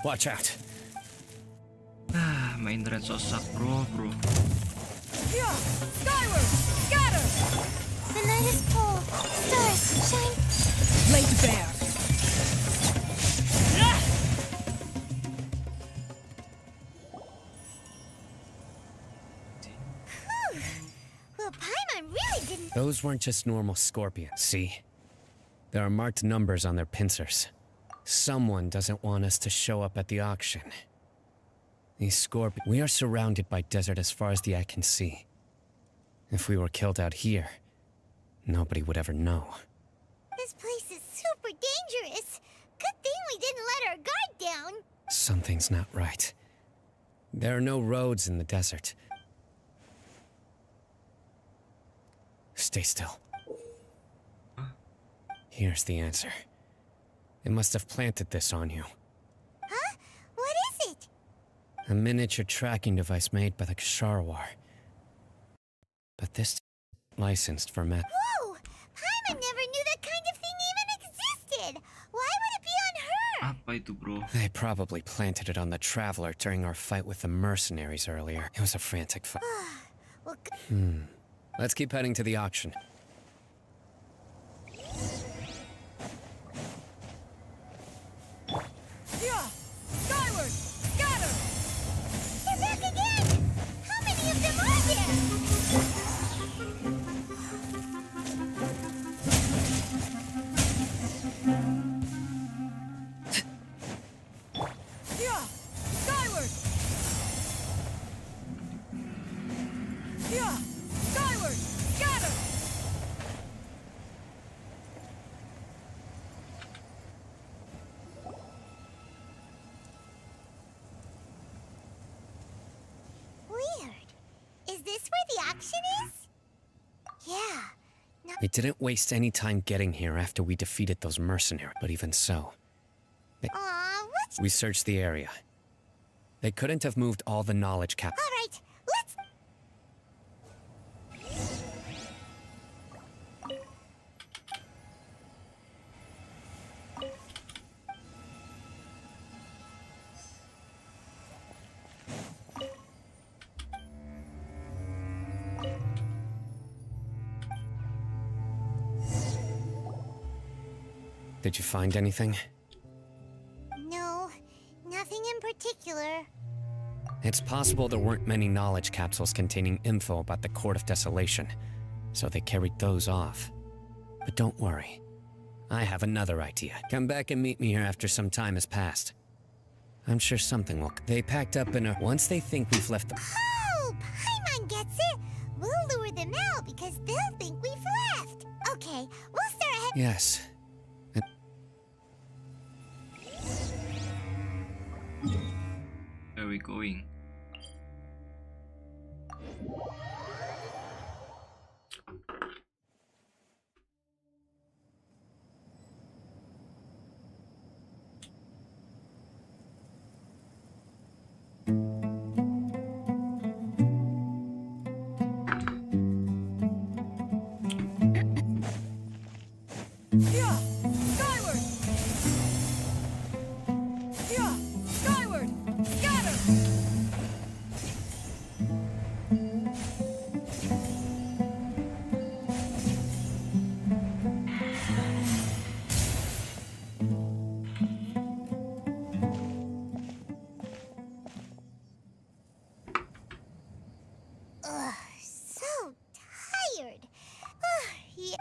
Watch out. Main internet sosak bro. Yeah, skyward, scatter. The night is full. Stars shine. Laid bare. Well, Paimon really didn't. Those weren't just normal scorpions, see? There are marked numbers on their pincers. Someone doesn't want us to show up at the auction. These scorpions... We are surrounded by desert as far as the eye can see. If we were killed out here, nobody would ever know. This place is super dangerous. Good thing we didn't let our guard down. Something's not right. There are no roads in the desert. Stay still. Here's the answer. It must have planted this on you. Huh? What is it? A miniature tracking device made by the Ksharawar. But this licensed for meth. Whoa! Paimon never knew that kind of thing even existed. Why would it be on her? Apa itu bro? They probably planted it on the Traveler during our fight with the mercenaries earlier. It was a frantic fight. Well, Let's keep heading to the auction. Yeah, skyward, scatter. they're back again. How many of them are Yeah, skyward. Yeah, skyward, scatter. Weird. Is this where the auction is? Yeah. No. We didn't waste any time getting here after we defeated those mercenaries. But even so, Aw, what's... we searched the area. They couldn't have moved all the knowledge cap. All right, let's... Did you find anything? No, nothing in particular. It's possible there weren't many knowledge capsules containing info about the Court of Desolation, so they carried those off. But don't worry. I have another idea. Come back and meet me here after some time has passed. I'm sure something will... They packed up in a... Once they think we've left the... Oh, Paimon gets it. We'll lure them out because they'll think we've left. Okay, we'll start ahead. Yes. Where are we going? Yeah, skyward. Yeah, skyward, scatter. Ugh, so tired. Ugh, yeah.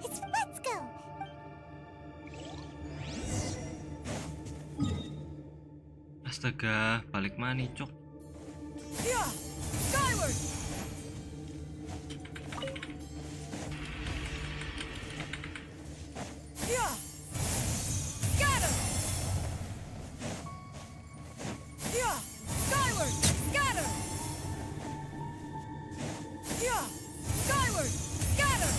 Let's go. Astaga, balik mana nih, Cok? Yeah, skyward. Yeah, scatter. Yeah, skyward, scatter. Yeah, skyward, scatter.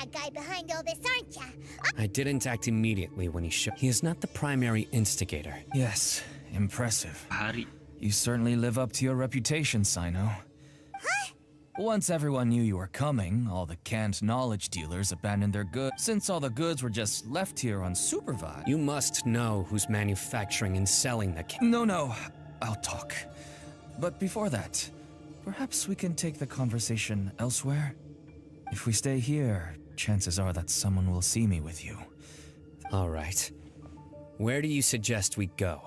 bad guy behind all this, aren't ya? I didn't act immediately when he showed. He is not the primary instigator. Yes, impressive. Hari. You certainly live up to your reputation, Sino. Huh? Once everyone knew you were coming, all the canned knowledge dealers abandoned their goods. Since all the goods were just left here unsupervised. You must know who's manufacturing and selling the No, I'll talk. But before that, perhaps we can take the conversation elsewhere? If we stay here, chances are that someone will see me with you. All right. Where do you suggest we go?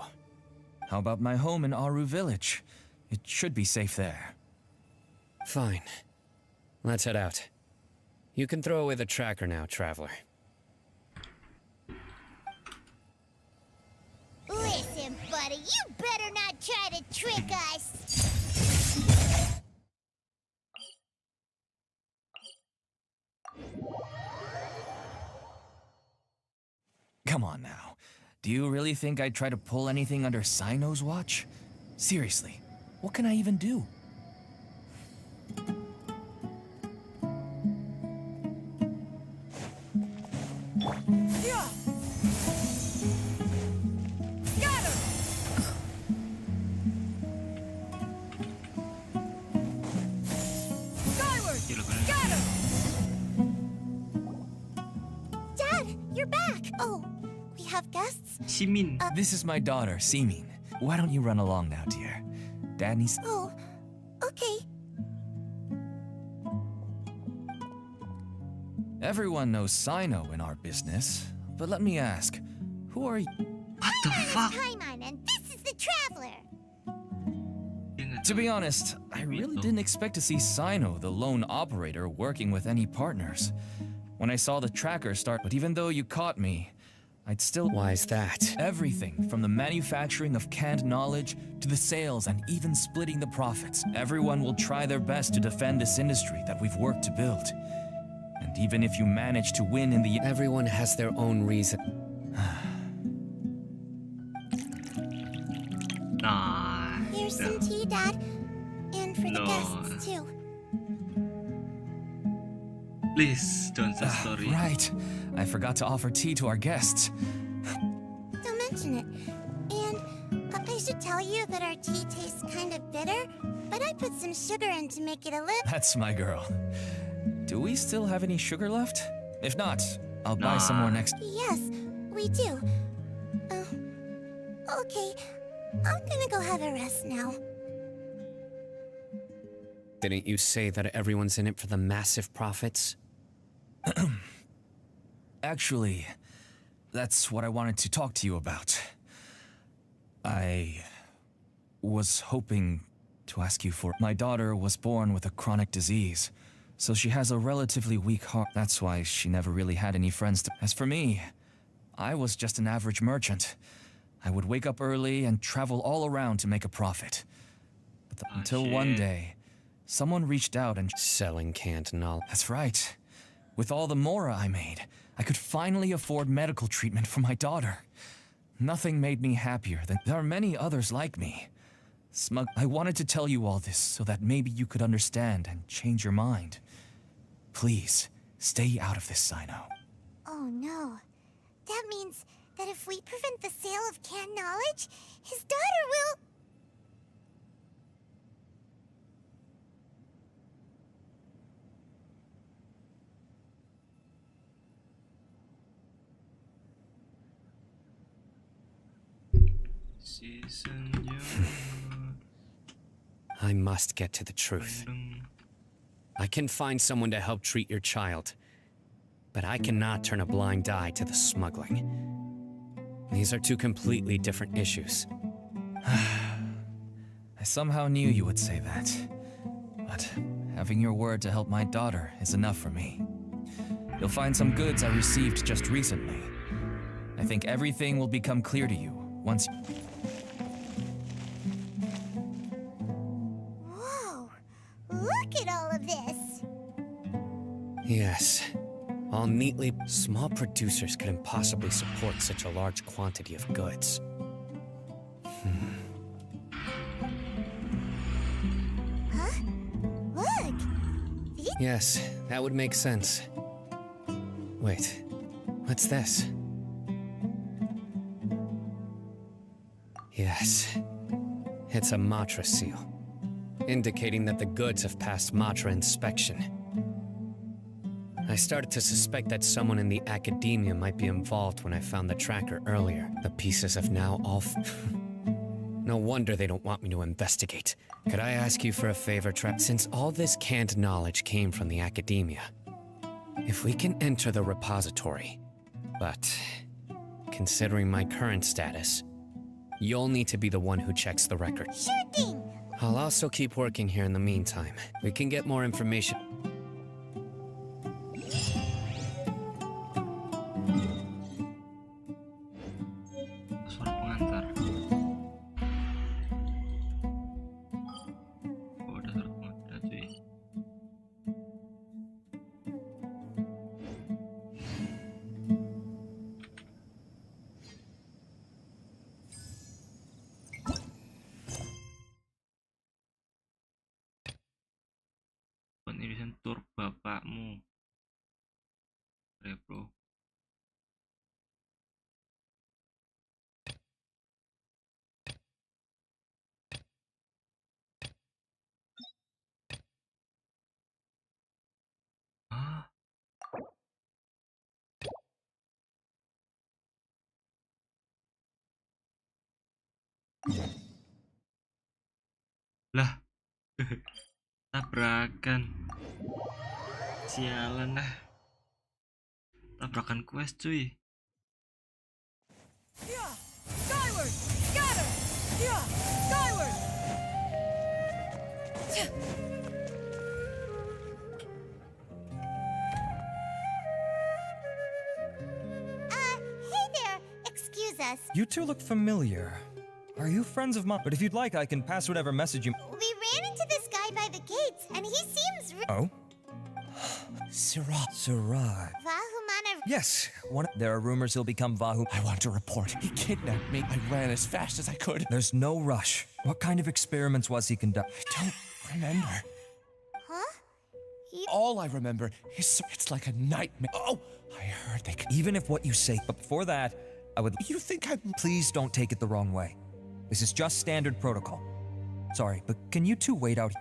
How about my home in Aru Village? It should be safe there. Fine. Let's head out. You can throw away the tracker now, traveler. Listen, buddy, you better not try to trick us. Come on now. Do you really think I'd try to pull anything under Sino's watch? Seriously, what can I even do? Yeah. Scatter. Skyward. Scatter. Dad, you're back. Oh, we have guests? Simin. This is my daughter, Seemin. Why don't you run along now, dear? Dad needs... Oh, okay. Everyone knows Sino in our business, but let me ask, who are you? What the fuck? Paimon, and this is the Traveler. To be honest, I really didn't expect to see Sino, the lone operator, working with any partners. When I saw the tracker start, but even though you caught me, I'd still... Why is that? Everything from the manufacturing of canned knowledge to the sales and even splitting the profits. Everyone will try their best to defend this industry that we've worked to build. And even if you manage to win in the... Everyone has their own reason. Nah. Here's some tea, Dad. And for the No. guests, too. Please don't say sorry. Right. I forgot to offer tea to our guests. Don't mention it. And I should tell you that our tea tastes kind of bitter, but I put some sugar in to make it a little... That's my girl. Do we still have any sugar left? If not, I'll buy some more next... Yes, we do. Okay. I'm gonna go have a rest now. Didn't you say that everyone's in it for the massive profits? Actually, that's what I wanted to talk to you about. I was hoping to ask you for... My daughter was born with a chronic disease, so she has a relatively weak heart. That's why she never really had any friends to... As for me, I was just an average merchant. I would wake up early and travel all around to make a profit. But until one shit. day, someone reached out and... Selling canned knowledge. That's right. With all the mora I made, I could finally afford medical treatment for my daughter. Nothing made me happier than... There are many others like me. I wanted to tell you all this so that maybe you could understand and change your mind. Please, stay out of this, Sino. Oh no. That means that if we prevent the sale of canned knowledge, his daughter will... I must get to the truth. I can find someone to help treat your child, but I cannot turn a blind eye to the smuggling. These are two completely different issues. I somehow knew you would say that. But having your word to help my daughter is enough for me. You'll find some goods I received just recently. I think everything will become clear to you once... Whoa! Look at all of this! Yes. All neatly... Small producers couldn't possibly support such a large quantity of goods. Huh? Look! Yes, that would make sense. Wait, what's this? Yes, it's a Matra seal, indicating that the goods have passed Matra inspection. I started to suspect that someone in the academia might be involved when I found the tracker earlier. The pieces have now all No wonder they don't want me to investigate. Could I ask you for a favor, Trap? Since all this canned knowledge came from the academia, if we can enter the repository, but considering my current status, you'll need to be the one who checks the record. Sure thing. I'll also keep working here in the meantime. We can get more information. Suara pengantar. Oh, ada suara pengantar cuy. Penirisan tur bapakmu. Bro. Ah, lah, tabrakan. Sialan lah. Tabrakan quest cuy. Yeah! Skyward! Scatter! Yeah! Skyward! Hey there. Excuse us. You two look familiar. Are you friends of mine? But if you'd like, I can pass whatever message you... We ran into this guy by the gates, and he seems Oh? Siraj. Vahumana. Yes, there are rumors he'll become Vahu. I want to report. He kidnapped me. I ran as fast as I could. There's no rush. What kind of experiments was he conducting? I don't remember. Huh? All I remember is it's like a nightmare. Oh, I heard they could... Even if what you say, but before that, I would... You think I'm... Please don't take it the wrong way. This is just standard protocol. Sorry, but can you two wait out?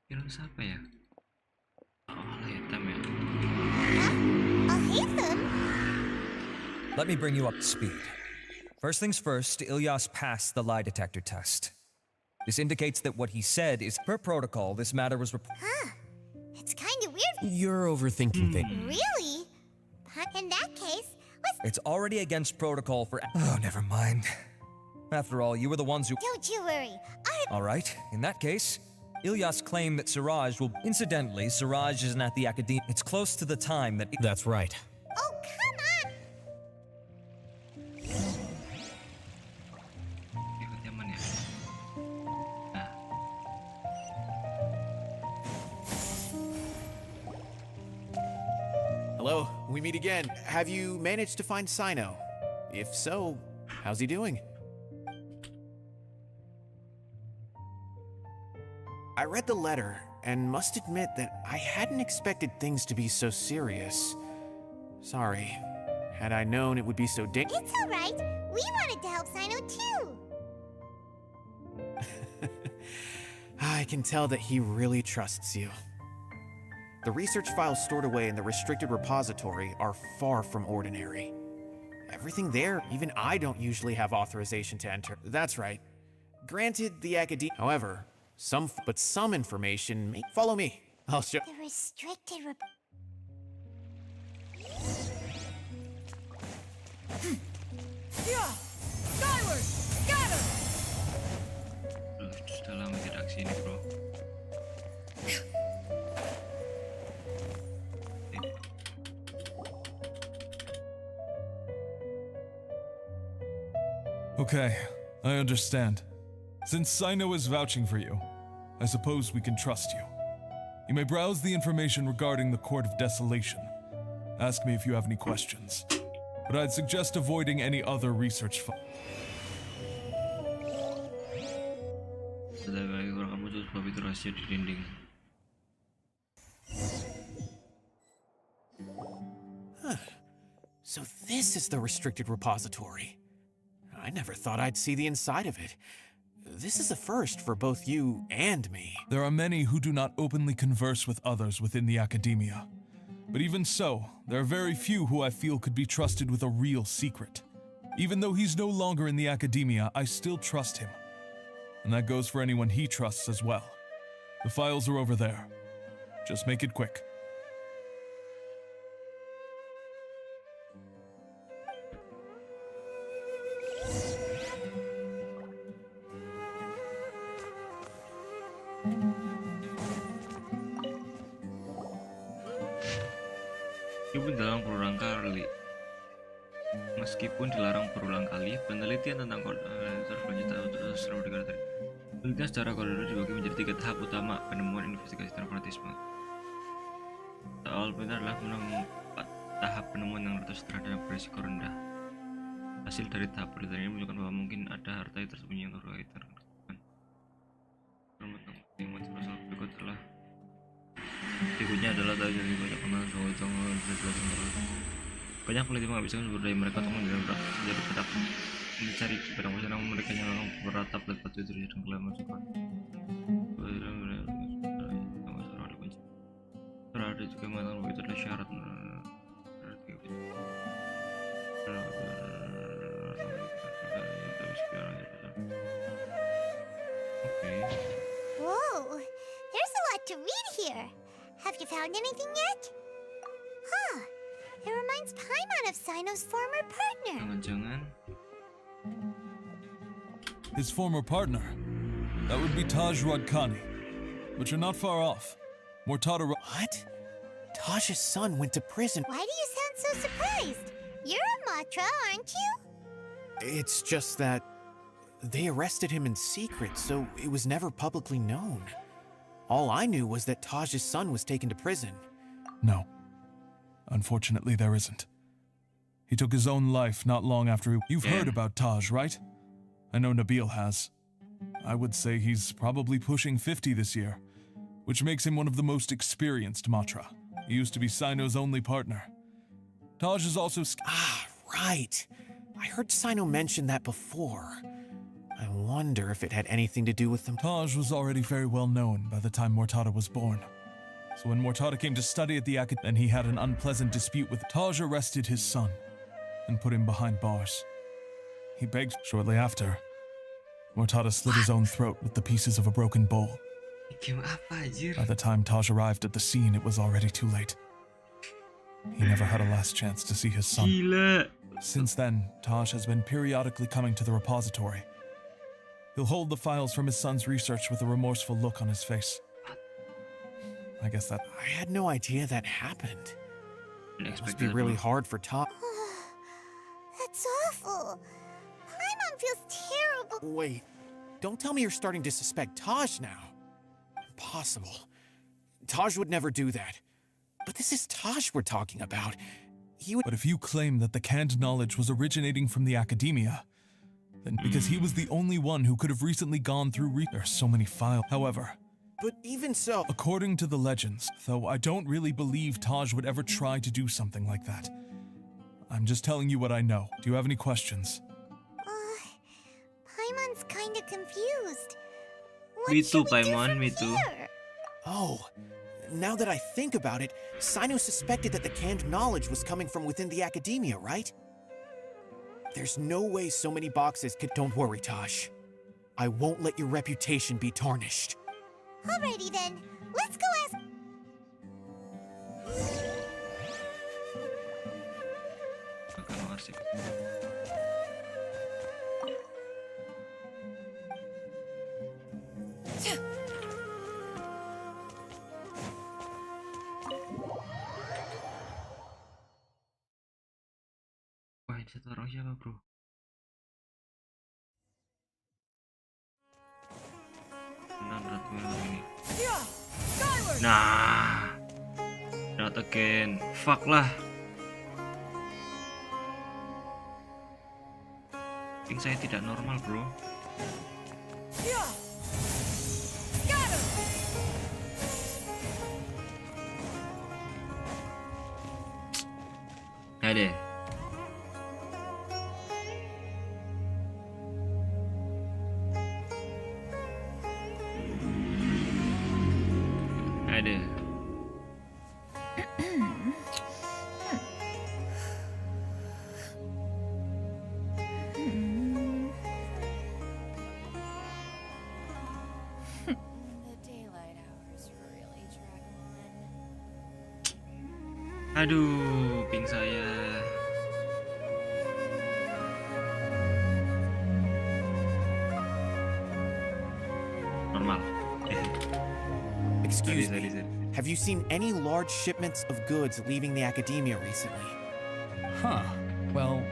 Kira siapa ya? Oh, hitam ya. I'll hate them. Let me bring you up to speed. First things first, Ilyas passed the lie detector test. This indicates that what he said is per protocol. This matter was Huh. It's kind of weird. You're overthinking things. Really? In that case, let's... It's already against protocol for... Oh, never mind. After all, you were the ones who... Don't you worry. All right, in that case, Ilyas claimed that Siraj will... Incidentally, Siraj isn't at the academy. It's close to the time that... That's right. Oh, come on. Ikut zaman ya. Nah, Hello, we meet again. Have you managed to find Sino? If so, how's he doing? I read the letter and must admit that I hadn't expected things to be so serious. Sorry. Had I known it would be so It's all right. We wanted to help Sino too. I can tell that he really trusts you. The research files stored away in the restricted repository are far from ordinary. Everything there, even I don't usually have authorization to enter. That's right. Granted, the academia. However, some information may follow me. I'll show. The restricted Yeah! Skyward! Scatter! Duh, sudah lama tidak kesini bro. Okay, I understand. Since Sino is vouching for you, I suppose we can trust you. You may browse the information regarding the Court of Desolation. Ask me if you have any questions. But I'd suggest avoiding any other research Tetapi bagi kurang kamu tuh sebab itu rahasia di dinding. So this is the restricted repository. I never thought I'd see the inside of it. This is a first for both you and me. There are many who do not openly converse with others within the academia. But even so, there are very few who I feel could be trusted with a real secret. Even though he's no longer in the academia, I still trust him. And that goes for anyone he trusts as well. The files are over there. Just make it quick. Meskipun dilarang berulang kali, penelitian tentang koordinator berlanjut terus selalu dikatakan. Penelitian secara koordinator dibagi menjadi 3 tahap utama penemuan investigasi dan fanatisme. Awal benar adalah tahap penemuan yang terus terhadap berisiko rendah. Hasil dari tahap penelitian ini menunjukkan bahwa mungkin ada harta yang tersembunyi yang terkaitan. Berikutnya adalah tadi dari banyak penelitian soal banyak peneliti menghabiskan sumber daya mereka untuk menjadi pedak mencari barang bukti, namun mereka yang beratap dan batu itu dan kelihatan masukkan ada juga mengatakan bahwa itu adalah syarat Whoa, there's a lot to read here. Have you found anything yet? Huh. It reminds Paimon of Sino's former partner. Jangan-jangan His former partner? That would be Taj Radkani. But you're not far off. Mortada... What? Taj's son went to prison. Why do you sound so surprised? You're a Matra, aren't you? It's just that they arrested him in secret, so it was never publicly known. All I knew was that Taj's son was taken to prison. No. Unfortunately, there isn't. He took his own life not long after he... You've heard about Taj, right? I know Nabil has. I would say he's probably pushing 50 this year, which makes him one of the most experienced Matra. He used to be Sino's only partner. Taj is also... Ah, right. I heard Sino mention that before. I wonder if it had anything to do with them. Taj was already very well known by the time Mortada was born. So when Mortada came to study at the academy and he had an unpleasant dispute with Taj, arrested his son and put him behind bars. He begged. Shortly after, Mortada slit his own throat with the pieces of a broken bowl. game apa anjir? By the time Taj arrived at the scene, it was already too late. He never had a last chance to see his son. Gila. Since then, Taj has been periodically coming to the repository. He'll hold the files from his son's research with a remorseful look on his face. I guess that... I had no idea that happened. It must be Unexpected, really bro. hard for Taj. That's awful. Paimon feels terrible. Wait, don't tell me you're starting to suspect Taj now. Impossible. Taj would never do that. But this is Taj we're talking about. He would... But if you claim that the canned knowledge was originating from the academia, then because he was the only one who could have recently gone through there are so many files. However, But even so... according to the legends, though I don't really believe Taj would ever try to do something like that. I'm just telling you what I know. Do you have any questions? Paimon's kinda confused. What Me should too, we do Paimon, from me too. here? Oh, now that I think about it, Sino suspected that the canned knowledge was coming from within the academia, right? There's no way so many boxes could... Don't worry, Taj. I won't let your reputation be tarnished. Alrighty then, let's go ask. Akan asik. Wah, ini satu orang siapa, bro? Nah, berat banget ini. Yeah! Skyward! Nah, not again. Fuck lah. Ping saya tidak normal, bro. Yeah! Ada. Ada. The daylight hours really drag on. Aduh, ping saya. Normal. Excuse Sorry, me. sorry. Have you seen any large shipments of goods leaving the academia recently? Huh. Well,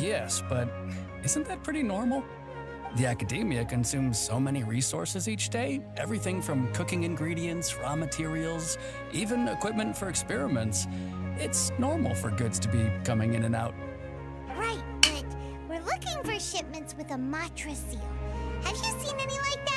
yes, but isn't that pretty normal? The academia consumes so many resources each day, everything from cooking ingredients, raw materials, even equipment for experiments. It's normal for goods to be coming in and out. Right, but we're looking for shipments with a Matra seal. Have you seen any like that?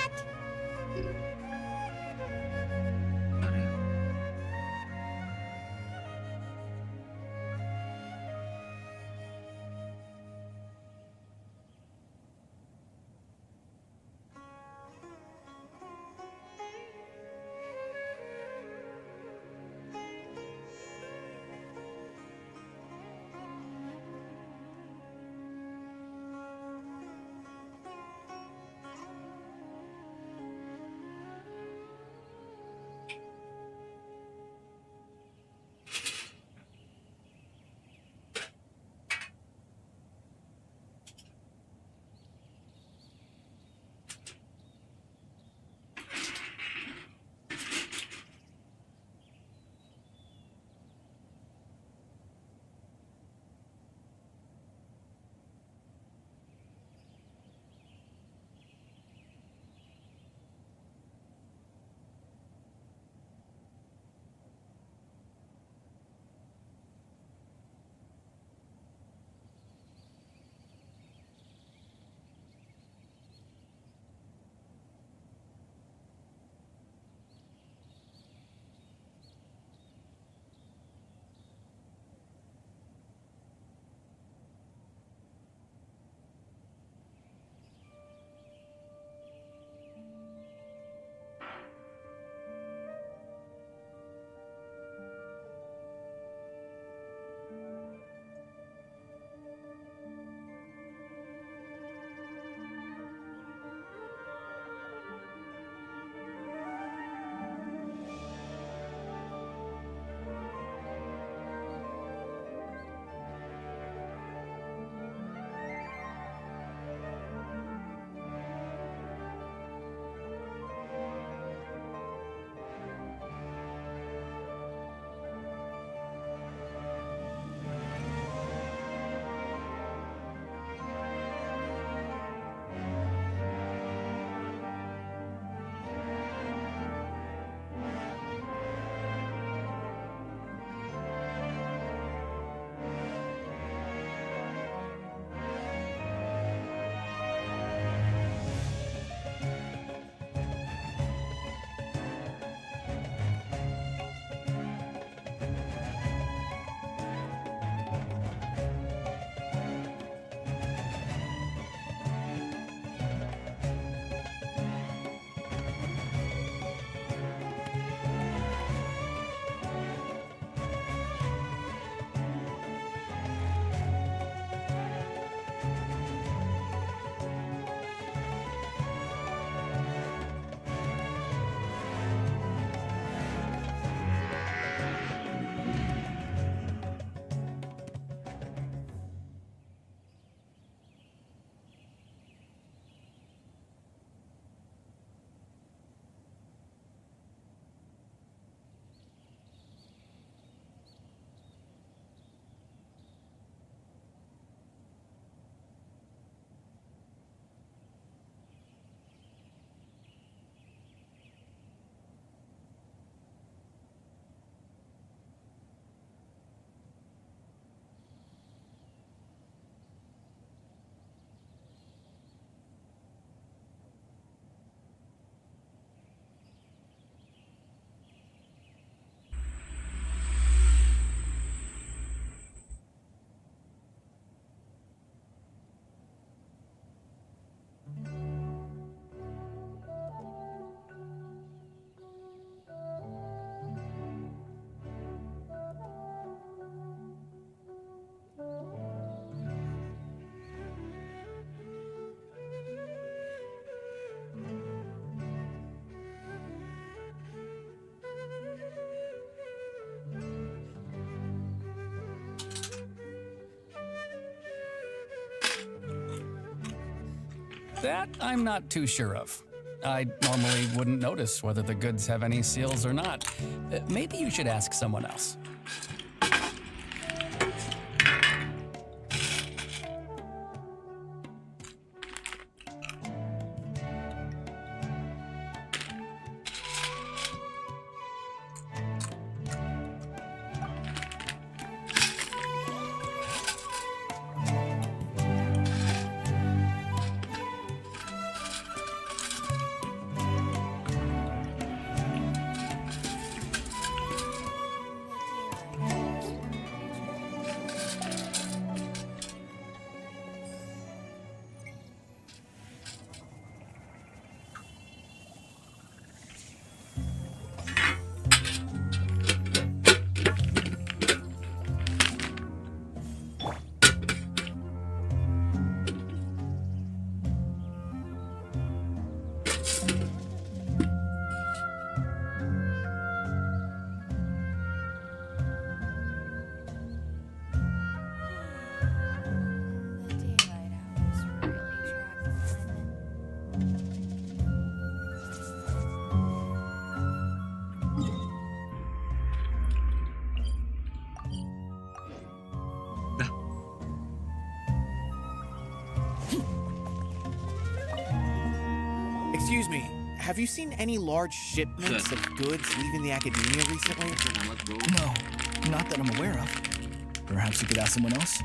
That I'm not too sure of. I normally wouldn't notice whether the goods have any seals or not. Maybe you should ask someone else. The daylight hours really drag on. Dah. Excuse me, have you seen any large shipments of goods leaving the academia recently? Selamat, bro. No, not that I'm aware of. Perhaps you could ask someone else?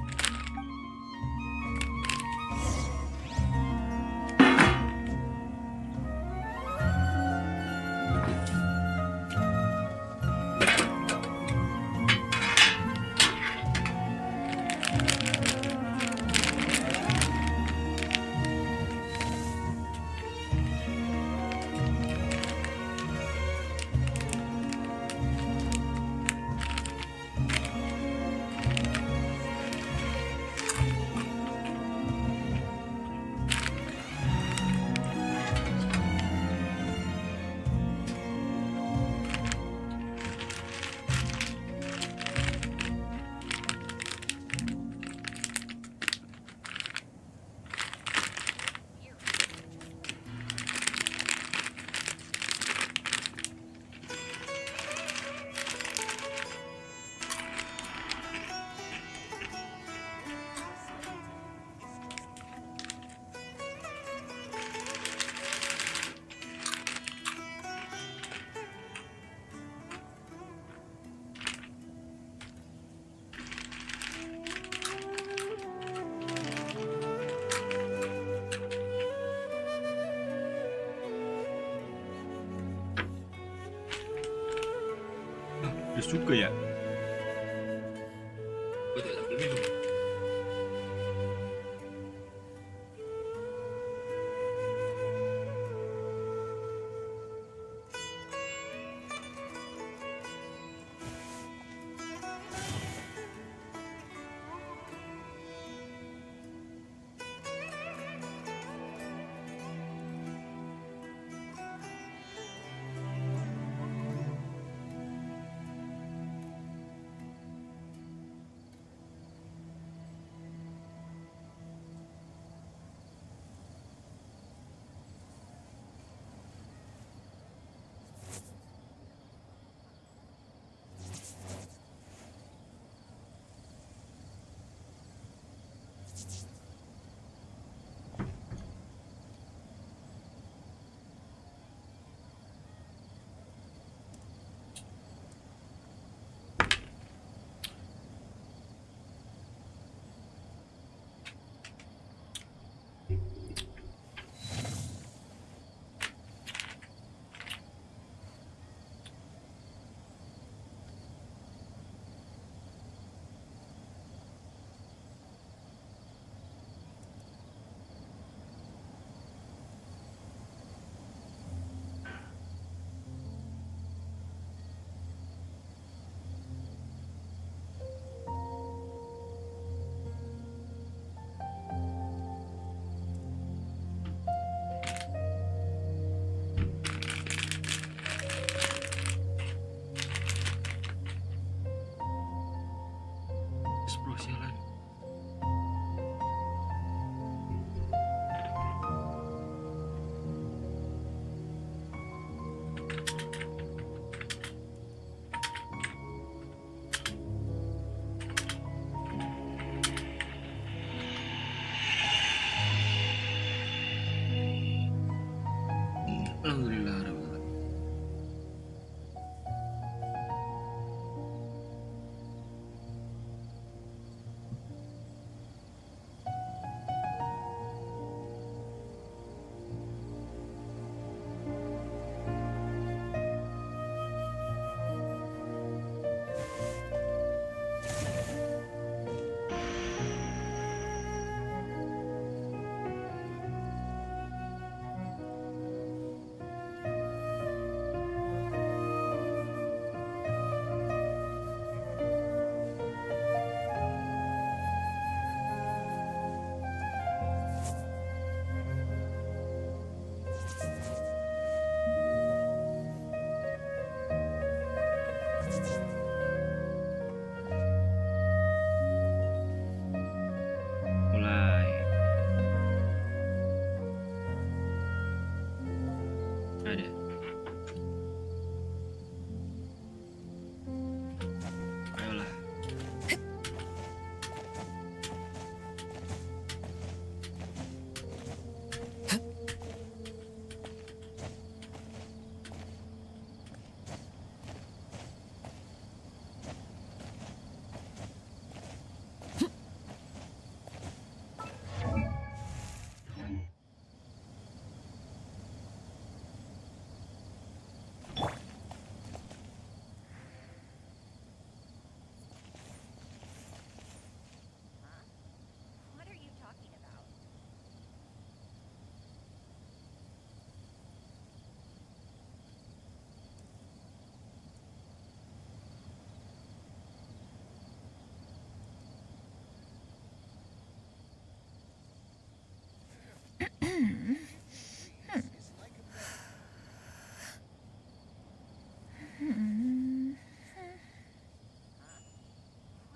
Dia suka ya? Betul, sambil minum. What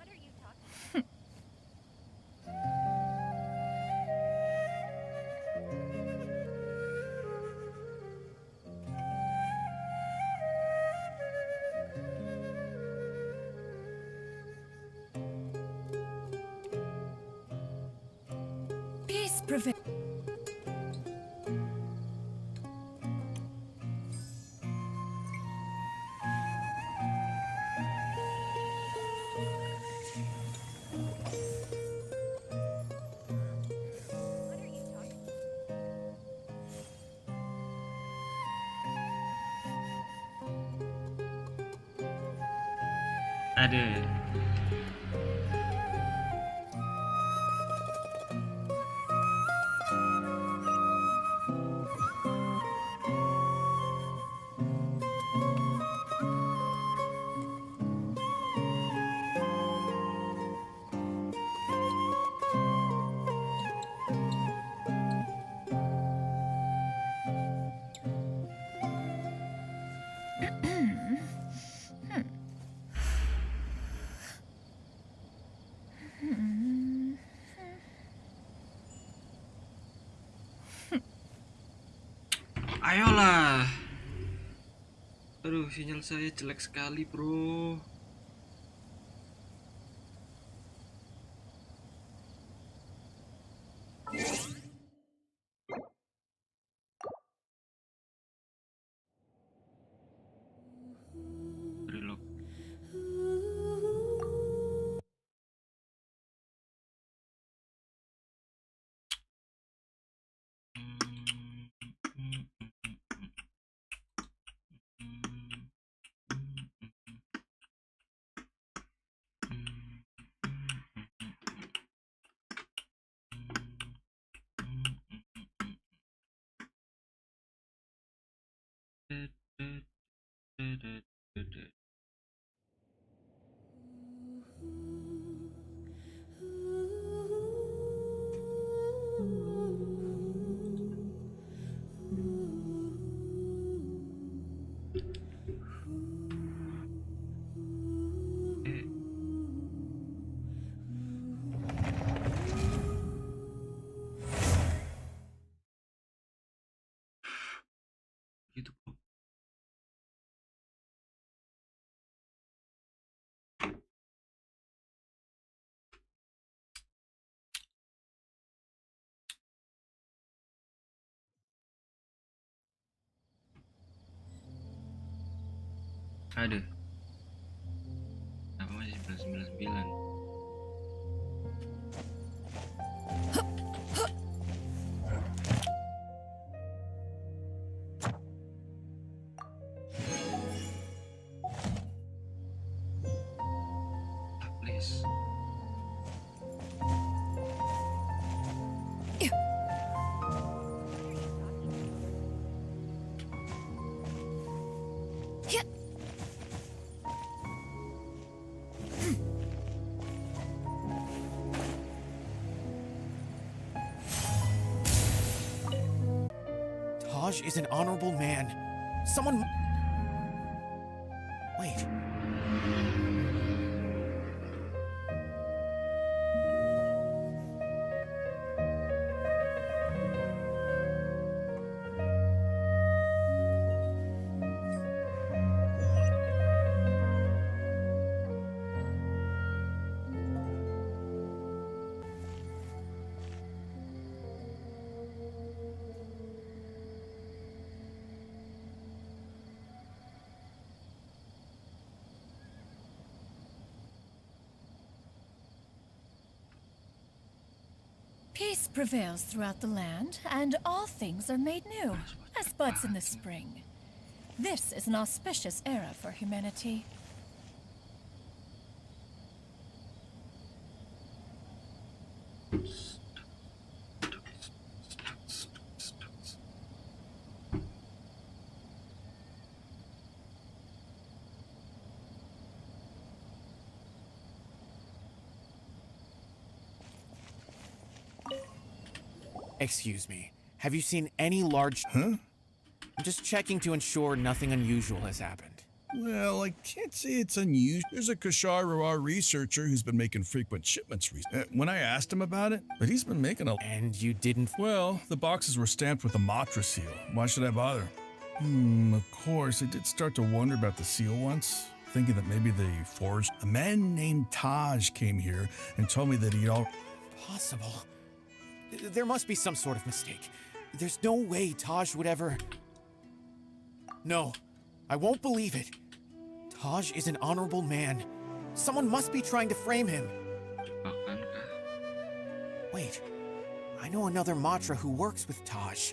are you talking Peace prevail. Ada. Ayolah. Aduh, sinyal saya jelek sekali, bro. Reload. Gitu, bro. Ada. Apa masih 999? Please. Taj is an honorable man. Someone. Wait. Peace prevails throughout the land, and all things are made new, as buds in the spring. This is an auspicious era for humanity. Excuse me. Have you seen any large... Huh? I'm just checking to ensure nothing unusual has happened. Well, I can't say it's unusual. There's a Kashar researcher who's been making frequent shipments recently. When I asked him about it, but he's been making a... And you didn't... Well, the boxes were stamped with the Matra seal. Why should I bother? Of course, I did start to wonder about the seal once, thinking that maybe they forged... A man named Taj came here and told me that he'd all... Possible. There must be some sort of mistake. There's no way Taj would ever... No, I won't believe it. Taj is an honorable man. Someone must be trying to frame him. Bahkankah? Wait, I know another Matra who works with Taj.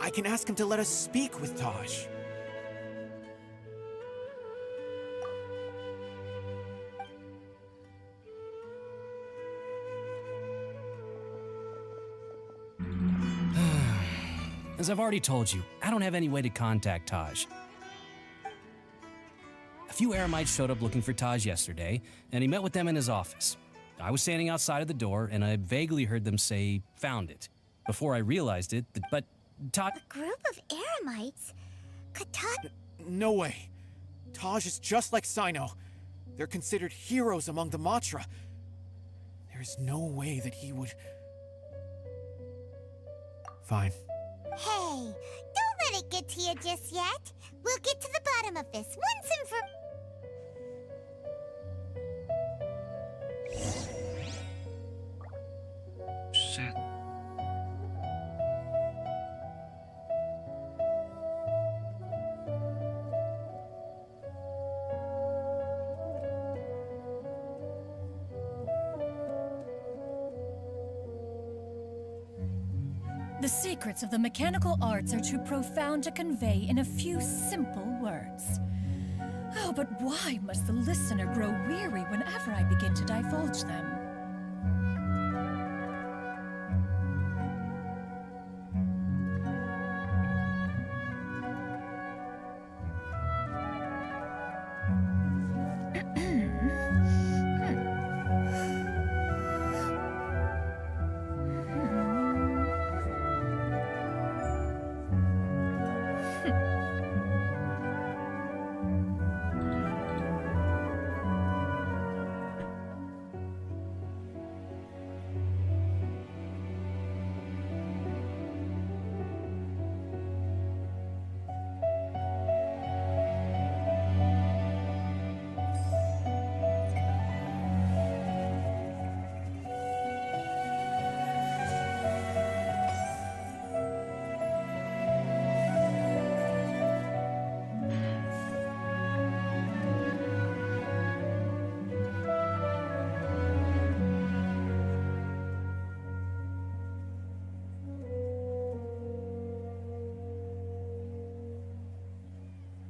I can ask him to let us speak with Taj. As I've already told you, I don't have any way to contact Taj. A few Eremites showed up looking for Taj yesterday, and he met with them in his office. I was standing outside of the door, and I vaguely heard them say, "Found it." Before I realized it, but Taj... A group of Eremites? Could Taj... No way. Taj is just like Sino. They're considered heroes among the Matra. There's no way that he would... Fine. Hey, don't let it get to you just yet. We'll get to the bottom of this once and for... Set. The secrets of the mechanical arts are too profound to convey in a few simple words. Oh, but why must the listener grow weary whenever I begin to divulge them?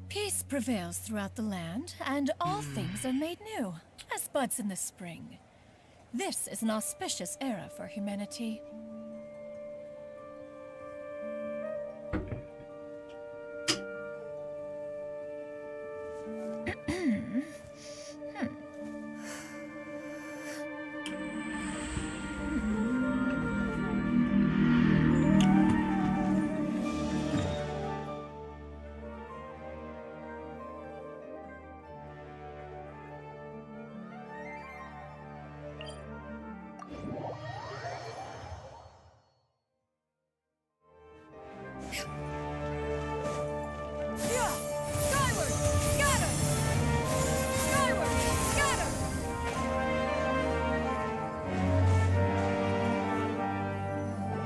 Peace prevails throughout the land, and all things are made new, as buds in the spring. This is an auspicious era for humanity.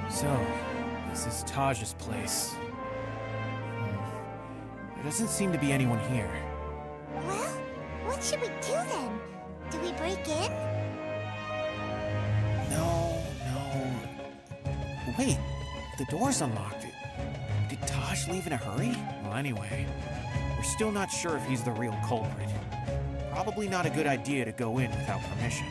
So, this is Taj's place. There doesn't seem to be anyone here. Well, what should we do then? Do we break in? No. Wait, the door's unlocked. Did Taj leave in a hurry? Well, anyway, we're still not sure if he's the real culprit. Probably not a good idea to go in without permission.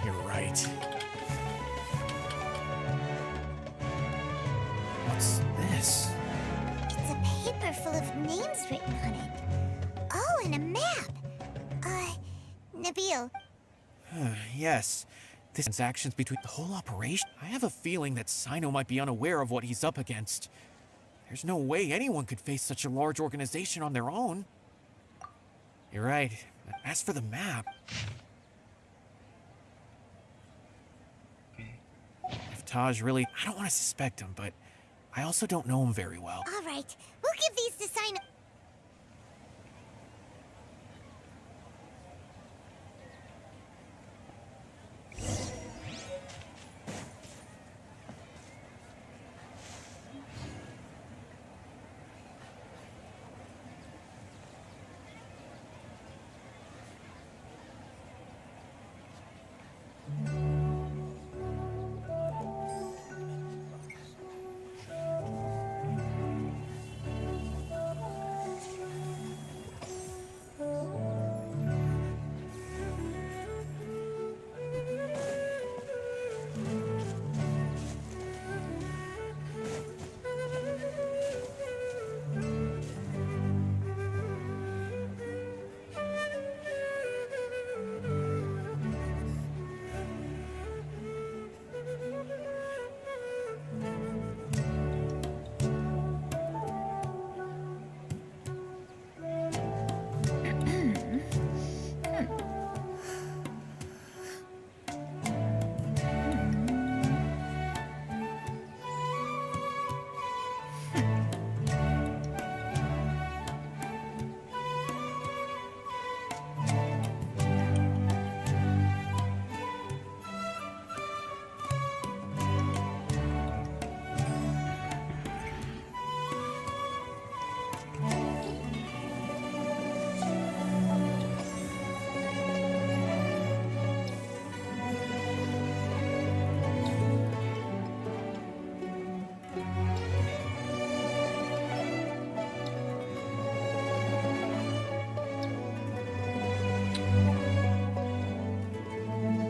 You're right. What's Nabil, Yes. This transactions between the whole operation. I have a feeling that Sino might be unaware of what he's up against. There's no way anyone could face such a large organization on their own. You're right. As for the map, Oke. if Taj really... I don't want to suspect him, but I also don't know him very well. all right. We'll give these to Sino.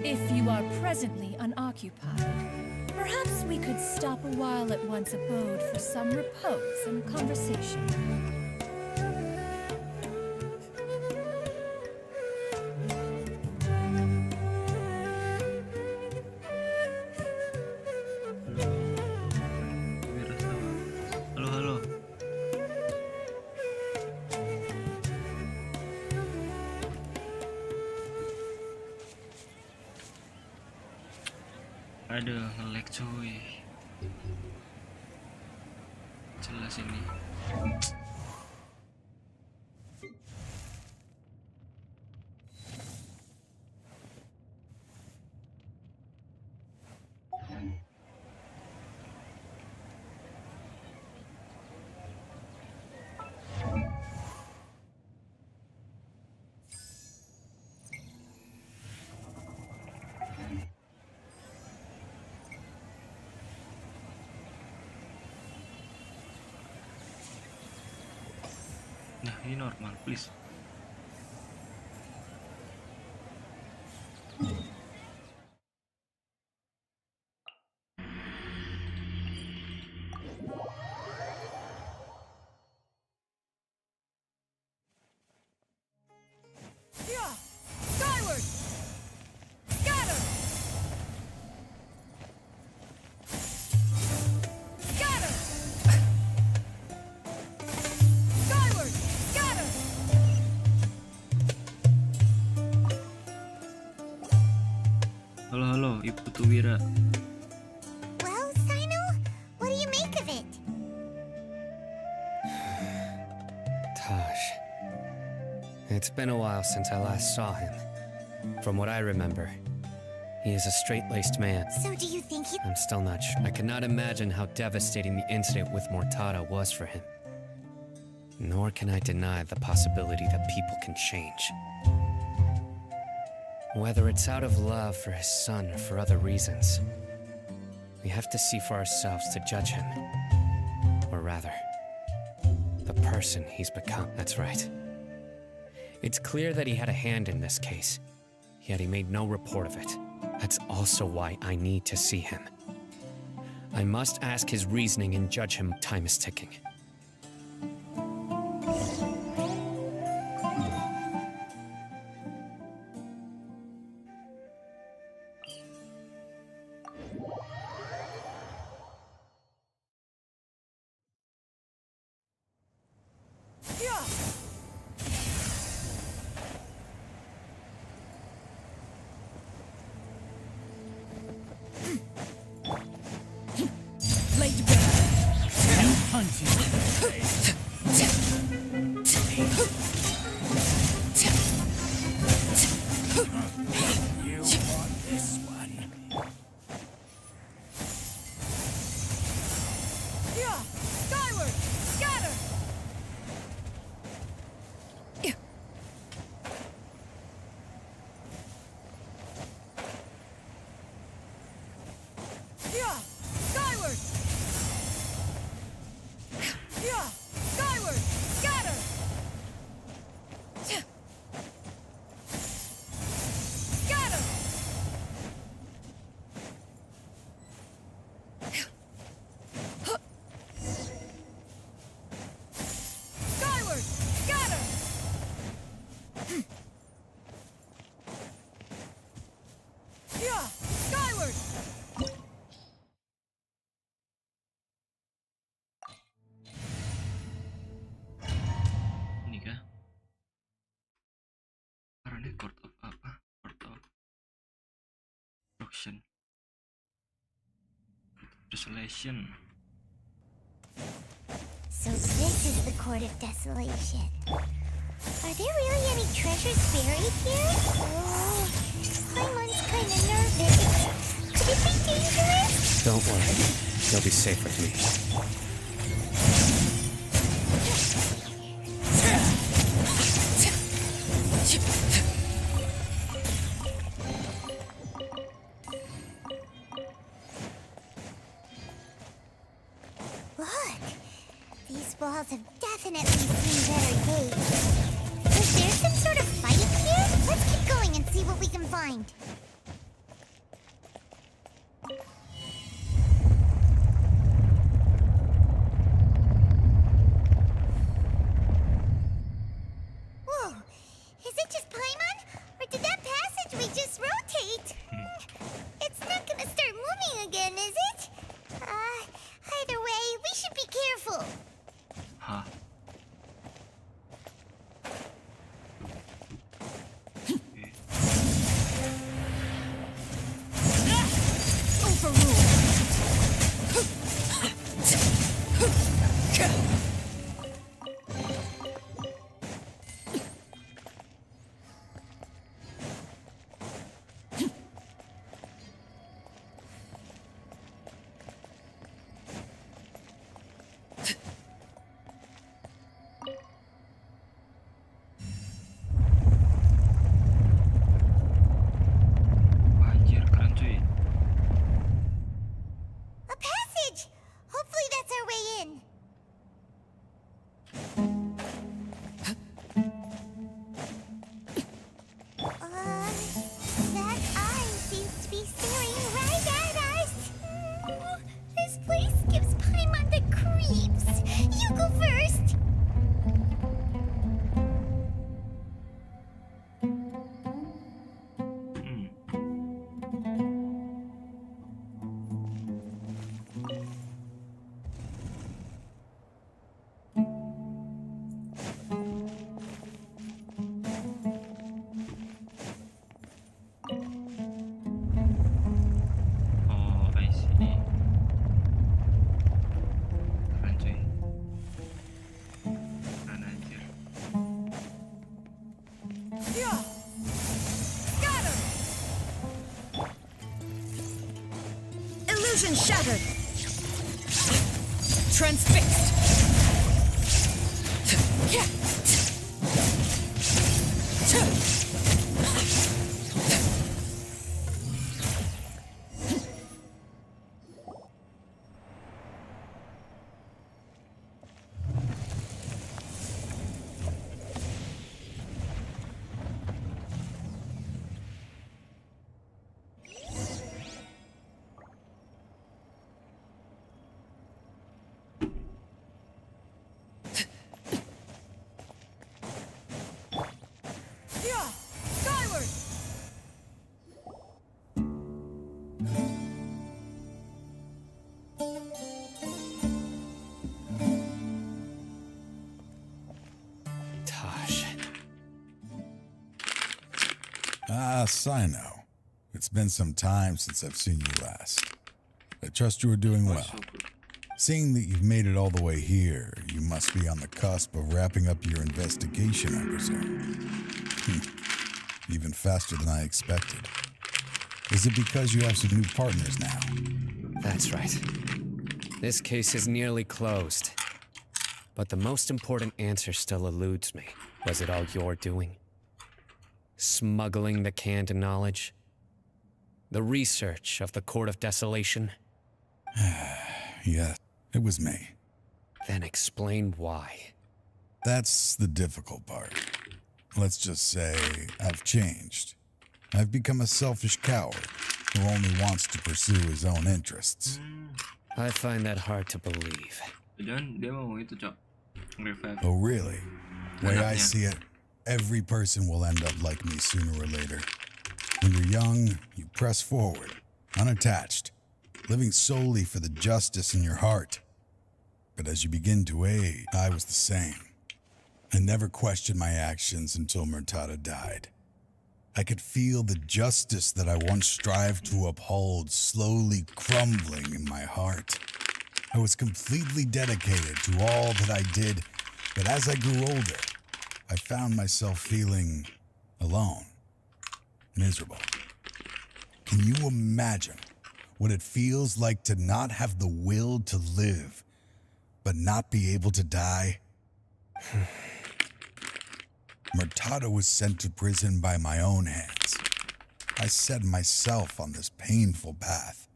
If you are presently unoccupied, perhaps we could stop a while at one's abode for some repose and conversation. Wira sama. Halo, halo. Aduh, nge-lag cuy. Jelas ini. Nah, ini normal, please. Skyward! Scatter! Scatter! Skyward! Scatter! Halo, halo, Ibu Tuwira. Well, Sino, what do you make of it? Taj. It's been a while since I last saw him. From what I remember, he is a straight-laced man. So do you think he... I'm still not sure. I cannot imagine how devastating the incident with Mortada was for him. Nor can I deny the possibility that people can change. Whether it's out of love for his son or for other reasons, we have to see for ourselves to judge him. Or rather, the person he's become. That's right. It's clear that he had a hand in this case, yet he made no report of it. That's also why I need to see him. I must ask his reasoning and judge him. Time is ticking. Court of apa? Court of Destruction. Desolation. So this is the Court of Desolation. Are there really any treasures buried here? Oh, Paimon's kind of nervous. Could it be dangerous? Don't worry. You'll be safe with me. Look, these walls have definitely seen better days. Is there some sort of fight here? Let's keep going and see what we can find. Whoa, is it just Paimon? Or did that passageway just rotate? It's not gonna start moving again, is it? Either way, we should be careful. Huh? Anjir, keren cuy. A passage! Hopefully that's our way in. That eye seems to be staring right at us. This place gives Paimon the creeps. You go first. Oh, I see. Keren cuy. Keren anjir. Illusion shattered. Transfixed. Skyward. Taj. Ah, Sino. It's been some time since I've seen you last. I trust you are doing well. So good. Seeing that you've made it all the way here, you must be on the cusp of wrapping up your investigation, I presume. Even faster than I expected. Is it because you have some new partners now? That's right. This case is nearly closed. But the most important answer still eludes me. Was it all your doing? Smuggling the canned knowledge? The research of the Court of Desolation? Yes, it was me. Then explain why. That's the difficult part. Let's just say I've changed. I've become a selfish coward who only wants to pursue his own interests. I find that hard to believe. Jangan dia mau itu, Cok. Revive. Oh, really? The way I Anaknya. see it, every person will end up like me sooner or later. When you're young, you press forward, unattached, living solely for the justice in your heart. But as you begin to age, I was the same. I never questioned my actions until Murtada died. I could feel the justice that I once strived to uphold slowly crumbling in my heart. I was completely dedicated to all that I did, but as I grew older, I found myself feeling alone, miserable. Can you imagine what it feels like to not have the will to live, but not be able to die? Murtada was sent to prison by my own hands. I set myself on this painful path.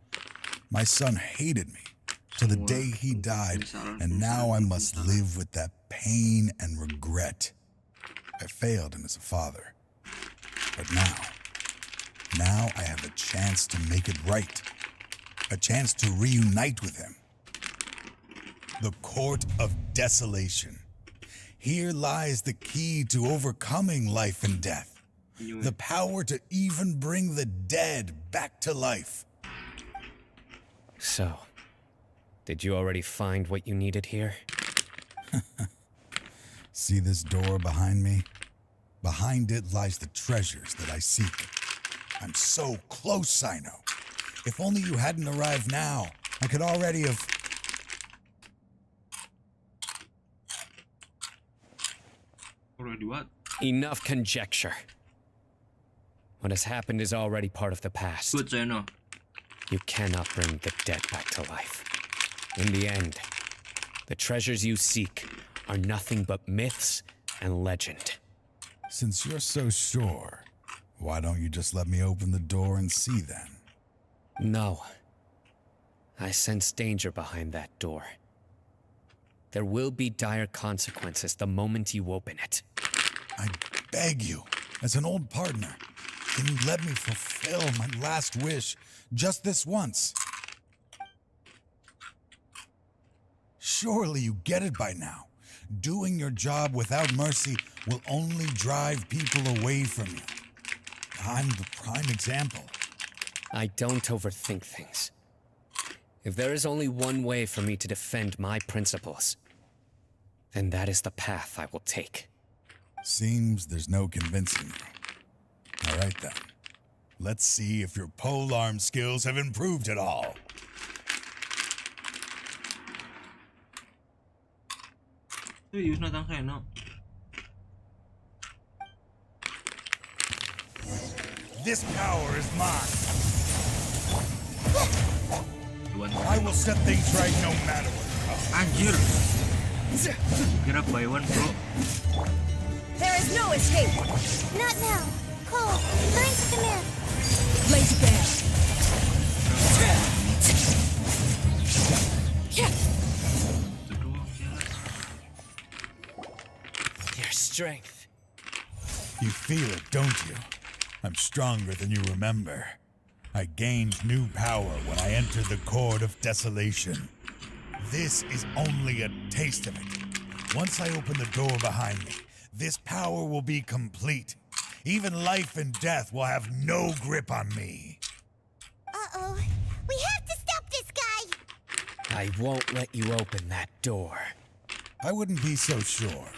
My son hated me to the day he died, and now I must live with that pain and regret. I failed him as a father. But now I have a chance to make it right. A chance to reunite with him. The Court of Desolation. Here lies the key to overcoming life and death. The power to even bring the dead back to life. So, did you already find what you needed here? See this door behind me? Behind it lies the treasures that I seek. I'm so close, Sino. If only you hadn't arrived now, I could already have... Already what? Enough conjecture. What has happened is already part of the past. Good, Zeno. You cannot bring the dead back to life. In the end, the treasures you seek are nothing but myths and legend. Since you're so sure, why don't you just let me open the door and see then? No. I sense danger behind that door. There will be dire consequences the moment you open it. I beg you, as an old partner, can you let me fulfill my last wish just this once? Surely you get it by now. Doing your job without mercy will only drive people away from you. I'm the prime example. I don't overthink things. If there is only one way for me to defend my principles, then that is the path I will take. Seems there's no convincing you. All right then. Let's see if your polearm skills have improved at all. Serius Natang Seno. This power is mine. I will set things right no matter what comes. Anjir. Kira by one, bro. There is no escape. Not now. Cole, learn to command. Blaze bear. Your strength. You feel it, don't you? I'm stronger than you remember. I gained new power when I entered the Court of Desolation. This is only a taste of it. Once I open the door behind me, this power will be complete. Even life and death will have no grip on me. Uh-oh. We have to stop this guy. I won't let you open that door. I wouldn't be so sure.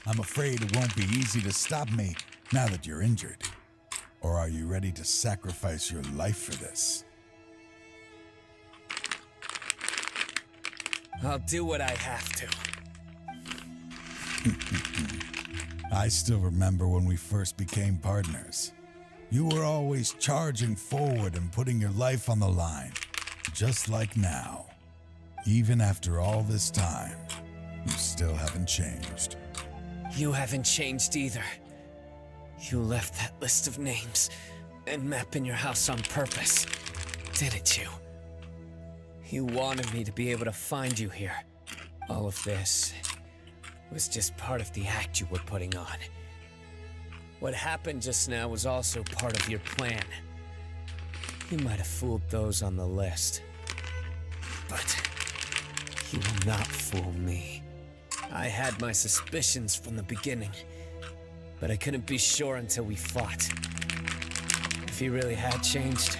I'm afraid it won't be easy to stop me now that you're injured. Or are you ready to sacrifice your life for this? I'll do what I have to. I still remember when we first became partners. You were always charging forward and putting your life on the line, just like now. Even after all this time, you still haven't changed. You haven't changed either. You left that list of names and map in your house on purpose, didn't you? You wanted me to be able to find you here. All of this was just part of the act you were putting on. What happened just now was also part of your plan. You might have fooled those on the list, but you will not fool me. I had my suspicions from the beginning, but I couldn't be sure until we fought. If you really had changed,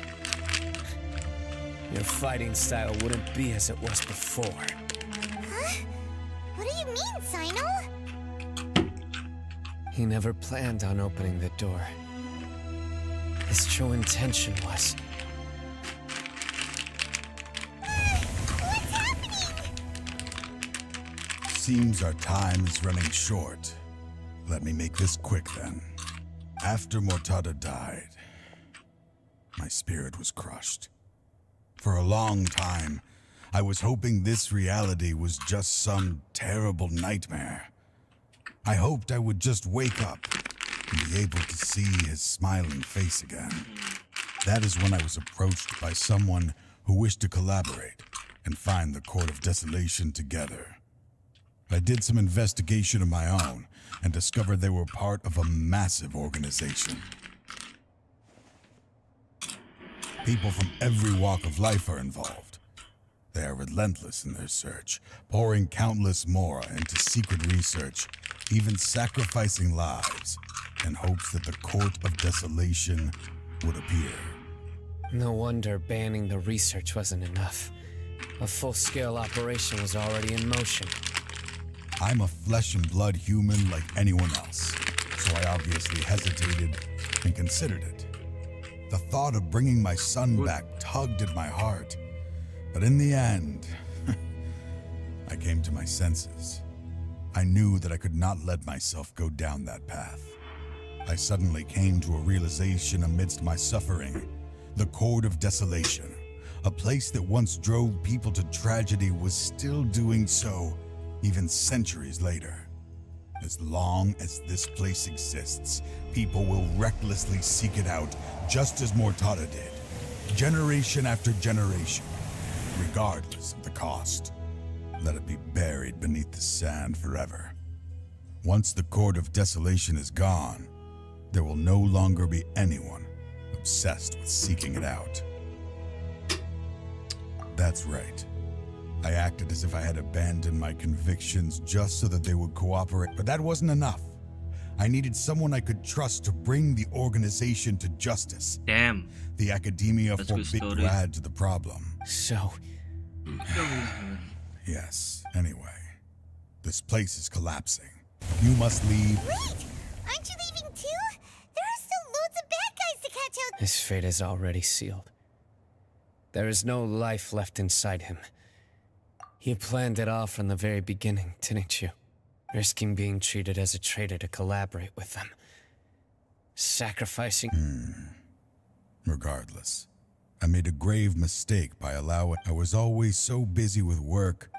your fighting style wouldn't be as it was before. Huh? What do you mean, Sino? He never planned on opening the door. his true intention was. What's happening? Seems our time is running short. Let me make this quick then. After Mortada died, my spirit was crushed. For a long time, I was hoping this reality was just some terrible nightmare. I hoped I would just wake up and be able to see his smiling face again. That is when I was approached by someone who wished to collaborate and find the Court of Desolation together. I did some investigation of my own and discovered they were part of a massive organization. People from every walk of life are involved. They are relentless in their search, pouring countless mora into secret research, even sacrificing lives in hopes that the Court of Desolation would appear. No wonder banning the research wasn't enough. A full-scale operation was already in motion. I'm a flesh and blood human like anyone else, so I obviously hesitated and considered it. The thought of bringing my son back tugged at my heart, but in the end, I came to my senses. I knew that I could not let myself go down that path. I suddenly came to a realization amidst my suffering. The Court of Desolation, a place that once drove people to tragedy, was still doing so even centuries later. As long as this place exists, people will recklessly seek it out, just as Mortada did, generation after generation, regardless of the cost. Let it be buried beneath the sand forever. Once the Court of Desolation is gone, there will no longer be anyone obsessed with seeking it out. That's right. I acted as if I had abandoned my convictions just so that they would cooperate, but that wasn't enough. I needed someone I could trust to bring the organization to justice. Damn. The academia That's a good forbid story. Grad to the problem. So, Yes, anyway. This place is collapsing. You must leave. Wait! Aren't you leaving too? There are still loads of bad guys to catch out. his fate is already sealed. There is no life left inside him. You planned it all from the very beginning, didn't you? Risking being treated as a traitor to collaborate with them. Sacrificing... Regardless, I made a grave mistake by allowing... I was always so busy with work.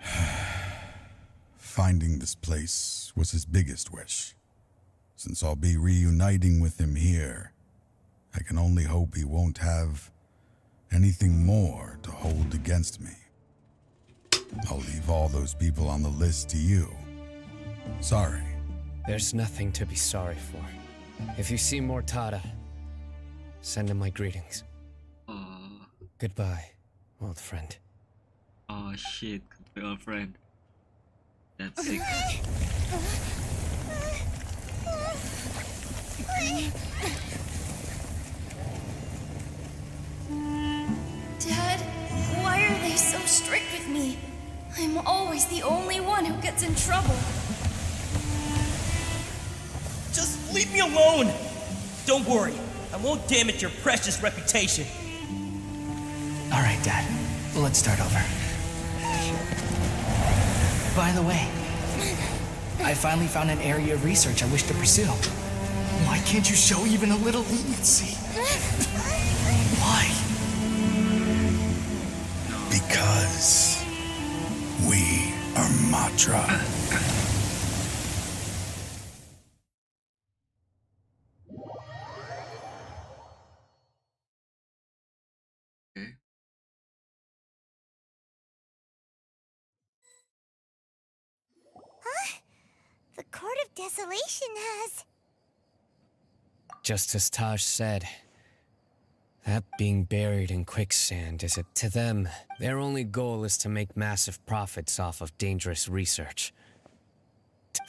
Finding this place was his biggest wish. Since I'll be reuniting with him here, I can only hope he won't have anything more to hold against me. I'll leave all those people on the list to you. Sorry. There's nothing to be sorry for. If you see Mortada, send him my greetings. Goodbye, old friend. Oh shit, girlfriend. That's sick. Dad, why are they so strict with me? I'm always the only one who gets in trouble. Just leave me alone! Don't worry, I won't damage your precious reputation. All right, Dad. Let's start over. By the way, I finally found an area of research I wish to pursue. Why can't you show even a little leniency? Why? Because we are Matra. The Court of Desolation has... Just as Taj said, that being buried in quicksand is to them, their only goal is to make massive profits off of dangerous research.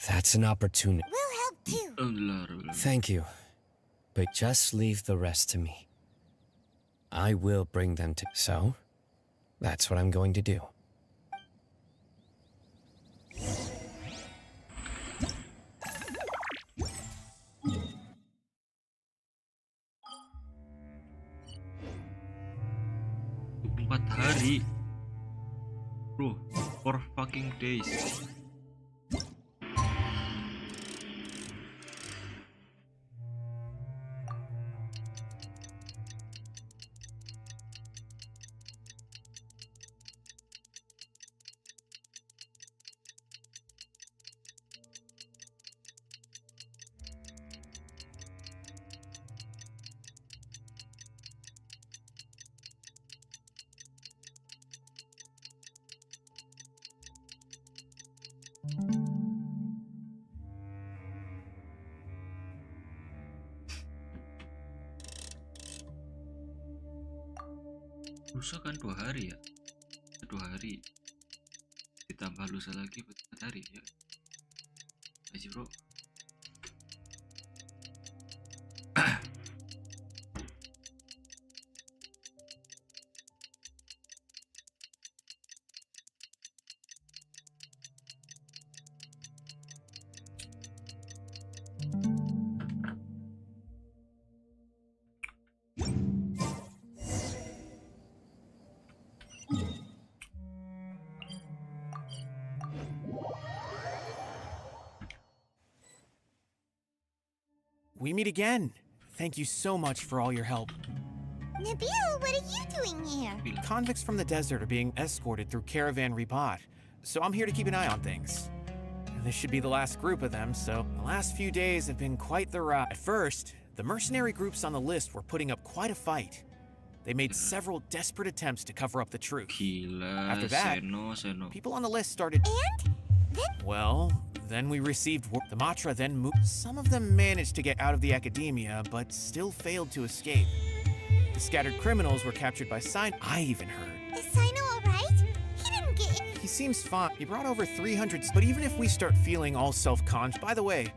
That's an opportunity. We'll help too. Thank you, but just leave the rest to me. I will bring them to... So, that's what I'm going to do. 4 hari. Bro, 4 fucking days. Lusa kan 2 hari ya, 2 hari ditambah lusa lagi 4 hari ya. Aja bro. We meet again. Thank you so much for all your help. Nabil, what are you doing here? Convicts from the desert are being escorted through Caravan Ribat, so I'm here to keep an eye on things. This should be the last group of them, so the last few days have been quite the ride. At first, the mercenary groups on the list were putting up quite a fight. They made several desperate attempts to cover up the truth. After that, people on the list started... And? Then? Well, then we received the Matra then moved. Some of them managed to get out of the academia, but still failed to escape. The scattered criminals were captured by Sino. I even heard. Is Sino alright? He didn't get... He seems fine. He brought over 300, but even if we start feeling all self-conscious... By the way,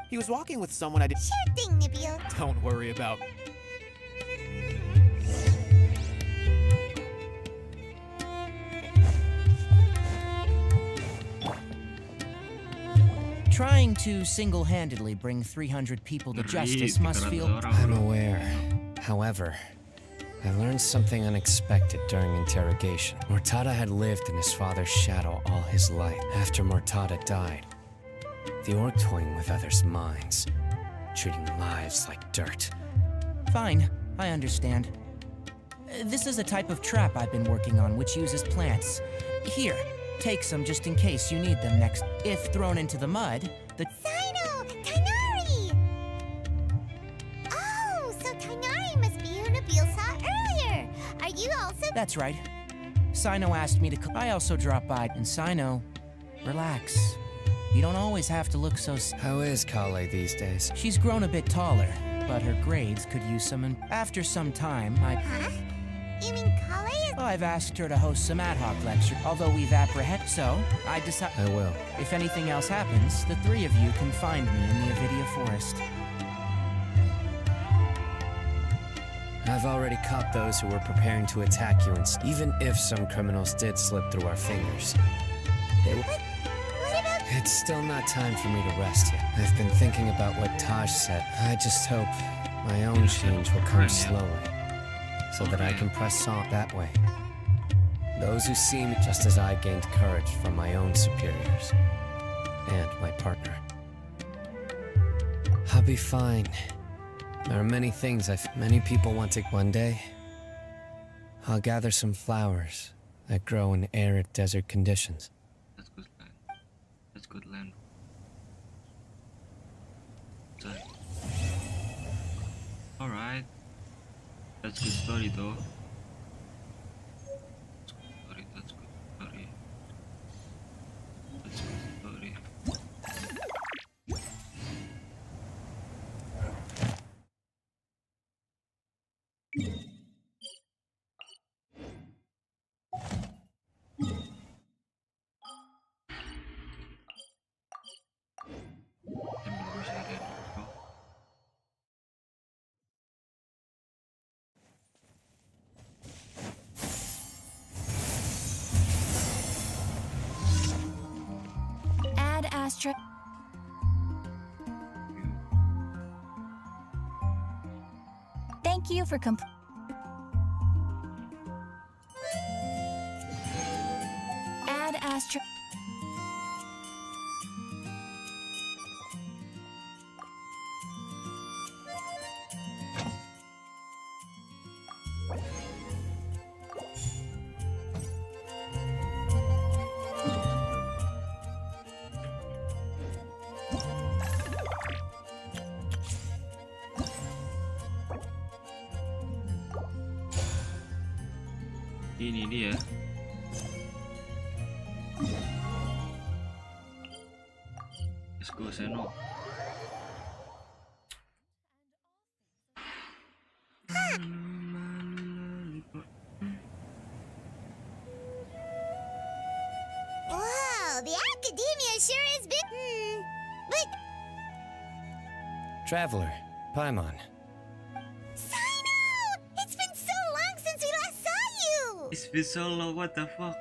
he was walking with someone I did... Sure thing, Nabil. Don't worry about... Trying to single-handedly bring 300 people to justice must feel... I'm aware. However, I learned something unexpected during interrogation. Mortada had lived in his father's shadow all his life. After Mortada died, the orc toying with others' minds, treating lives like dirt. Fine, I understand. This is a type of trap I've been working on which uses plants. Here, take some just in case you need them next. If thrown into the mud, the... Sino! Tainari! Oh, so Tainari must be who Nabil saw earlier. Are you also... That's right. Sino asked me to... I also dropped by, and Sino, relax. You don't always have to look so... How is Kale these days? She's grown a bit taller, but her grades could use some... After some time, Huh? You mean Kale is... I've asked her to host some ad hoc lecture, although we've apprehended... So, I decided... I will. If anything else happens, the three of you can find me in the Avidia Forest. I've already caught those who were preparing to attack you, and even if some criminals did slip through our fingers, they... What about... It's still not time for me to rest yet. I've been thinking about what Taj said. I just hope my own change will come slowly, so that I can press on that way. Those who see me just as I gained courage from my own superiors and my partner. I'll be fine. There are many things many people want to... One day, I'll gather some flowers that grow in arid desert conditions. That's good land. That's good land. Alright. That's good story though. That's good story. That's good story. Ad Astra. Thank you for last trip. Ini dia. Let's go, Seno. Wow, the academia sure is big. But Traveler, Paimon. Sino! It's been so long since we last saw you! It's been so long, what the fuck?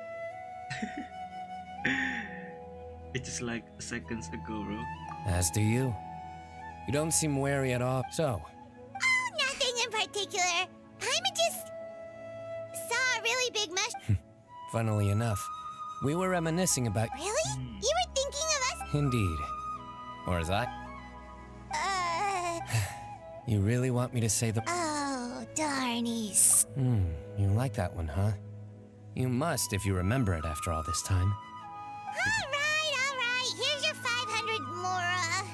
It's just like seconds ago, bro. As do you. You don't seem wary at all. So, Oh, nothing in particular. Paimon just saw a really big mushroom. funnily enough, we were reminiscing about. Really? You were thinking of us? Indeed. Or as I. You really want me to say the. Oh, darnies. You like that one, huh? You must if you remember it after all this time. All right. Here's your 500 mora.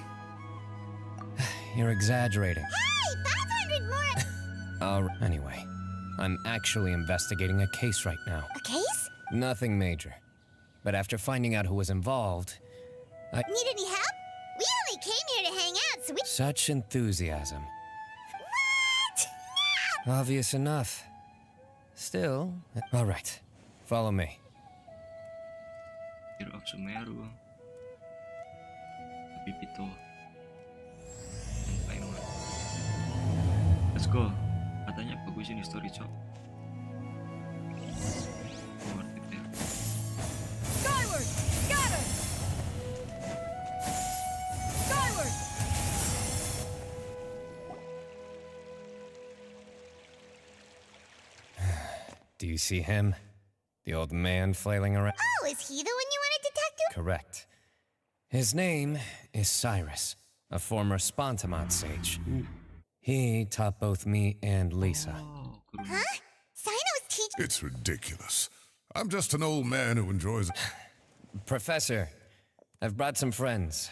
You're exaggerating. Hey, 500 mora! Anyway, I'm actually investigating a case right now. A case? Nothing major. But after finding out who was involved, Need any help? We only came here to hang out, so we... Such enthusiasm. What? Obvious enough. Still, all right. Follow me. Hero of Sumeru. Pipito. Paimon. Let's go. Katanya bagus ini story, Cok. Worth it ya. Skyward! Scatter! Skyward! Do you see him? The old man flailing around? Oh, is he the one you wanted to talk to? Correct. His name is Cyrus, a former Spontamod sage. He taught both me and Lisa. Huh? Sino's teaching... It's ridiculous. I'm just an old man who enjoys... Professor, I've brought some friends.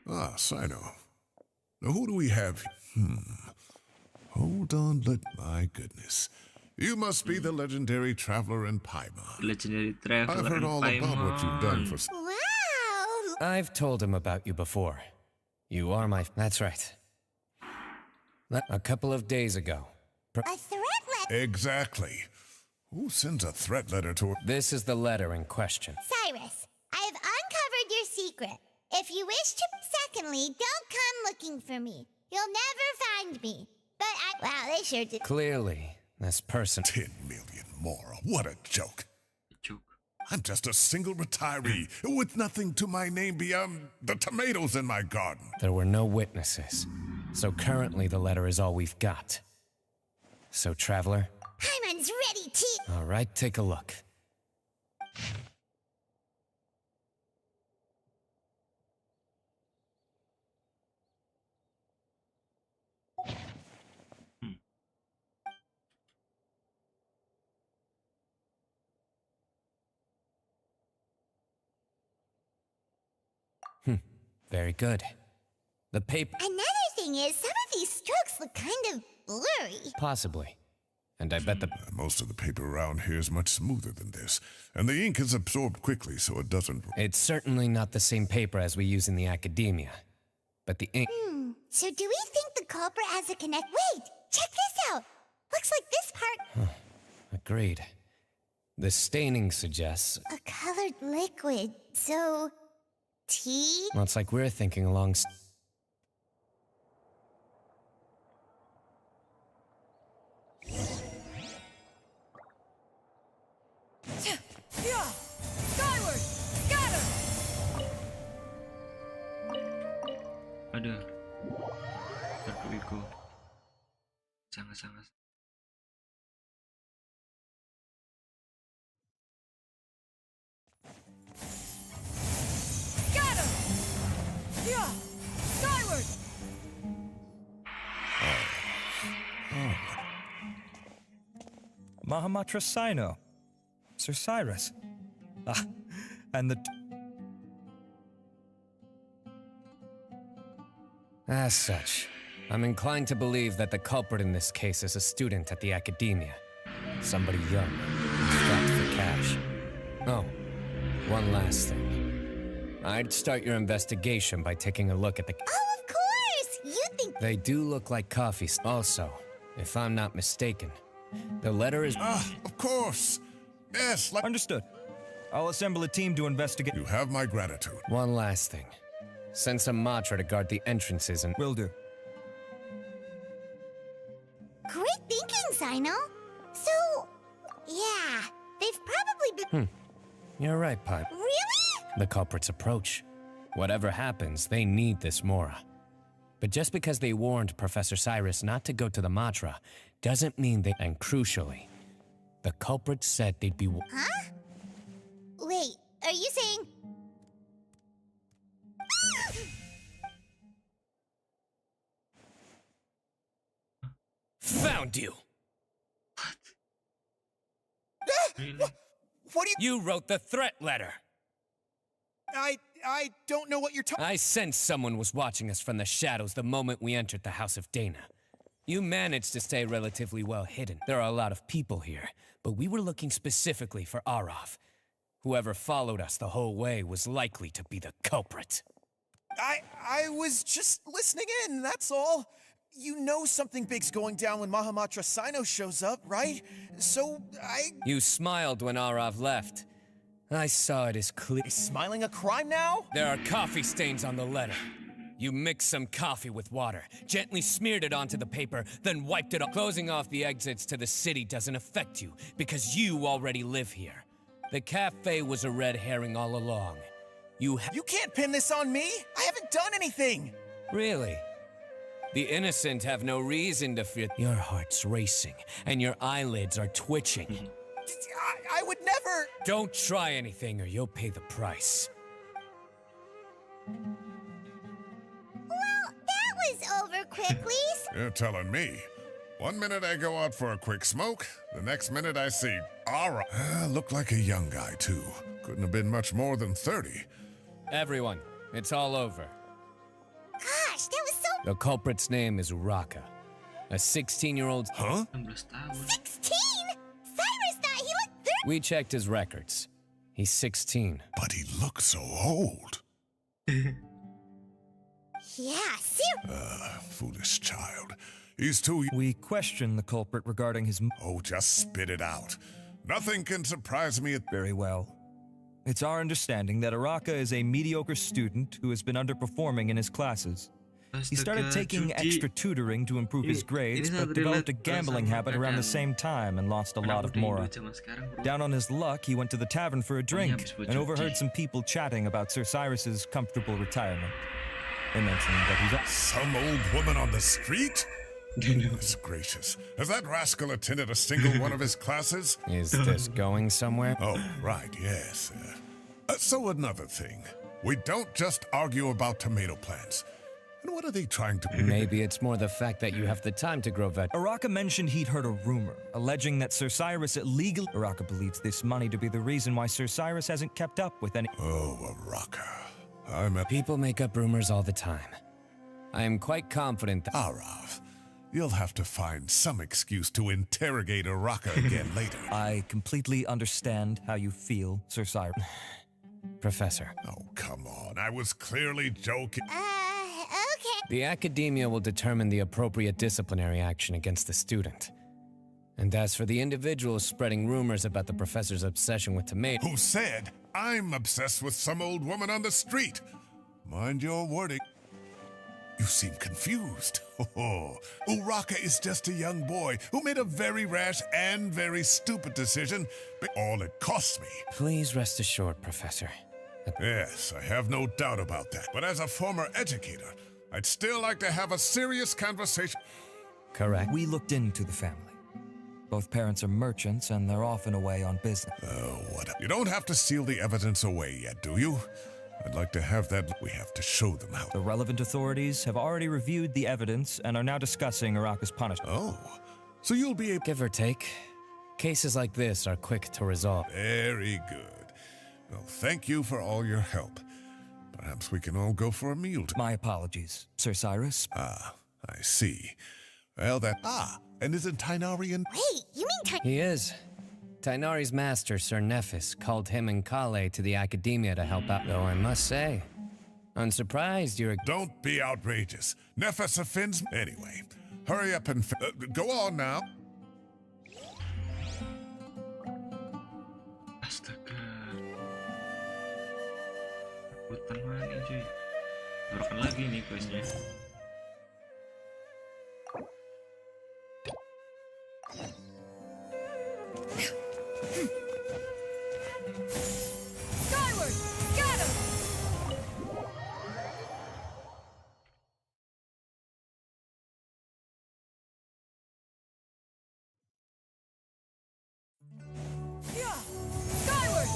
Ah, Sino. Now who do we have? Hold on, my goodness. You must be the legendary traveler in Paimon. Legendary traveler. I've heard all about what you've done for... Wow! I've told him about you before. You are my... That's right. A couple of days ago. A threat letter? Exactly. Who sends a threat letter to... This is the letter in question. Cyrus, I have uncovered your secret. If you wish to... Secondly, don't come looking for me. You'll never find me. But Wow, they sure did. Clearly, this person... 10 million more. What a joke. I'm just a single retiree with nothing to my name beyond the tomatoes in my garden. There were no witnesses, so currently the letter is all we've got. So, Traveler? Paimon's ready to... All right, take a look. Very good. The paper... Another thing is, some of these strokes look kind of blurry. Possibly. And I bet the... Most of the paper around here is much smoother than this, and the ink is absorbed quickly, so it doesn't... It's certainly not the same paper as we use in the academia. But the ink... So do we think the culprit has a connect... Wait! Check this out! Looks like this part... Agreed. The staining suggests... A colored liquid, so... Tea? Well, it's like we're thinking along... Skyward! Scatter! Ada. Satu Iko. sangat-sangat. Scatter! Yeah! Skyward! Mahamatra Sino. Sir Cyrus. Ah, and the... As such, I'm inclined to believe that the culprit in this case is a student at the academia. Somebody young, strapped for cash. Oh, one last thing. I'd start your investigation by taking a look at the... Oh, of course! You think... They do look like coffee. Also, if I'm not mistaken, the letter is... Of course. Yes, Understood. I'll assemble a team to investigate. You have my gratitude. One last thing. Send some Matra to guard the entrances and... Will do. Great thinking, Sino. So, yeah, they've probably been... You're right, Pipe. Really? The culprits approach. Whatever happens, they need this Mora. But just because they warned Professor Cyrus not to go to the Matra, doesn't mean they... And crucially, the culprits said they'd be... Huh? Wait, are you saying... Found you! Really? What do You wrote the threat letter! I don't know what you're talking... I sensed someone was watching us from the shadows the moment we entered the House of Dana. You managed to stay relatively well hidden. There are a lot of people here, but we were looking specifically for Arav. Whoever followed us the whole way was likely to be the culprit. I was just listening in, that's all. You know something big's going down when Mahamatra Sino shows up, right? So, You smiled when Arav left. I saw it as clear. Is smiling a crime now? There are coffee stains on the letter. You mixed some coffee with water, gently smeared it onto the paper, then wiped it off. Closing off the exits to the city doesn't affect you, because you already live here. The cafe was a red herring all along. You can't pin this on me! I haven't done anything! Really? The innocent have no reason to fear. Your heart's racing, and your eyelids are twitching. I would never... Don't try anything or you'll pay the price. Well, that was over quickly. You're telling me. 1 minute I go out for a quick smoke, the next minute I see Ara. Looked like a young guy, too. Couldn't have been much more than 30. Everyone, it's all over. Gosh, that was so... The culprit's name is Raka. A 16-year-old... Huh? 16? Cyrus thought he looked 30. We checked his records. He's 16. But he looks so old. Yeah, seriously. Foolish child. He's too... We question the culprit regarding his... Oh, just spit it out. Nothing can surprise me at... Very well. It's our understanding that Araka is a mediocre student who has been underperforming in his classes. He started taking extra tutoring to improve his grades, but developed a gambling habit around the same time and lost a lot of Mora. Down on his luck, he went to the tavern for a drink and overheard some people chatting about Sir Cyrus's comfortable retirement. They mentioned that he's... Some old woman on the street? Goodness gracious. Has that rascal attended a single one of his classes? Is this going somewhere? Oh, right, yes. So another thing. We don't just argue about tomato plants. And what are they trying to... Maybe it's more the fact that you have the time to grow veg... Araka mentioned he'd heard a rumor, alleging that Sir Cyrus illegally... Araka believes this money to be the reason why Sir Cyrus hasn't kept up with any... Oh, Araka. People make up rumors all the time. I am quite confident that... Arav, you'll have to find some excuse to interrogate Araka again later. I completely understand how you feel, Sir Cyrus. Professor. Oh, come on. I was clearly joking. Okay. The academia will determine the appropriate disciplinary action against the student. And as for the individual spreading rumors about the professor's obsession with tomatoes... Who said I'm obsessed with some old woman on the street? Mind your wording. You seem confused. Oh, Uraka is just a young boy who made a very rash and very stupid decision, but all it cost me. Please rest assured, Professor. Yes, I have no doubt about that. But as a former educator, I'd still like to have a serious conversation. correct? We looked into the family. Both parents are merchants and they're often away on business. Oh, what? You don't have to seal the evidence away yet, do you? I'd like to have that. We have to show them how. The relevant authorities have already reviewed the evidence and are now discussing Araka's punishment. Oh, so you'll be able. Give or take. Cases like this are quick to resolve. Very good. Well, thank you for all your help. Perhaps we can all go for a meal. My apologies, Sir Cyrus. Ah, I see. Well, that. And isn't Tainarian? Wait, you mean He is. Tainari's master, Sir Nephis, called him and Kale to the academia to help out, though I must say, I'm surprised you're... Don't be outrageous. Nephis offends me. Anyway, hurry up and... go on now. Astaga. Hutan lagi cuy. Barukan lagi nih questnya. Skyward! Scatter! Yeah! Skyward!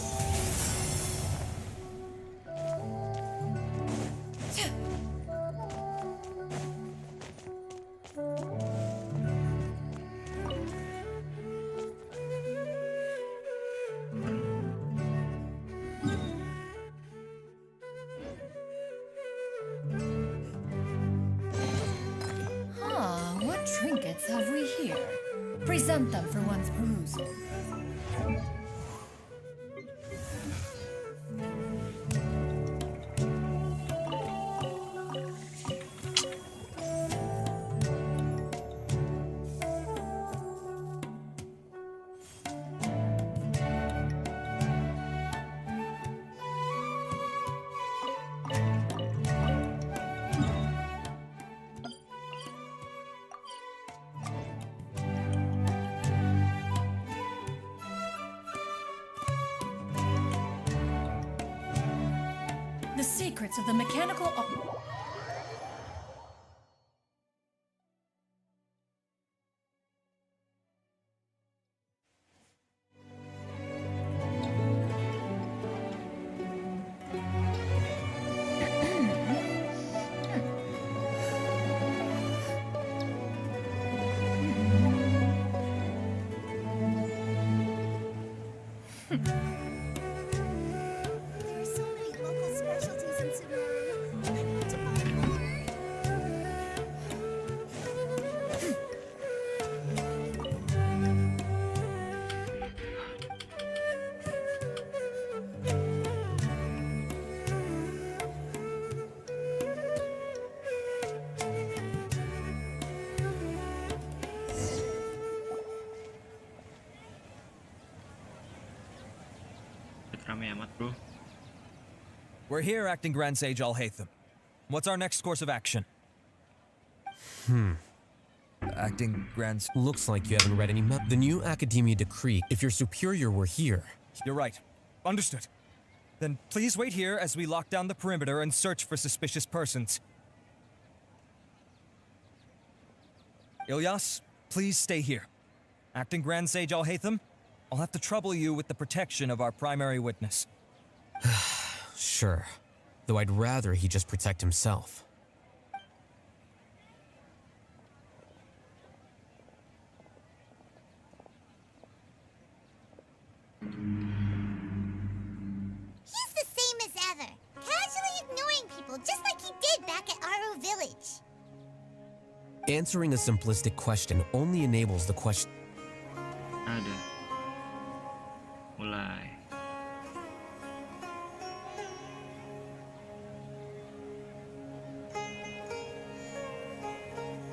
What trinkets have we here? Present them for one's perusal. The secrets of the mechanical... Rame amat, bro. We're here, Acting Grand Sage Alhaitham. What's our next course of action? Acting Grand... Looks like you haven't read any map. The new Academia decree, if your superior were here... You're right. Understood. Then please wait here as we lock down the perimeter and search for suspicious persons. Ilyas, please stay here. Acting Grand Sage Alhaitham, I'll have to trouble you with the protection of our primary witness. Sure. Though I'd rather he just protect himself. He's the same as ever, casually ignoring people just like he did back at Aru Village. Answering a simplistic question only enables the question. Ada. Mulai.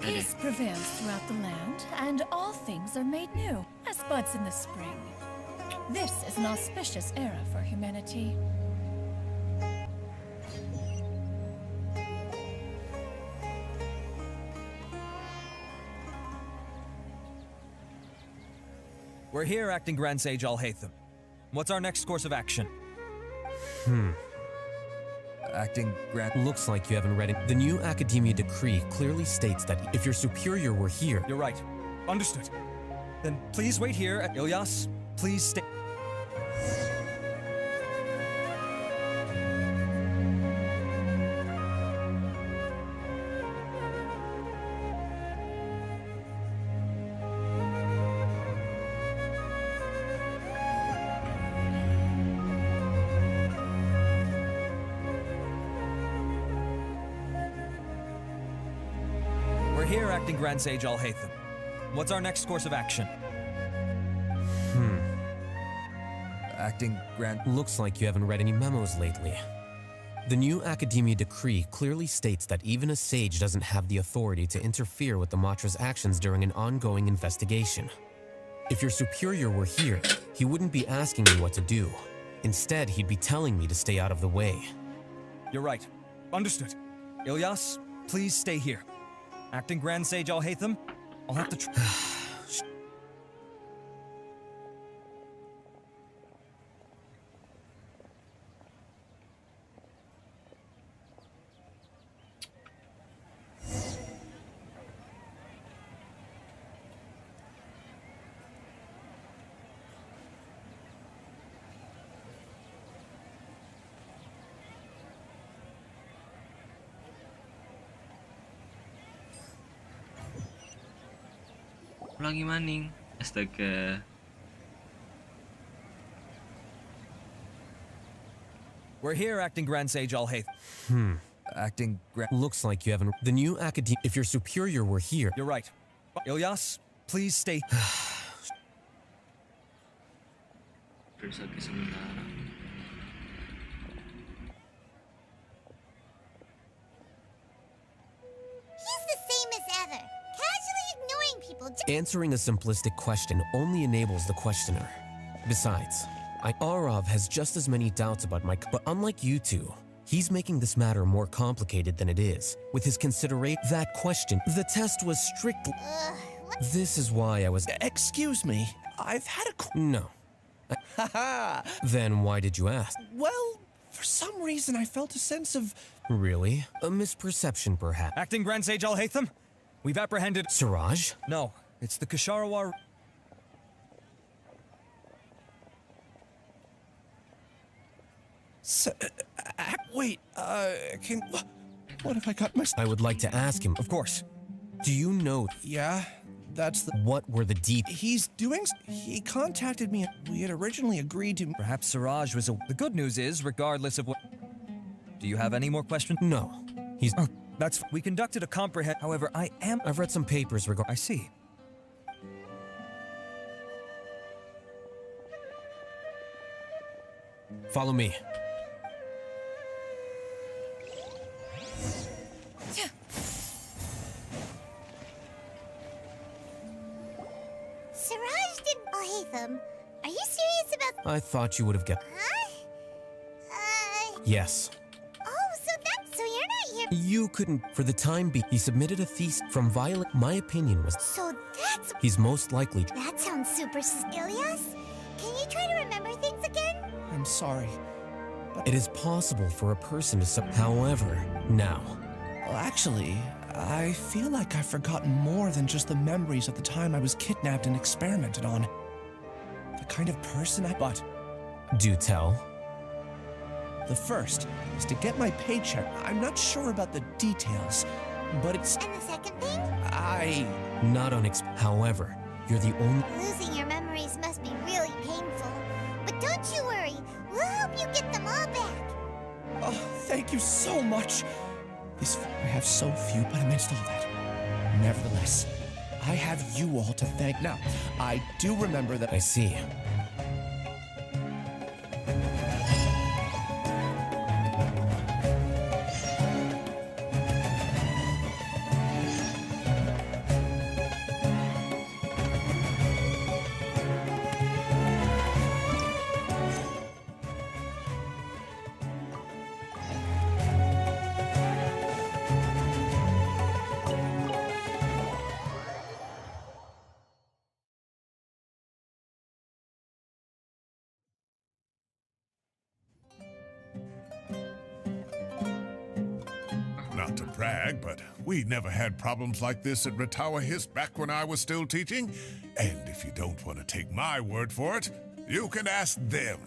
Peace prevails throughout the land, and all things are made new, as buds in the spring. This is an auspicious era for humanity. We're here, Acting Grand Sage Alhaitham. What's our next course of action? Acting Grand. Looks like you haven't read it. The new Academia decree clearly states that if your superior were here. You're right. Understood. Then please wait here. Ilyas, please stay. We're here, Acting Grand Sage Al-Haytham. What's our next course of action? Acting Grand. Looks like you haven't read any memos lately. The new Academia decree clearly states that even a sage doesn't have the authority to interfere with the Matra's actions during an ongoing investigation. If your superior were here, he wouldn't be asking me what to do. Instead, he'd be telling me to stay out of the way. You're right. Understood. Ilyas, please stay here. Acting Grand Sage Al-Haytham, I'll have to Ulangi maning. Astaga. We're here, Acting Grand Sage Al-Haytham. Acting Grand. Looks like you haven't. The new Academia. If your superior were here. You're right. Ilyas, please stay. Bersaki sementara. He's the same as ever, casually ignoring people. Answering a simplistic question only enables the questioner. Besides, Arav has just as many doubts about my. But unlike you two, he's making this matter more complicated than it is. With his consideration, that question, the test was strictly. This is why I was. Excuse me, I've had a. No. Haha. Then why did you ask? Well, for some reason I felt a sense of. Really? A misperception, perhaps. Acting Grand Sage Al-Haytham, we've apprehended. Siraj? No, it's the Kasharawar. Wait, can. What have I got I would like to ask him. Of course. Do you know? Yeah, that's the. What were the He's doing. He contacted me. We had originally agreed to. Perhaps Siraj was a. The good news is, regardless of what. Do you have any more questions? No. He's. That's. We conducted a comprehend. However, I've read some papers regarding. I see. Follow me. Siraj didn't. Al-Haytham, are you serious about? I thought you would have got. Huh? Yes. Oh, so you're not here. You couldn't. For the time being, he submitted a thesis from Violet. My opinion was. So that's. He's most likely. That sounds super. Ilyas, can you try to remember things again? I'm sorry. It is possible for a person to. However, now. Well, actually, I feel like I've forgotten more than just the memories of the time I was kidnapped and experimented on. The kind of person I. But. Do tell. The first is to get my paycheck. I'm not sure about the details, but it's. And the second thing? Not However, you're the only. Losing your memories must be really painful. But don't you worry, we'll help you get them all back. Oh, thank you so much. I have so few, but amidst all that, nevertheless, I have you all to thank. Now, I do remember that. I see. Not to brag, but we never had problems like this at Ratawa Hiss back when I was still teaching. And if you don't want to take my word for it, you can ask them.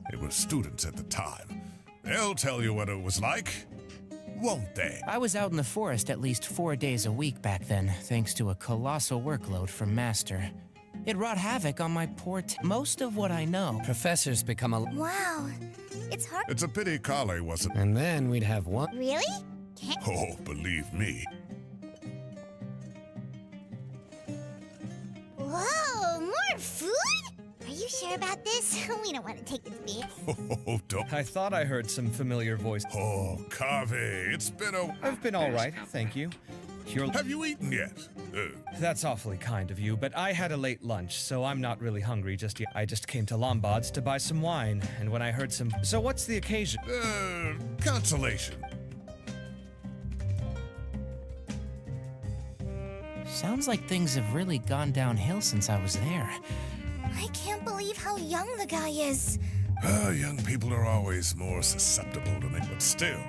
They were students at the time. They'll tell you what it was like, won't they? I was out in the forest at least 4 days a week back then, thanks to a colossal workload from Master. It wrought havoc on my poor most of what I know. Professors become a... Wow. It's hard. It's a pity Kale wasn't. And then we'd have one... Really? Can't. Oh, believe me. Whoa, more food? Are you sure about this? We don't want to take it to me. Oh, don't. I thought I heard some familiar voice. Oh, Kave, it's been a... I've been all right, thank you. Have you eaten yet? That's awfully kind of you, but I had a late lunch, so I'm not really hungry just yet. I just came to Lombard's to buy some wine, and when I heard some... So what's the occasion? Consolation. Sounds like things have really gone downhill since I was there. I can't believe how young the guy is. Young people are always more susceptible to me, but still,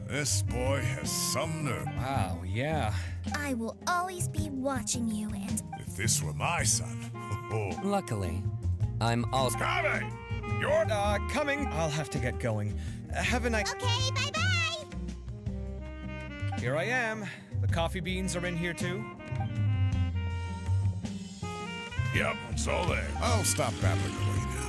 this boy has some nerve. Wow, yeah. I will always be watching you, and... If this were my son, Luckily, I'm also... Kave! You're... Coming. I'll have to get going. Have a nice... Okay, bye-bye! Here I am. The coffee beans are in here too. Yep, it's all there. I'll stop babbling away now.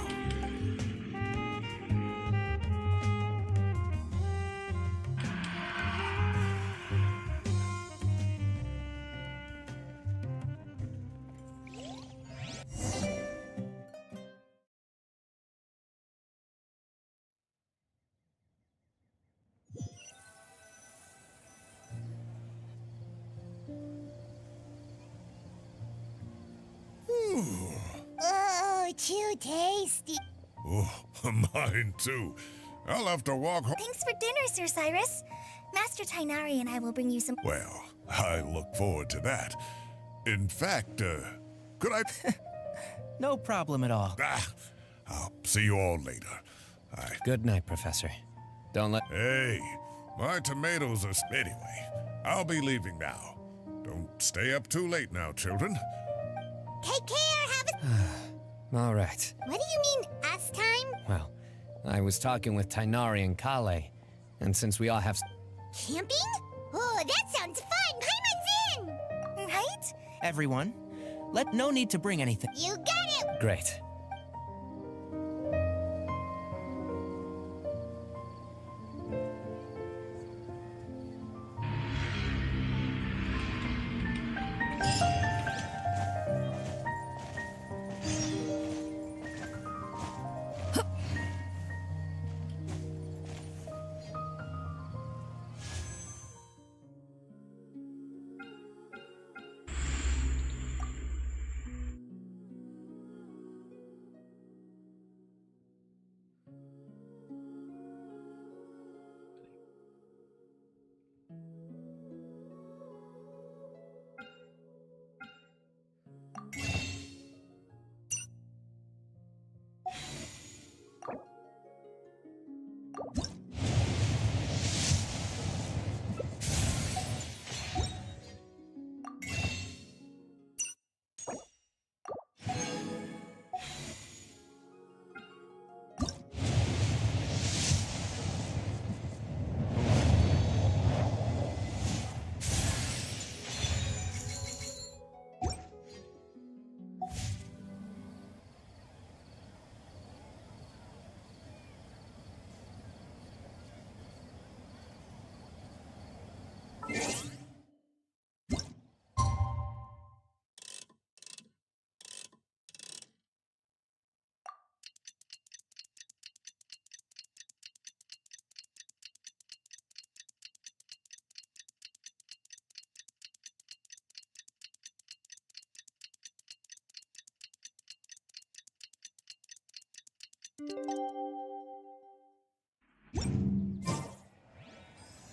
Oh, too tasty. Oh, mine too. I'll have to walk home. Thanks for dinner, Sir Cyrus. Master Tainari and I will bring you some... Well, I look forward to that. In fact, could I... No problem at all. I'll see you all later. Good night, Professor. Don't let... Hey, my tomatoes are... Anyway, I'll be leaving now. Don't stay up too late now, children. Take care, have a... All right. What do you mean, us time? Well, I was talking with Tainari and Kale, and since we all have... Camping? Oh, that sounds fun! Paimon's in! Right? Everyone, no need to bring anything. You got it! Great.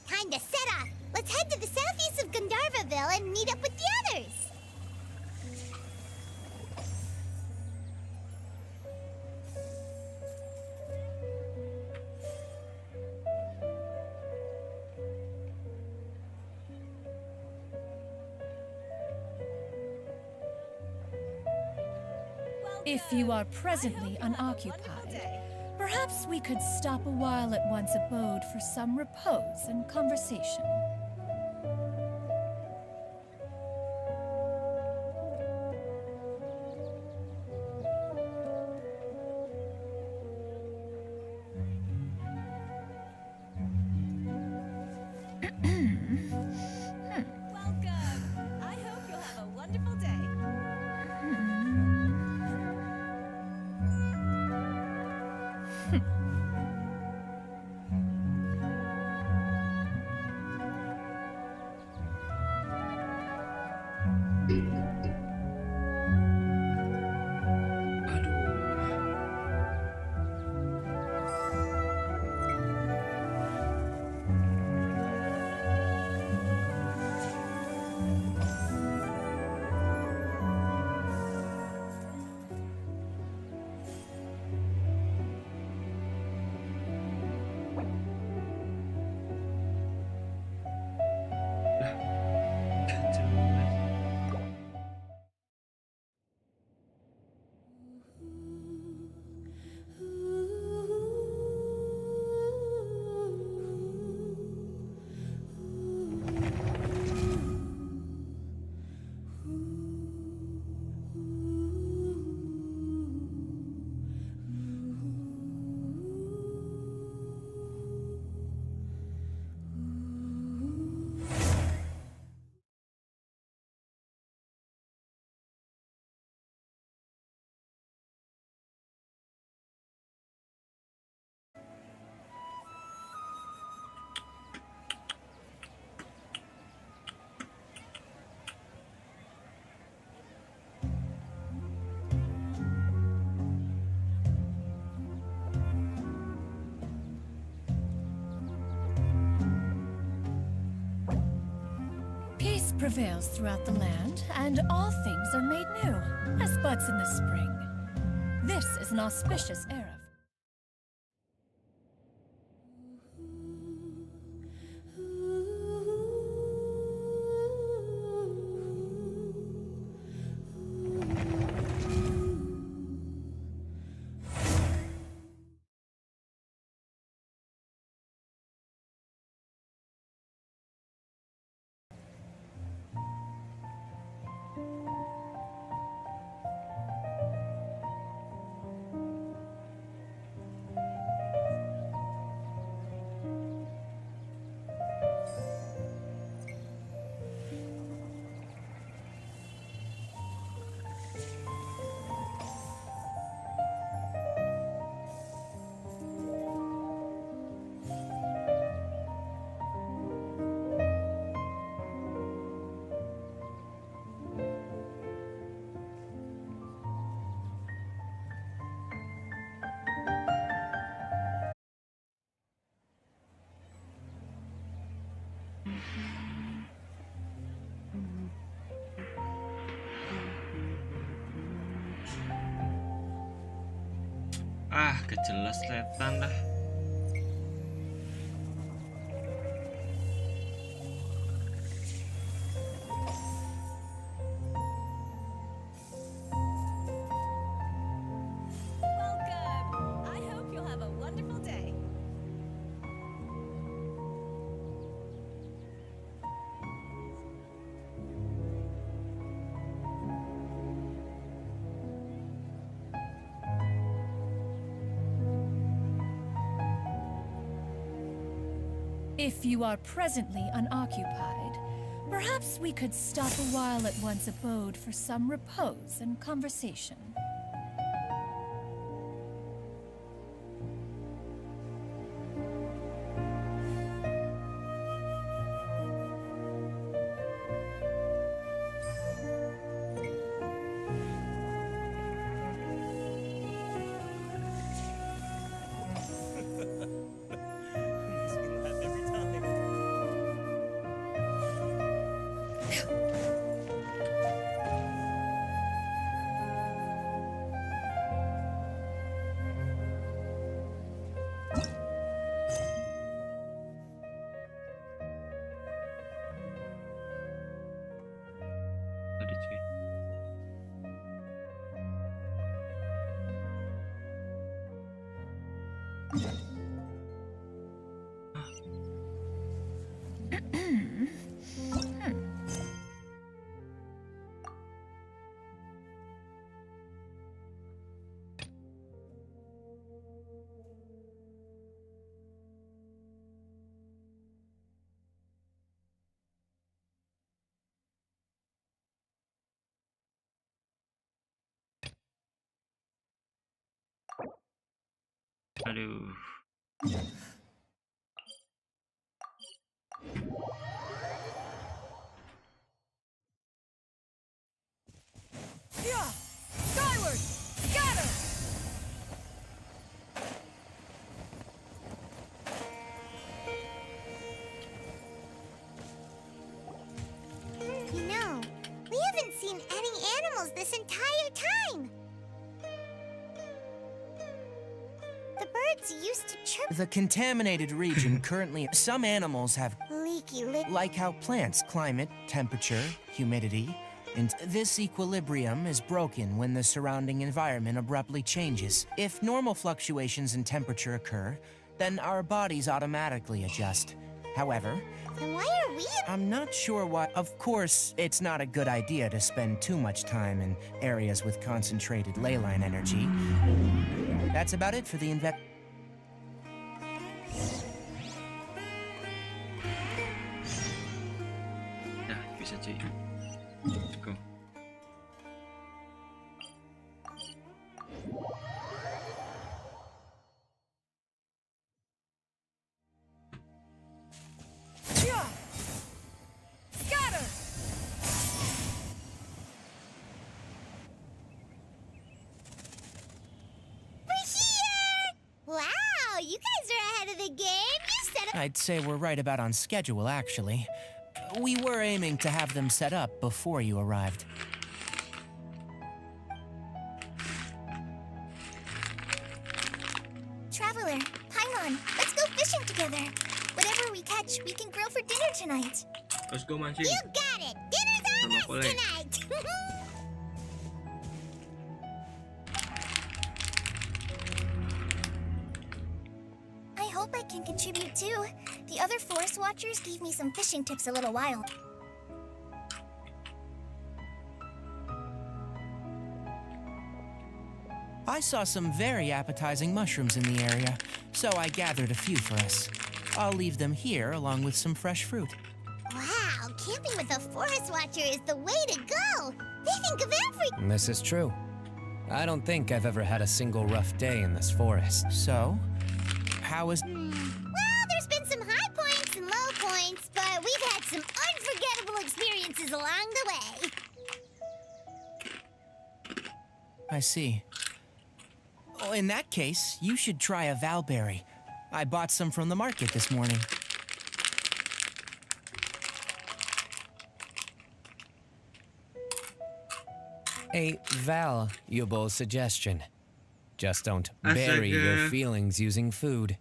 Time to set off! Let's head to the southeast of Gandharvaville and meet up with the others! If you are presently unoccupied, perhaps we could stop a while at one's abode for some repose and conversation. Peace prevails throughout the land, and all things are made new, as buds in the spring. This is an auspicious era. Ah, kejelas setan dah. If you are presently unoccupied, perhaps we could stop a while at one's abode for some repose and conversation. Aduh. Yeah! Skyward! Scatter! You know, we haven't seen any animals this entire time. The birds used to chirp. The contaminated region currently, some animals have Leaky lip. like how plants, climate, temperature, humidity, and this equilibrium is broken when the surrounding environment abruptly changes. If normal fluctuations in temperature occur, then our bodies automatically adjust. However, Then why are we? I'm not sure why. Of course, it's not a good idea to spend too much time in areas with concentrated ley line energy. That's about it for the Ya, bisa cuy. Let's go. Yeah! Scatter! We're here! Wow, you guys are ahead of the game. You set up. I'd say we're right about on schedule, actually. We were aiming to have them set up before you arrived. Traveler, Paimon, let's go fishing together. Whatever we catch, we can grill for dinner tonight. Let's go mancing. You got it. Dinner's on Sama us Kolek. tonight. I hope I can contribute too. The other forest watchers gave me some fishing tips a little while. I saw some very appetizing mushrooms in the area, so I gathered a few for us. I'll leave them here along with some fresh fruit. Wow, camping with a forest watcher is the way to go. They think of everything. This is true. I don't think I've ever had a single rough day in this forest. So, how is... Well, there's been some high points and low points, but we've had some unforgettable experiences along the way. I see. Oh, in that case, you should try a valberry. I bought some from the market this morning. A valuable suggestion. Just don't bury your Astaga. feelings using food.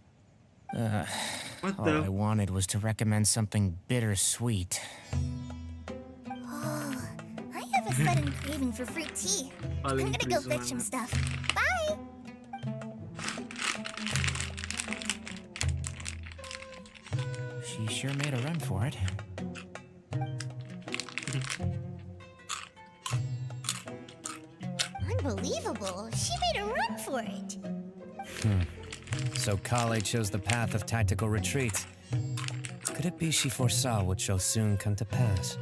What All the? I wanted was to recommend something bittersweet. Oh, I have a sudden craving for fruit tea. I'm Paling gonna go free fetch some semangat. stuff. Bye! She sure made a run for it. Unbelievable. She made a run for it. So Kale chose the path of tactical retreat. Could it be she foresaw what shall soon come to pass?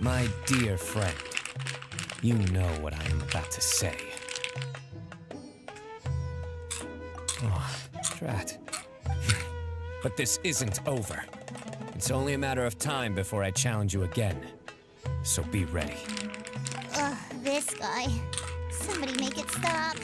My dear friend, you know what I am about to say. Oh, drat. But this isn't over. It's only a matter of time before I challenge you again. So be ready. Ugh, this guy. Somebody make it stop.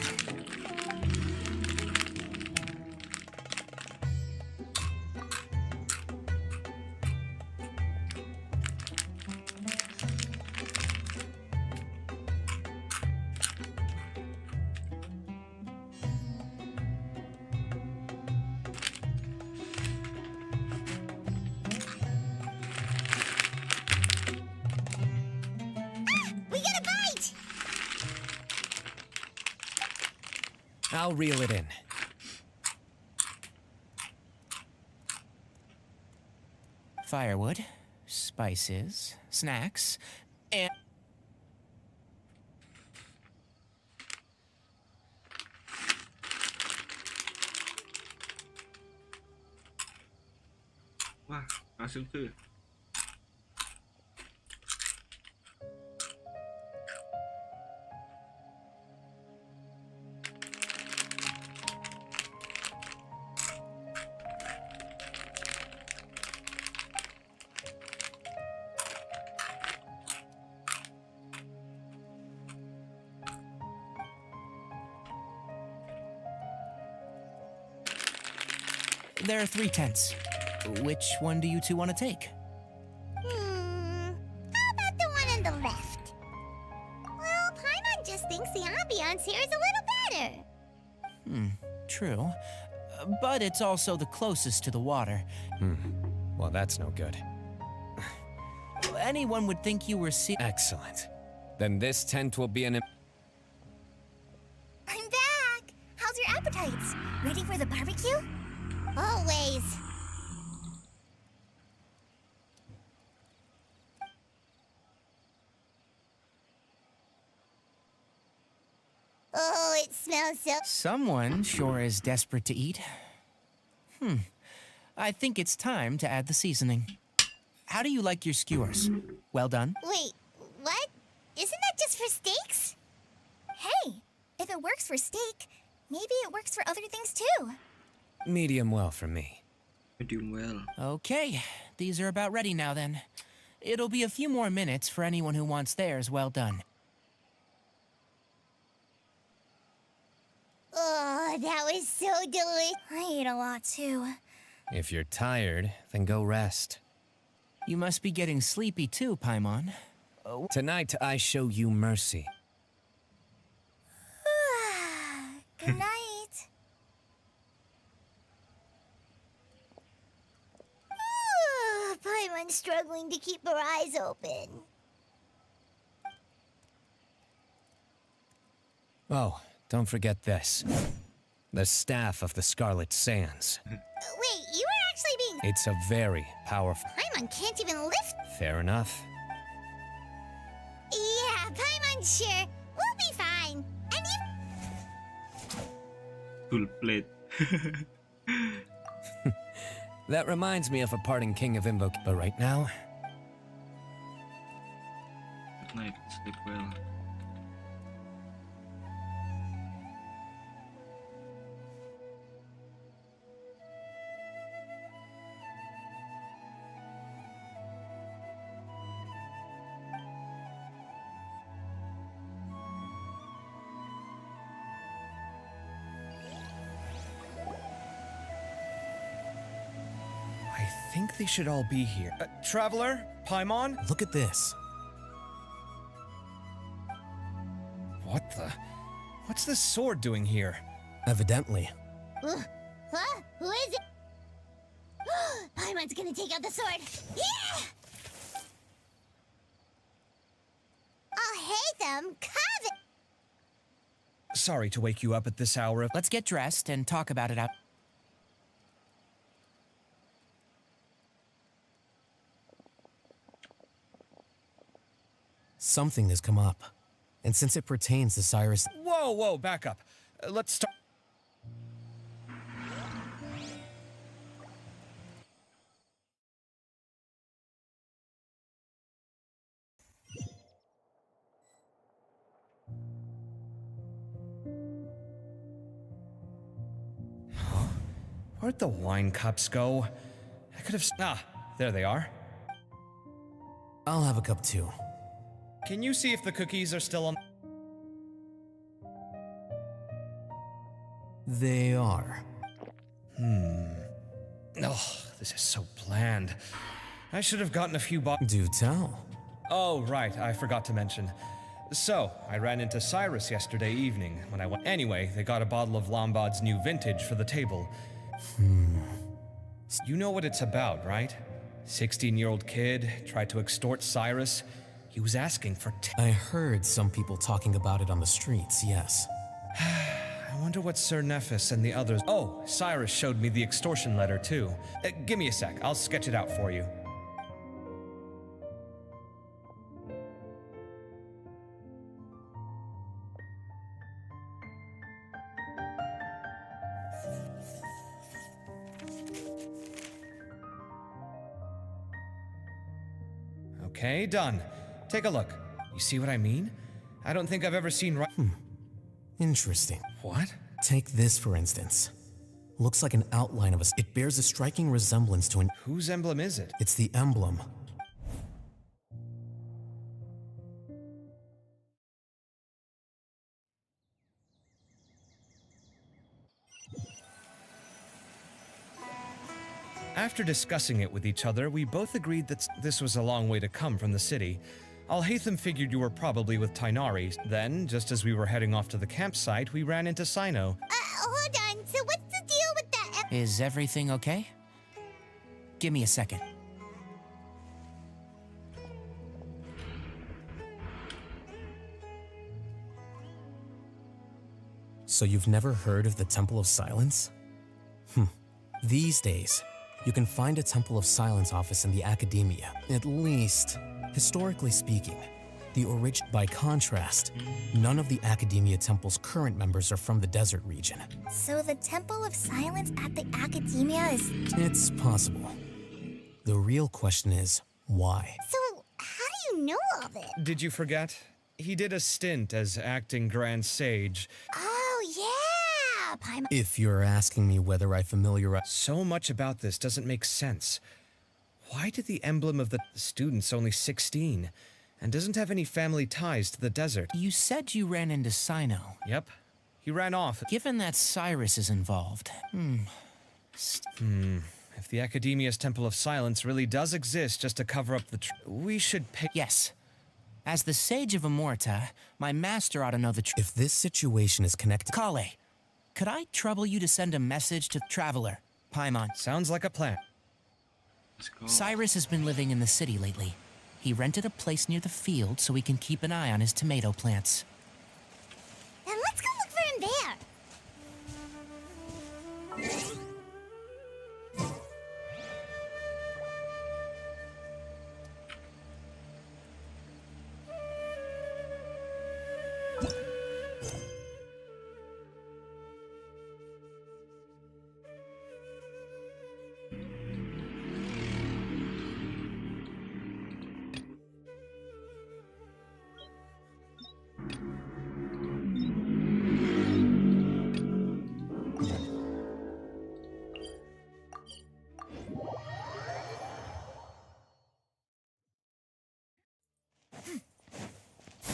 We got a bite! I'll reel it in. Firewood, spices, snacks, and... Wah, langsung tuh. There are 3 tents. Which one do you two want to take? How about the one on the left? Well, Paimon just thinks the ambiance here is a little better. True. But it's also the closest to the water. Well, that's no good. Anyone would think you were Excellent. Then this tent will be an... I'm back! How's your appetites? Ready for the barbecue? Always. Oh, it smells so... Someone sure is desperate to eat. I think it's time to add the seasoning. How do you like your skewers? Well done? Wait, what? Isn't that just for steaks? Hey, if it works for steak, maybe it works for other things too. Medium well for me. Medium well. Okay, these are about ready now then. It'll be a few more minutes for anyone who wants theirs well done. Oh, that was so delicious. I ate a lot too. If you're tired, then go rest. You must be getting sleepy too, Paimon. Tonight, I show you mercy. Good night. Paimon's struggling to keep her eyes open. Oh, don't forget this. The staff of the Scarlet Sands. Wait, you were actually being... It's a very powerful... Paimon can't even lift... Fair enough. Yeah, Paimon, sure. We'll be fine. And you... Full plate. That reminds me of a parting king of Invoke, but right now... Good night, sleep well. I think they should all be here. Traveler? Paimon? Look at this. What the? What's this sword doing here? Evidently. Huh? Who is it? Paimon's gonna take out the sword. Yeah! I'll hate them. Covet. Sorry to wake you up at this hour of... Let's get dressed and talk about it out. Something has come up. And since it pertains to Cyrus... Whoa, back up. Let's start... Huh? Where'd the wine cups go? I could have... Ah, there they are. I'll have a cup too. Can you see if the cookies are still on... They are. Oh, this is so bland. I should have gotten a few Do tell. Oh, right, I forgot to mention. So, I ran into Cyrus yesterday evening when I went... Anyway, they got a bottle of Lombard's new vintage for the table. You know what it's about, right? 16-year-old kid tried to extort Cyrus. He was asking for... I heard some people talking about it on the streets, yes. I wonder what Sir Nephis and the others... Oh, Cyrus showed me the extortion letter, too. Give me a sec, I'll sketch it out for you. Okay, done. Take a look. You see what I mean? I don't think I've ever seen... Interesting. What? Take this, for instance. Looks like an outline of us. It bears a striking resemblance to an... Whose emblem is it? It's the emblem. After discussing it with each other, we both agreed that this was a long way to come from the city. Alhaitham figured you were probably with Tainari. Then, just as we were heading off to the campsite, we ran into Sino. Hold on. So what's the deal with that? Is everything okay? Give me a second. So you've never heard of the Temple of Silence? These days, you can find a Temple of Silence office in the academia. At least, historically speaking, by contrast, none of the Academia Temple's current members are from the desert region. So the Temple of Silence at the Academia is... It's possible. The real question is, why? So, how do you know all this? Did you forget? He did a stint as acting Grand Sage. Oh, yeah! Paimon. If you're asking me whether I familiarize... So much about this doesn't make sense. Why did the emblem of the student's only 16? And doesn't have any family ties to the desert? You said you ran into Sino. Yep. He ran off. Given that Cyrus is involved, If the Academia's Temple of Silence really does exist just to cover up the we should pay— Yes. As the Sage of Amorta, my master ought to know the truth. If this situation is connected... Kale, could I trouble you to send a message to Traveler, Paimon? Sounds like a plan. Let's go. Cyrus has been living in the city lately. He rented a place near the field so he can keep an eye on his tomato plants. Then let's go look for him there.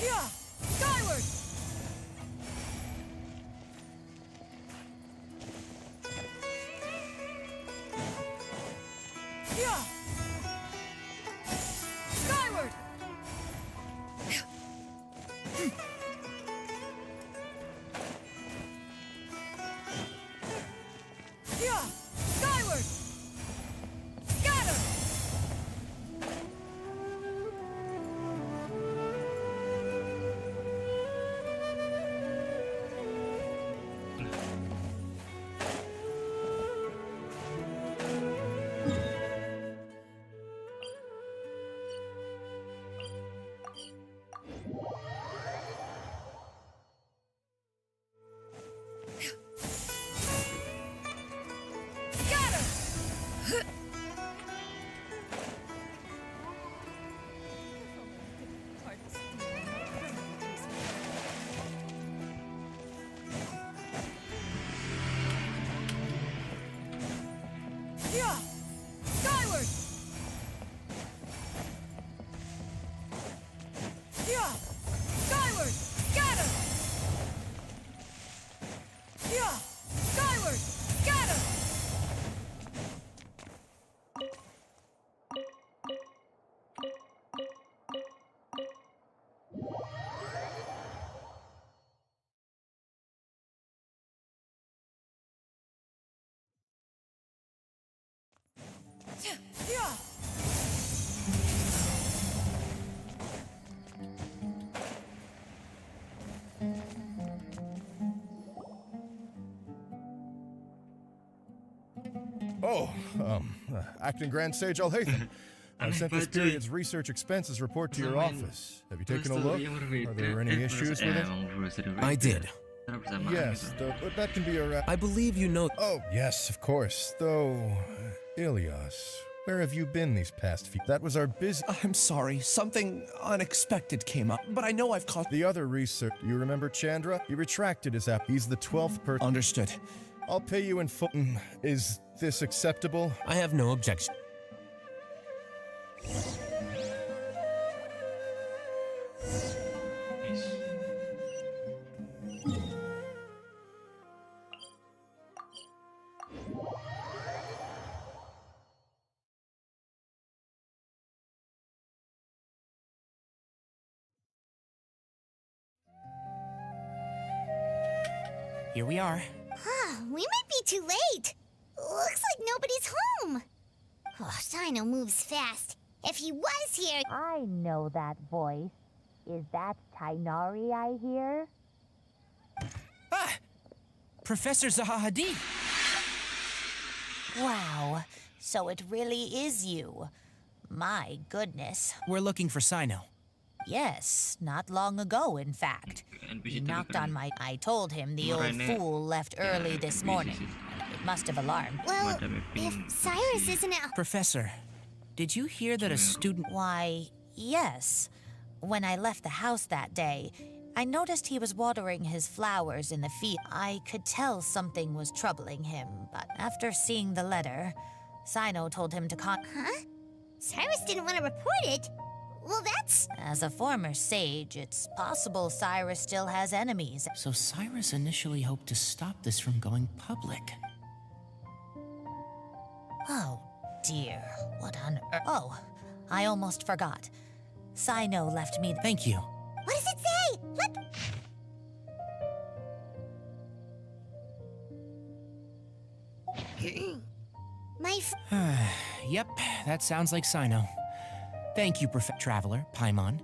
Yeah! Skyward! Yeah! Skyward! Yeah! Skyward! Scatter! Yeah! Skyward! Yeah! Skyward! Scatter! Yeah! Skyward! Scatter! Yeah! Oh, Acting Grand Sage Alhaitham. I sent this period's research expenses report to your office. Have you taken a look? Are there any issues with it? I did. Yes, but that can be around. I believe you know... Oh, yes, of course. Though, Ilias, where have you been these past few... That was our I'm sorry, something unexpected came up, but I know I've caught... The other research... You remember Chandra? He retracted his app. He's the 12th person... Understood. I'll pay you in full... Is this acceptable? I have no objection. Here we are. We might be too late. Looks like nobody's home. Oh, Sino moves fast. If he was here... I know that voice. Is that Tainari I hear? Professor Zaha Hadid! Wow, so it really is you. My goodness. We're looking for Sino. Yes, not long ago, in fact. He knocked on my... I told him the old fool left early this morning. It must have alarmed. Well, if Cyrus isn't out... Professor, did you hear that a student... Why, yes. When I left the house that day, I noticed he was watering his flowers in the field. I could tell something was troubling him, but after seeing the letter, Sino told him to Huh? Cyrus didn't want to report it? Well, that's... As a former sage, it's possible Cyrus still has enemies. So Cyrus initially hoped to stop this from going public. Oh, dear. What on earth? Oh, I almost forgot. Sino left me... Thank you. What does it say? My Yep, that sounds like Sino. Thank you, Traveler, Paimon.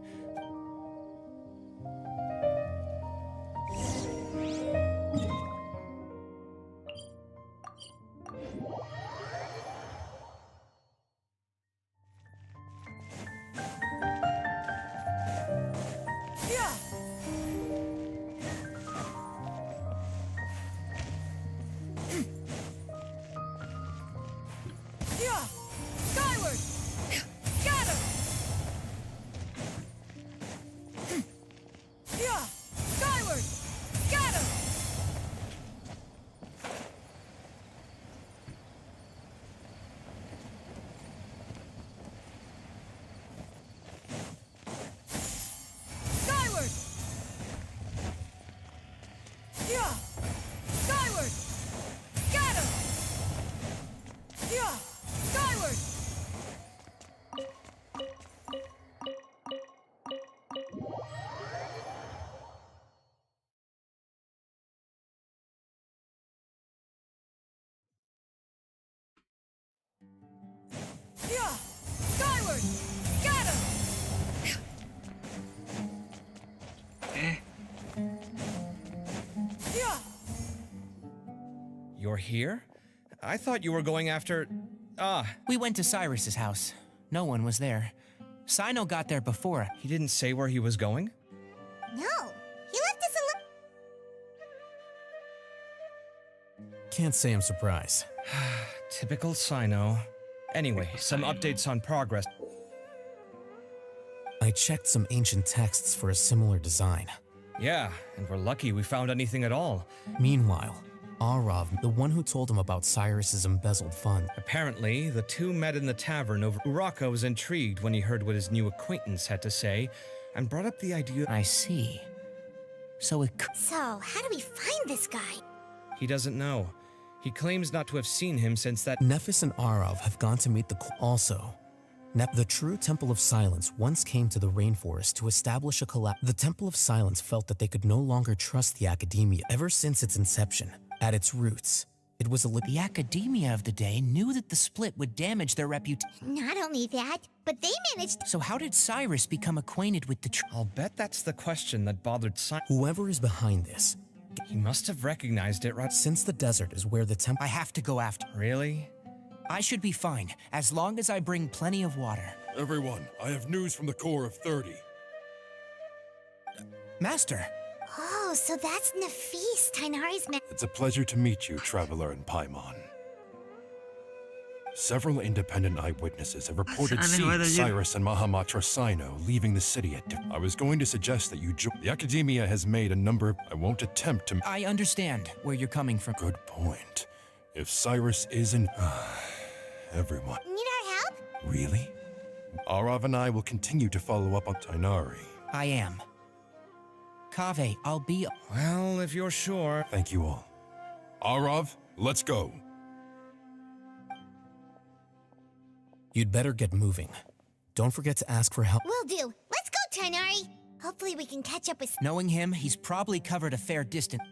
Skyward! Scatter! Skyward! Scatter! Skyward! Skyward! Scatter! Skyward! Skyward! Scatter! You're here? I thought you were going after... We went to Cyrus's house. No one was there. Sino got there before. He didn't say where he was going? No, he left us Can't say I'm surprised. Typical Sino. Anyway, some updates on progress. I checked some ancient texts for a similar design. Yeah, and we're lucky we found anything at all. Meanwhile, Arav, the one who told him about Cyrus's embezzled funds. Apparently, the two met in the tavern over. Uraka was intrigued when he heard what his new acquaintance had to say, and brought up the idea. I see. So So, how do we find this guy? He doesn't know. He claims not to have seen him since that. Nephis and Arav have gone to meet the. Also, the true Temple of Silence once came to the rainforest to establish a collapse. The Temple of Silence felt that they could no longer trust the academia. Ever since its inception, at its roots, it was the academia of the day knew that the split would damage their reputation. Not only that, but they managed. So how did Cyrus become acquainted with the I'll bet that's the question that bothered Cyrus. Whoever is behind this. He must have recognized it, right? Since the desert is where the temple. I have to go after. Really? I should be fine, as long as I bring plenty of water. Everyone, I have news from the core of 30. Master. Oh, so that's Nafis, Tainari's man. It's a pleasure to meet you, Traveler and Paimon. Several independent eyewitnesses have reported seeing Cyrus and Mahamatra Sino leaving the city at I was going to suggest that you join. The Academia has made a number. I won't attempt to. I understand where you're coming from. Good point. If Cyrus isn't... everyone. Need our help? Really? Arav and I will continue to follow up on Tainari. I am. Kaveh, I'll be... Well, if you're sure. Thank you all. Arav, let's go. You'd better get moving. Don't forget to ask for help. Will do. Let's go, Tainari. Hopefully we can catch up with... Knowing him, he's probably covered a fair distance.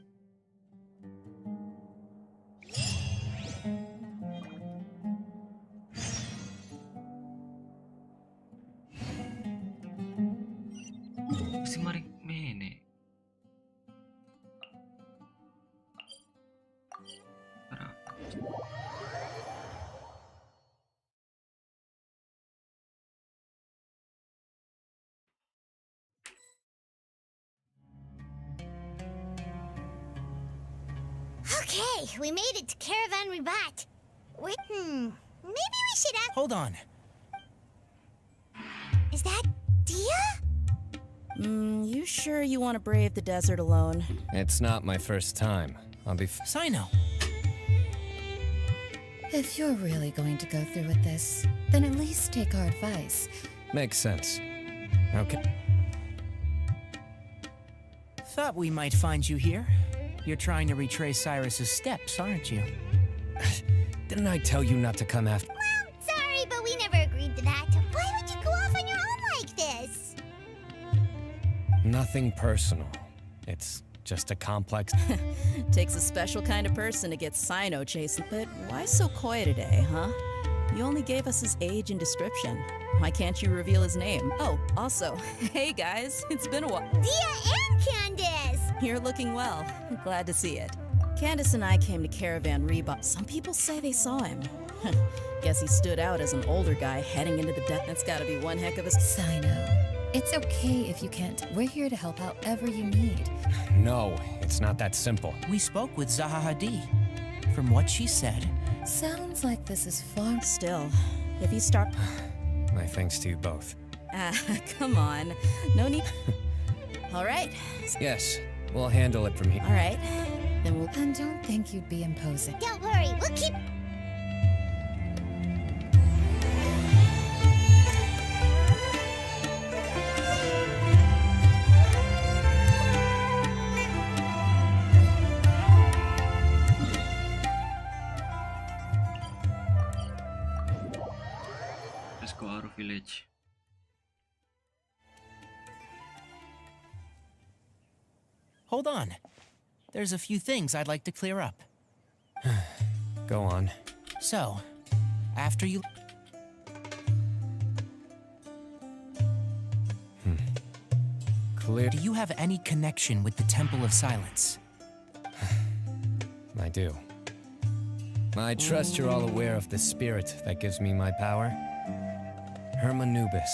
Okay, we made it to Caravan Ribat. Wait, maybe we should ask. Hold on. Is that Dia? You sure you want to brave the desert alone? It's not my first time. I'll be Sino. If you're really going to go through with this, then at least take our advice. Makes sense. Okay. Thought we might find you here. You're trying to retrace Cyrus's steps, aren't you? Didn't I tell you not to come after? Well, sorry, but we never agreed to that. Why would you go off on your own like this? Nothing personal. It's just a complex. Takes a special kind of person to get Sino chasing. But why so coy today, huh? You only gave us his age and description. Why can't you reveal his name? Oh, also, hey guys, it's been a while. Dia and Candace! You're looking well. Glad to see it. Candace and I came to Caravan Reba. Some people say they saw him. Guess he stood out as an older guy heading into the death. That's gotta be one heck of a... Sino, it's okay if you can't. We're here to help however you need. No, it's not that simple. We spoke with Zaha Hadid. From what she said... Sounds like this is far... Still, if you start... My thanks to you both. Come on. No need... All right. Yes, we'll handle it from here. All right. Then we'll... And don't think you'd be imposing. Don't worry, we'll keep... Let's go out of village. Hold on. There's a few things I'd like to clear up. Go on. So, after you... Clear. Do you have any connection with the Temple of Silence? I do. I trust you're all aware of the spirit that gives me my power. Hermanubis,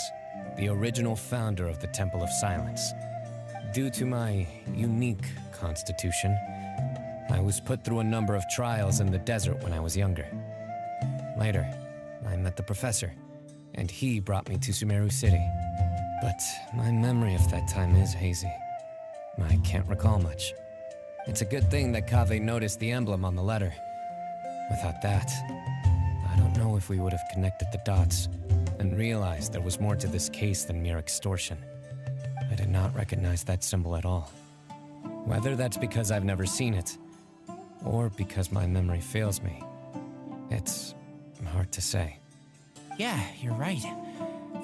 the original founder of the Temple of Silence. Due to my unique constitution, I was put through a number of trials in the desert when I was younger. Later, I met the professor, and he brought me to Sumeru City. But my memory of that time is hazy. I can't recall much. It's a good thing that Kaveh noticed the emblem on the letter. Without that, I don't know if we would have connected the dots and realized there was more to this case than mere extortion. I did not recognize that symbol at all. Whether that's because I've never seen it, or because my memory fails me, it's hard to say. Yeah, you're right.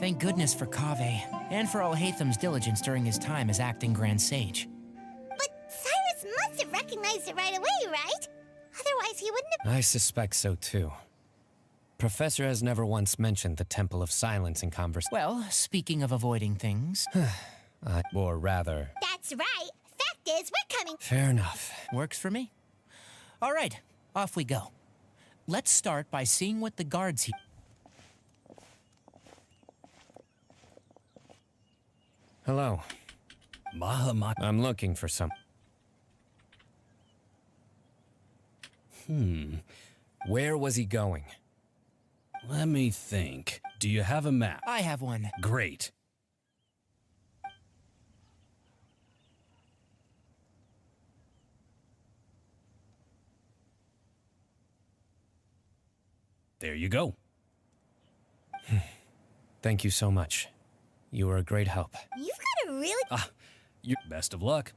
Thank goodness for Kaveh, and for Alhaitham's diligence during his time as acting Grand Sage. But Cyrus must have recognized it right away, right? Otherwise he wouldn't have... I suspect so too. Professor has never once mentioned the Temple of Silence in conversation. Well, speaking of avoiding things... or rather... That's right. Fact is, we're coming... Fair enough. Works for me. All right, off we go. Let's start by seeing what the guards here... Hello. Mahamat. I'm looking for some... Where was he going? Let me think. Do you have a map? I have one. Great. There you go. Thank you so much. You were a great help. You've got a really... You best of luck.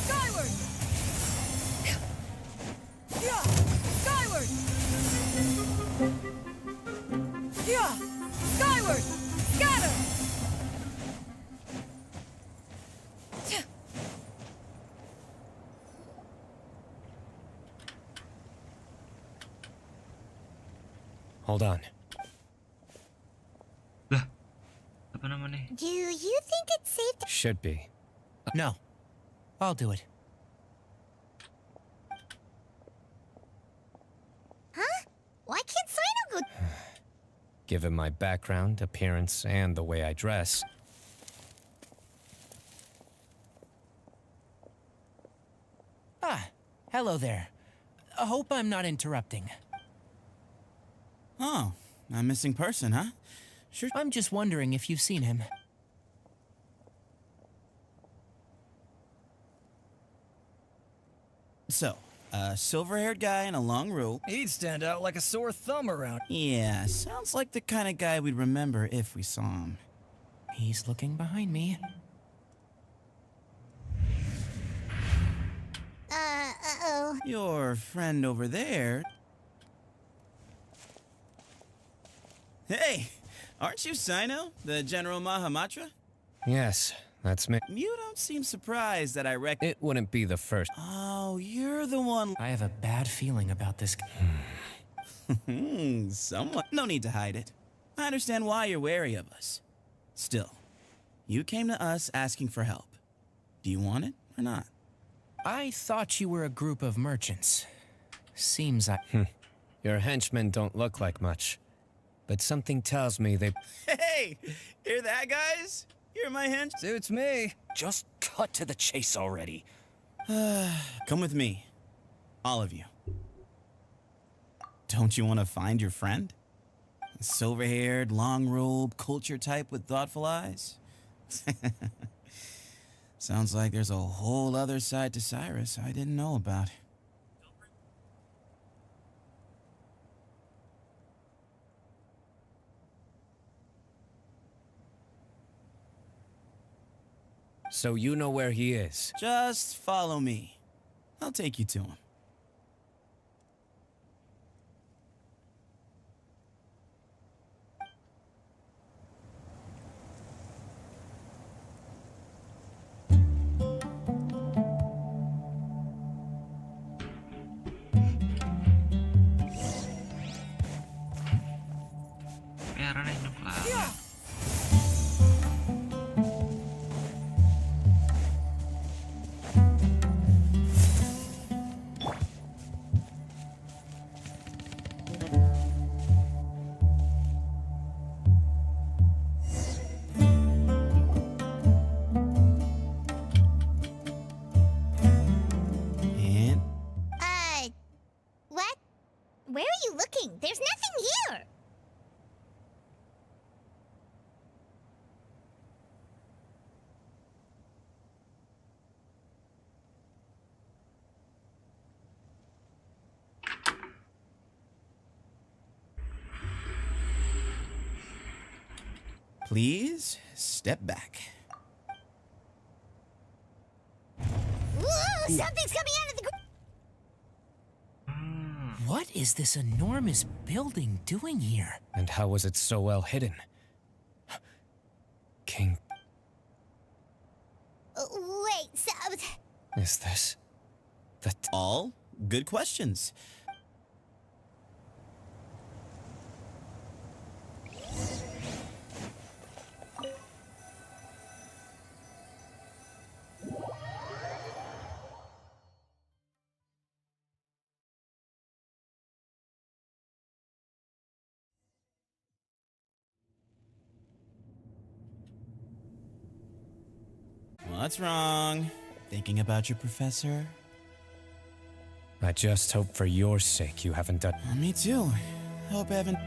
Skyward! Skyward! Skyward! Scatter! Hold on. Do you think it's safe to... Should be. No. I'll do it. Huh? Why can't Sino go... Given my background, appearance, and the way I dress, Ah, hello there. I hope I'm not interrupting. Oh, a missing person, huh? Sure. I'm just wondering if you've seen him. So, a silver-haired guy in a long robe. He'd stand out like a sore thumb around. Yeah, sounds like the kind of guy we'd remember if we saw him. He's looking behind me. Uh-oh. Your friend over there... Hey, aren't you Sino, the General Mahamatra? yes, that's me. You don't seem surprised that I It wouldn't be the first. Oh, you're the one... I have a bad feeling about this. Someone... No need to hide it. I understand why you're wary of us. Still, you came to us asking for help. Do you want it or not? I thought you were a group of merchants. Seems I... Your henchmen don't look like much, but something tells me they... Hey! Hear that, guys? You're my hench... Suits me. Just cut to the chase already. Come with me. All of you. Don't you want to find your friend? A silver-haired, long-robed, culture type with thoughtful eyes? Sounds like there's a whole other side to Cyrus I didn't know about. So you know where he is? Just follow me. I'll take you to him. Meron na yung klaro. And... What? Where are you looking? There's nothing here! Please, step back. Ooh, something's coming out of the... What is this enormous building doing here? And how was it so well hidden? King... Wait, so... Is this... All good questions. What's wrong? Thinking about your professor? I just hope for your sake you haven't done... Me too. Hope I haven't...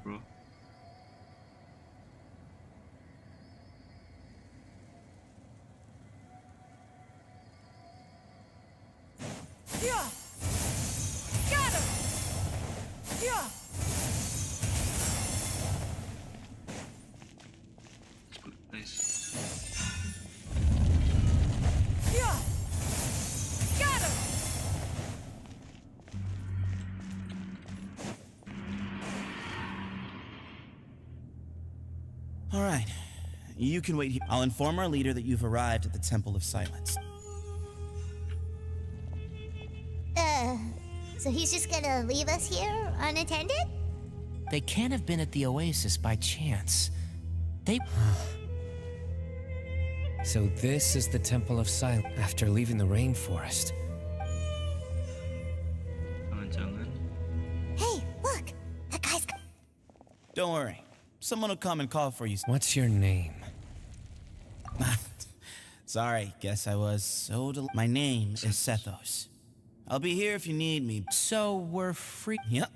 bro. Yeah. Got him. Yeah. That's good, guys. Yeah. Got him. All right. You can wait here. I'll inform our leader that you've arrived at the Temple of Silence. So he's just gonna leave us here unattended? They can't have been at the oasis by chance. They... So this is the Temple of Silence after leaving the rainforest. Jangan-jangan. Hey, look! That guy's... Don't worry. Someone will come and call for you. What's your name? Sorry, guess I was so My name is Sethos. I'll be here if you need me. So we're free... Yep.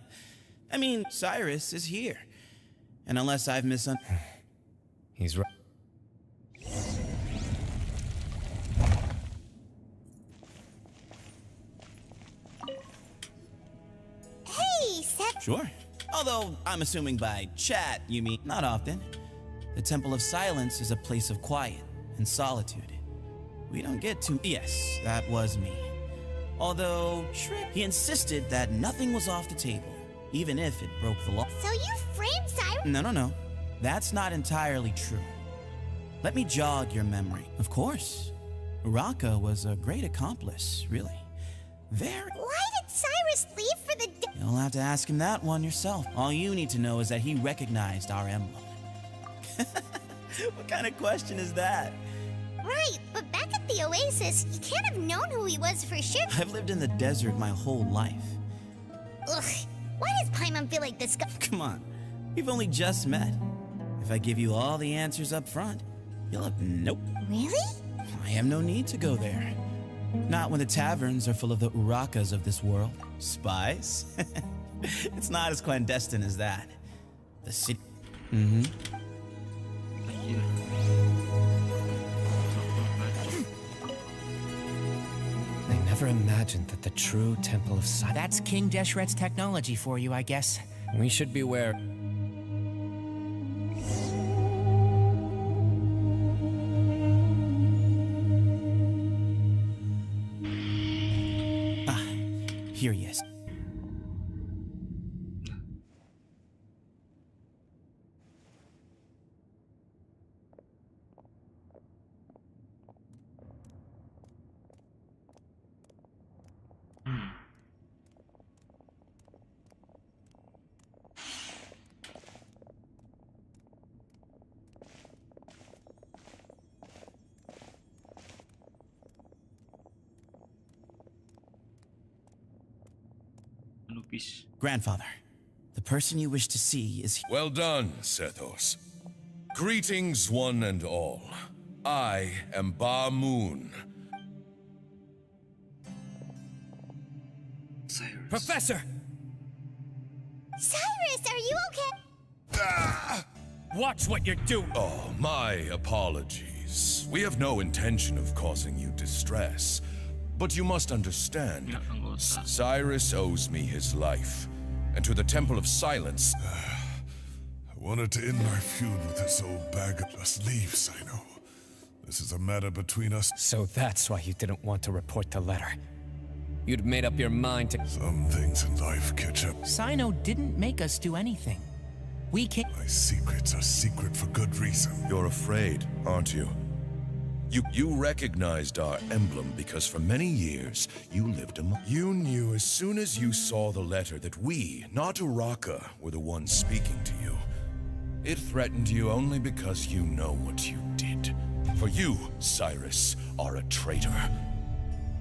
I mean, Cyrus is here. And unless I've misunderstood... He's right. Hey, Seth! Sure. Although, I'm assuming by chat, you mean not often. The Temple of Silence is a place of quiet and solitude. We don't get too... Yes, that was me. Although, he insisted that nothing was off the table, even if it broke the law. So you framed Cyrus? No. That's not entirely true. Let me jog your memory. Of course. Uraka was a great accomplice, really. Very... Why did Cyrus leave for the... You'll have to ask him that one yourself. All you need to know is that he recognized our emblem. What kind of question is that? Right, but back at the oasis, you can't have known who he was for sure. I've lived in the desert my whole life. Ugh, why does Paimon feel like this guy? Come on, we've only just met. If I give you all the answers up front, you'll have nope. Really? I have no need to go there. Not when the taverns are full of the Urakas of this world. Spies? It's not as clandestine as that. The city... I never imagined that the true Temple of Silence... That's King Deshret's technology for you, I guess. We should beware. Here he is. Grandfather, the person you wish to see is... Well done, Sethos. Greetings, one and all. I am Ba Moon. Cyrus. Professor! Cyrus, are you okay? Watch what you're doing! Oh, my apologies. We have no intention of causing you distress. But you must understand, Cyrus owes me his life. And to the Temple of Silence... I wanted to end my feud with this old bag of... Just leave, Sino. This is a matter between us. So that's why you didn't want to report the letter. You'd made up your mind to... Some things in life catch up. Sino didn't make us do anything. We can't... My secrets are secret for good reason. You're afraid, aren't you? You recognized our emblem because for many years, you lived among... You knew as soon as you saw the letter that we, not Uraka, were the ones speaking to you. It threatened you only because you know what you did. For you, Cyrus, are a traitor.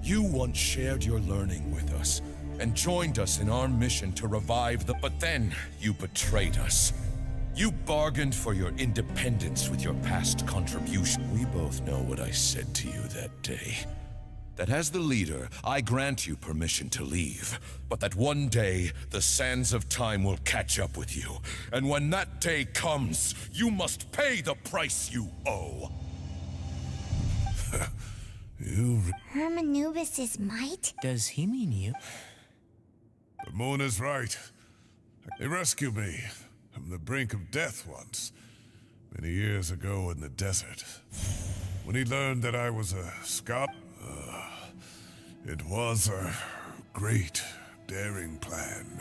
You once shared your learning with us and joined us in our mission to revive the... But then, you betrayed us. You bargained for your independence with your past contribution. We both know what I said to you that day. that as the leader, I grant you permission to leave, but that one day the sands of time will catch up with you. And when that day comes, you must pay the price you owe. Hermanubis's might? Does he mean you? The moon is right. He rescued me from the brink of death once, many years ago in the desert. When he learned that I was a scout, it was a great, daring plan.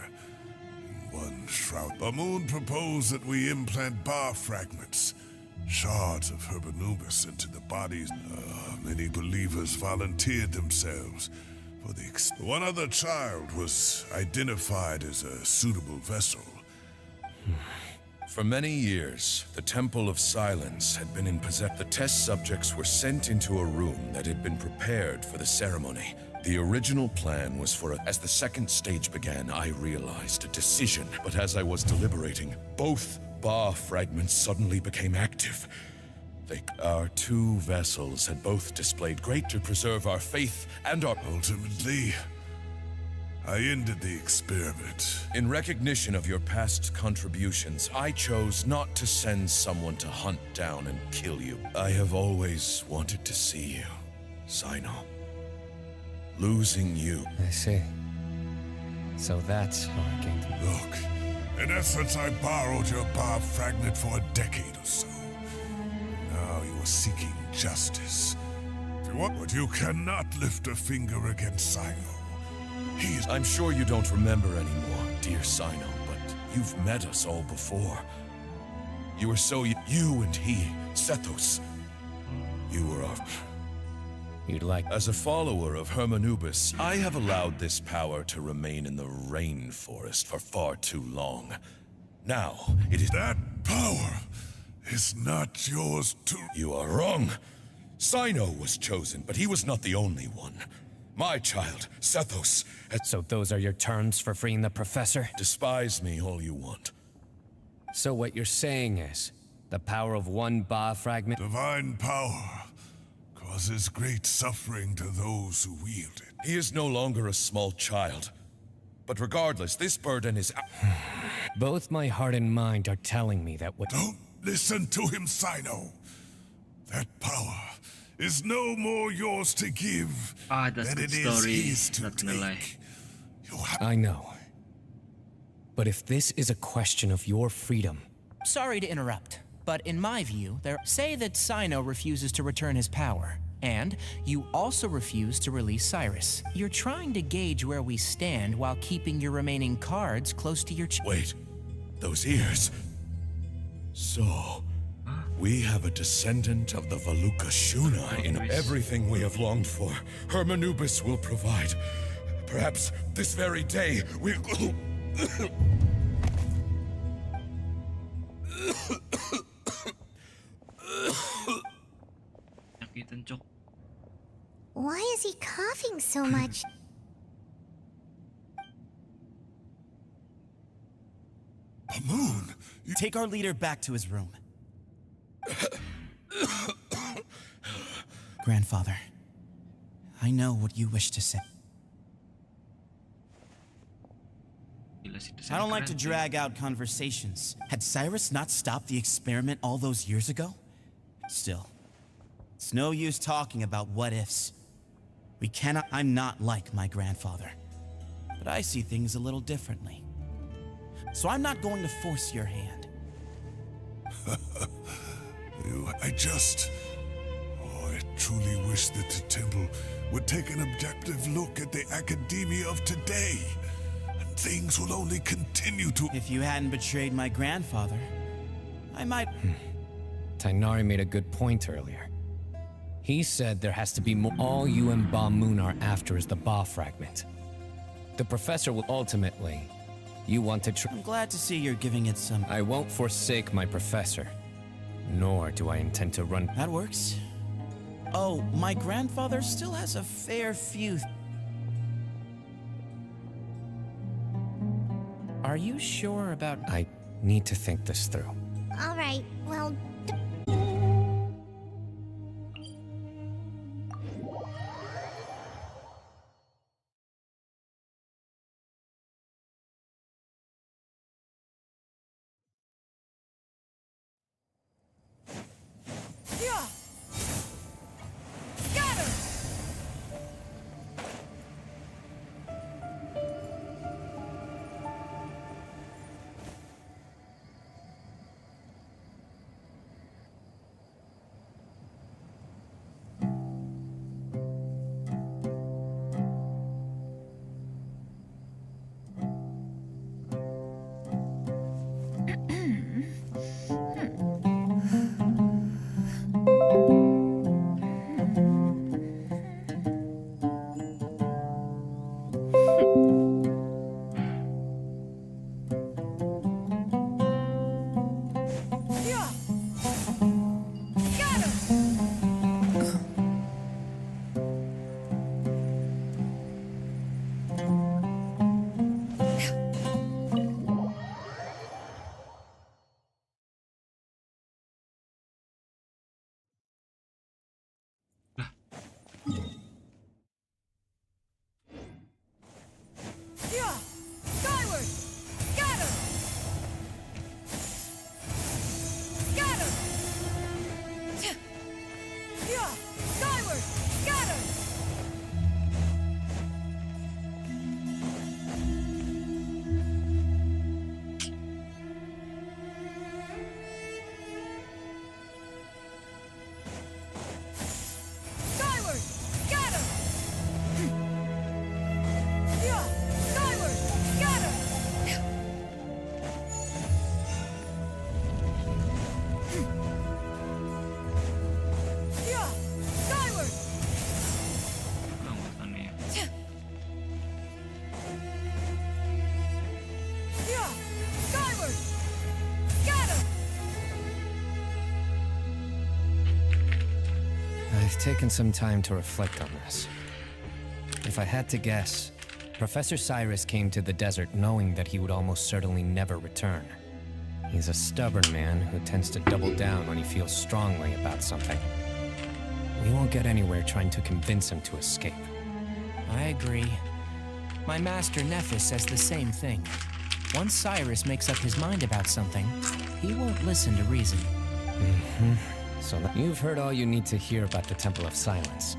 In one shroud, the moon proposed that we implant bar fragments, shards of Hermanubis, into the bodies. Many believers volunteered themselves for the one other child was identified as a suitable vessel. For many years, the Temple of Silence had been in possession. The test subjects were sent into a room that had been prepared for the ceremony. The original plan was for as the second stage began, I realized a decision. But as I was deliberating, both bar fragments suddenly became active. Our two vessels had both displayed great to preserve our faith and our... Ultimately, I ended the experiment. In recognition of your past contributions, I chose not to send someone to hunt down and kill you. I have always wanted to see you, Sino. Losing you. I see. So that's how I came to... Look, in essence, I borrowed your bar fragment for a decade or so. Now you are seeking justice. But you cannot lift a finger against Sino. I'm sure you don't remember anymore, dear Sino, but you've met us all before. You were so... You and he, Sethos. You were our... You'd like... As a follower of Hermanubis, I have allowed this power to remain in the rainforest for far too long. Now, it is... That power is not yours to... You are wrong. Sino was chosen, but he was not the only one. My child, Sethos, had... So those are your terms for freeing the professor? Despise me all you want. So what you're saying is, the power of one Ba fragment... Divine power causes great suffering to those who wield it. He is no longer a small child. But regardless, this burden is... Both my heart and mind are telling me that what... Don't listen to him, Sino. That power is no more yours to give than it is his to take. I know. But if this is a question of your freedom... Sorry to interrupt, but in my view, say that Sino refuses to return his power, and you also refuse to release Cyrus. You're trying to gauge where we stand while keeping your remaining cards close to your Wait, those ears. So, we have a descendant of the Valuka Shuna in everything we have longed for. Hermanubis will provide. Perhaps this very day we'll... Why is he coughing so much? A moon? Take our leader back to his room. Grandfather, I know what you wish to say. I don't like to drag out conversations. Had Cyrus not stopped the experiment all those years ago? Still, it's no use talking about what-ifs. We cannot... I'm not like my grandfather, but I see things a little differently. So I'm not going to force your hand. I truly wish that the temple would take an objective look at the academia of today. And things will only continue to... If you hadn't betrayed my grandfather, I might... Tainari made a good point earlier. He said there has to be more. All you and Ba Moon are after is the Ba fragment. The professor will ultimately... You want to I'm glad to see you're giving it some... I won't forsake my professor. Nor do I intend to run... That works. Oh, my grandfather still has a fair few... Are you sure about... I need to think this through. All right, well... I've taken some time to reflect on this. If I had to guess, Professor Cyrus came to the desert knowing that he would almost certainly never return. He's a stubborn man who tends to double down when he feels strongly about something. We won't get anywhere trying to convince him to escape. I agree. My master Nephis says the same thing. Once Cyrus makes up his mind about something, he won't listen to reason. So you've heard all you need to hear about the Temple of Silence.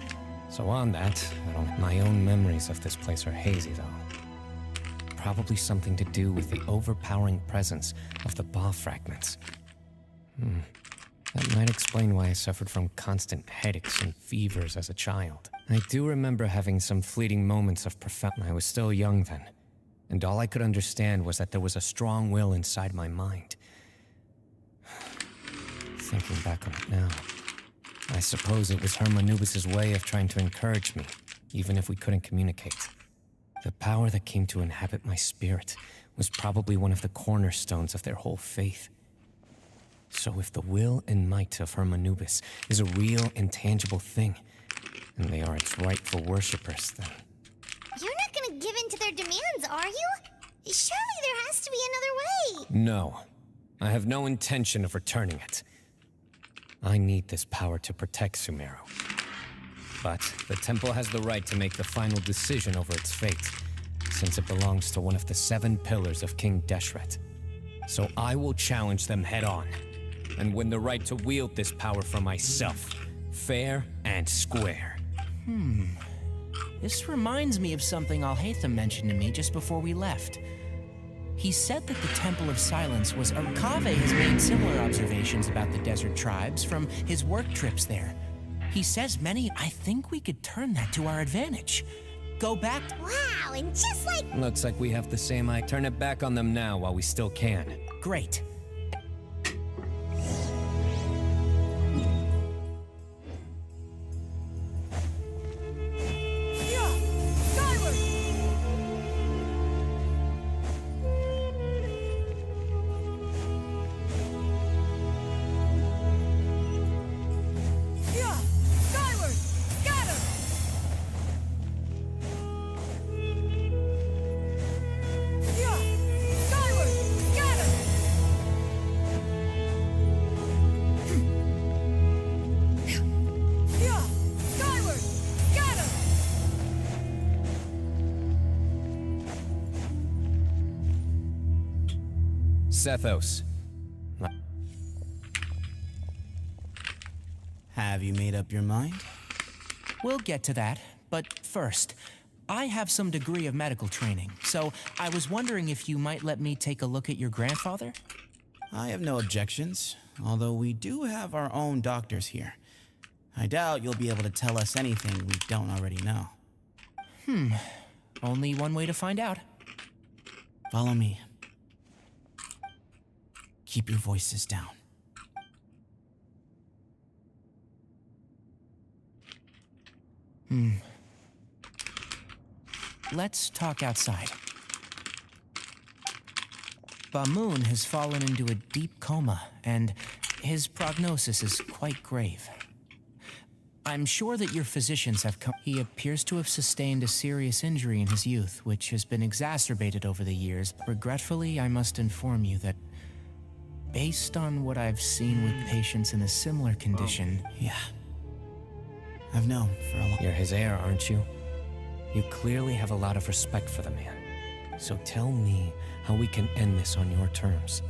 So on that, my own memories of this place are hazy though. Probably something to do with the overpowering presence of the Ba fragments. That might explain why I suffered from constant headaches and fevers as a child. I do remember having some fleeting moments of profound. I was still young then, and all I could understand was that there was a strong will inside my mind. Thinking back on it now, I suppose it was Hermanubis' way of trying to encourage me, even if we couldn't communicate. The power that came to inhabit my spirit was probably one of the cornerstones of their whole faith. So if the will and might of Hermanubis is a real, intangible thing, and they are its rightful worshippers, then... You're not gonna give in to their demands, are you? Surely there has to be another way. No. I have no intention of returning it. I need this power to protect Sumeru. But the temple has the right to make the final decision over its fate, since it belongs to one of the 7 pillars of King Deshret. So I will challenge them head-on, and win the right to wield this power for myself, fair and square. This reminds me of something Alhaitham mentioned to me just before we left. He said that the Temple of Silence was... Kaveh has made similar observations about the desert tribes from his work trips there. He says many... I think we could turn that to our advantage. Go back... Wow, and just like... Looks like we have the same idea. Turn it back on them now while we still can. Great. Sethos. Have you made up your mind? We'll get to that, but first, I have some degree of medical training, so I was wondering if you might let me take a look at your grandfather? I have no objections, although we do have our own doctors here. I doubt you'll be able to tell us anything we don't already know. Only one way to find out. Follow me. Keep your voices down. Let's talk outside. Bamoon has fallen into a deep coma, and his prognosis is quite grave. I'm sure that your physicians have come. He appears to have sustained a serious injury in his youth, which has been exacerbated over the years. Regretfully, I must inform you that, based on what I've seen with patients in a similar condition... Yeah. I've known for a long... You're his heir, aren't you? You clearly have a lot of respect for the man. So tell me how we can end this on your terms.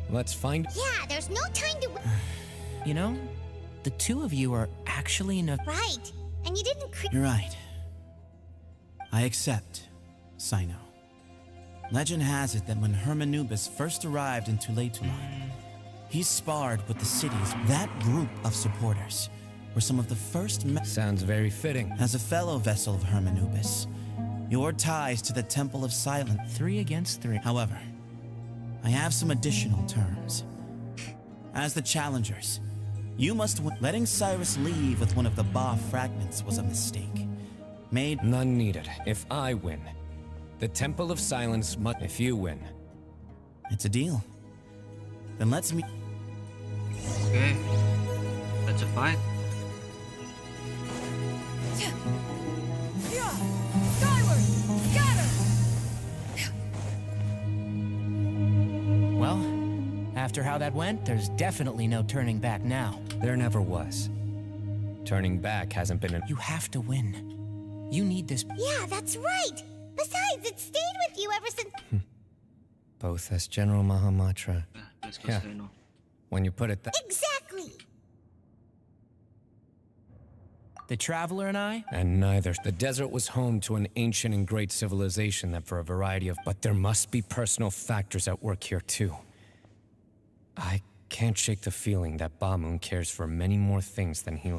Let's find... Yeah, there's no time to... You know, the two of you are actually in a... Right. And you didn't... You're right. I accept, Sino. Legend has it that when Hermanubis first arrived in Tuletulan, he sparred with the cities. That group of supporters were some of the first... Sounds very fitting. As a fellow vessel of Hermanubis, your ties to the Temple of Silence... 3 against 3. However, I have some additional terms. As the challengers, you must win. Letting Cyrus leave with one of the Ba fragments was a mistake. Made... None needed. If I win, the Temple of Silence must... If you win. It's a deal. Then let's meet... Okay. That's a fight. Skyward! Scatter! Well, after how that went, there's definitely no turning back now. There never was. Turning back hasn't been... You have to win. You need this... Yeah, that's right! Besides, it stayed with you ever since... Both as General Mahamatra. Let's go Yeah. Sino. When you put it that... Exactly! The Traveler and I? And neither. The desert was home to an ancient and great civilization that for a variety of... But there must be personal factors at work here too. I can't shake the feeling that Bamoon cares for many more things than he...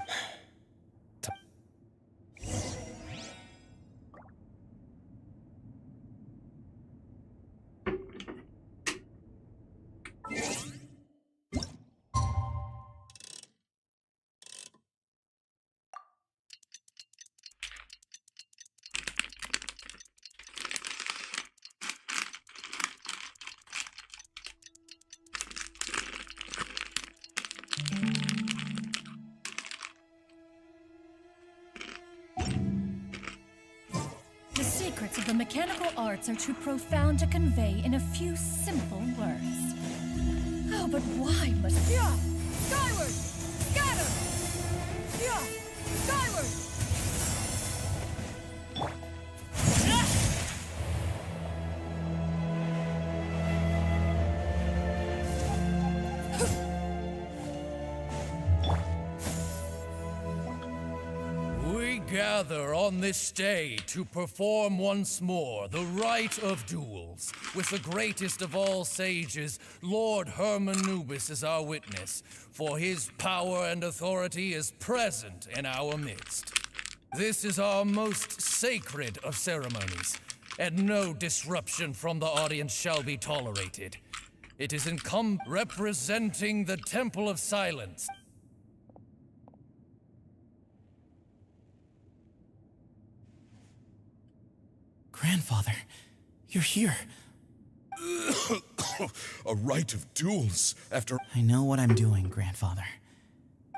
The secrets of the mechanical arts are too profound to convey in a few simple words. Oh, but why must... Yeah! Skyward! Scatter! Yeah! Skyward! We gather on this day to perform once more the rite of duels, with the greatest of all sages, Lord Hermanubis, as our witness, for his power and authority is present in our midst. This is our most sacred of ceremonies, and no disruption from the audience shall be tolerated. It is representing the Temple of Silence. Grandfather, you're here. A rite of duels after... I know what I'm doing, Grandfather.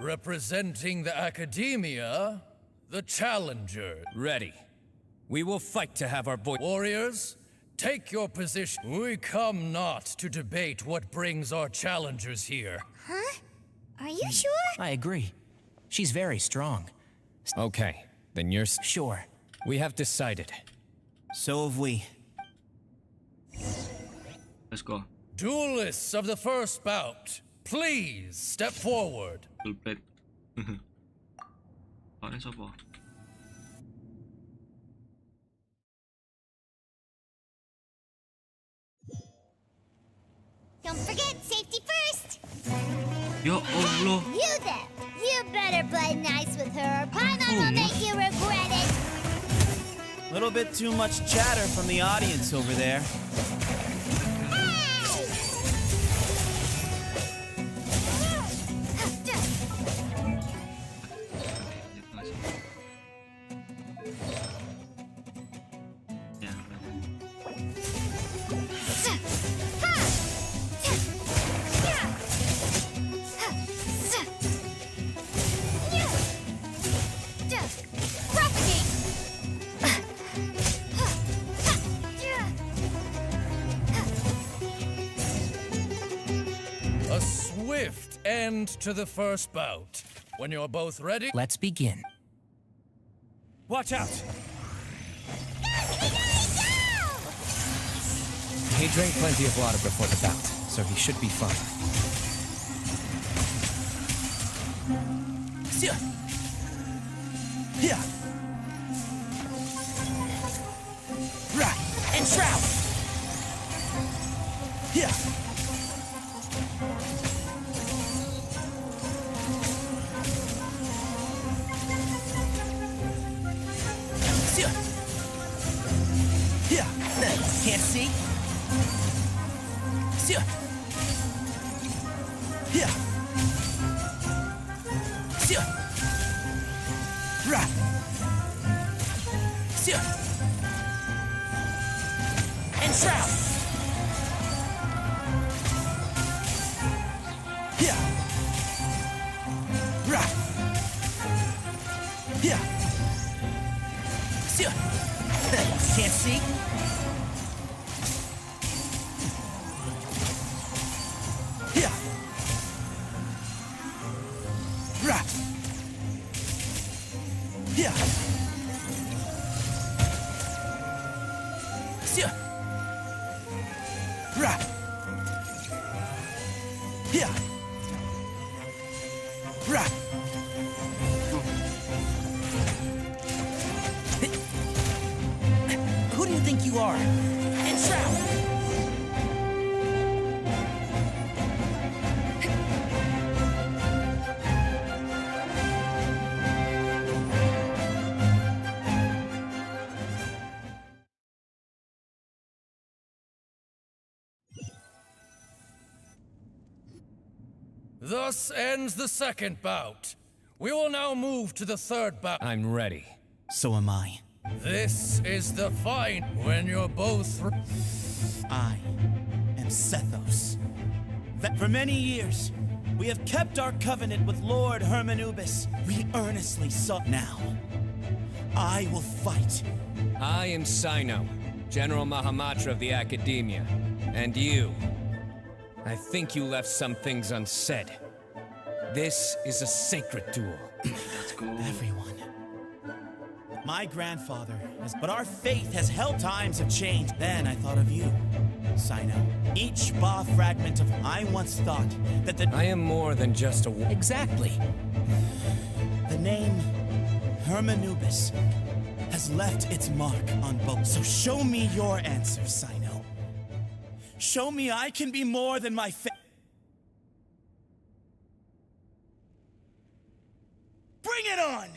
Representing the Academia, the Challenger. Ready. We will fight to have our voice... Warriors, take your position. We come not to debate what brings our challengers here. Huh? Are you sure? I agree. She's very strong. Okay, then you're... Sure. We have decided. So have we. Let's go. Duelists of the first bout, please step forward. Full plate. Lawannya sopo? Don't forget, safety first! Ya Allah. You there! You better play nice with her, or Paimon will make you regret it! Little bit too much chatter from the audience over there. A swift end to the first bout. When you're both ready, Let's begin. Watch out! He drank plenty of water before the bout, so he should be fine. Here. Right. And shroud. Here. Here. Can't see. Here. Here. Here. Right. Here. And shroud. Here. Right. Here. Here. Can't see. Here. Right. Here. Here. Right. Here. Right. Who do you think you are? And shroud. thus ends the second bout. We will now move to the third bout. I'm ready. So am I. This is the fight when you're both. I am Sethos. For many years, we have kept our covenant with Lord Hermanubis. We earnestly sought now. I will fight. I am Sino, General Mahamatra of the Academia. And you. I think you left some things unsaid. This is a sacred duel. Let's go. Everyone. My grandfather, but our faith has held. Times have changed. Then I thought of you, Sino. Each Ba fragment of I once thought that the I am more than just a Exactly. The name Hermanubis has left its mark on both. So show me your answer, Sino. Show me I can be more than my Bring it on!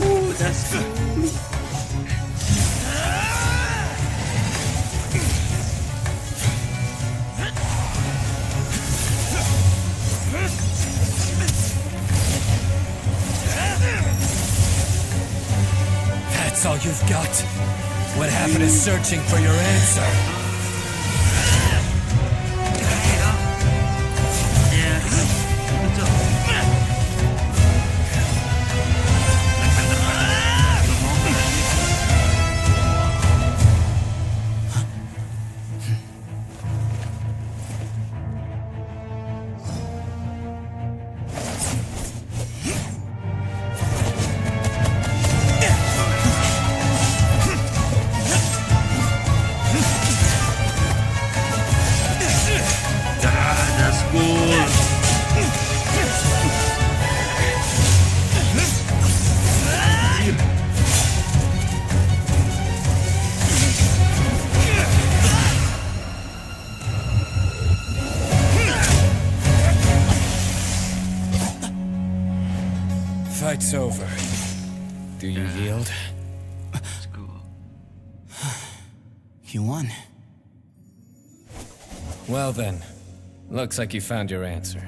Ooh, that's good. That's all you've got? What happened to searching for your answer? fight's over. Do you yield? Let's go. You won. Well then, looks like you found your answer.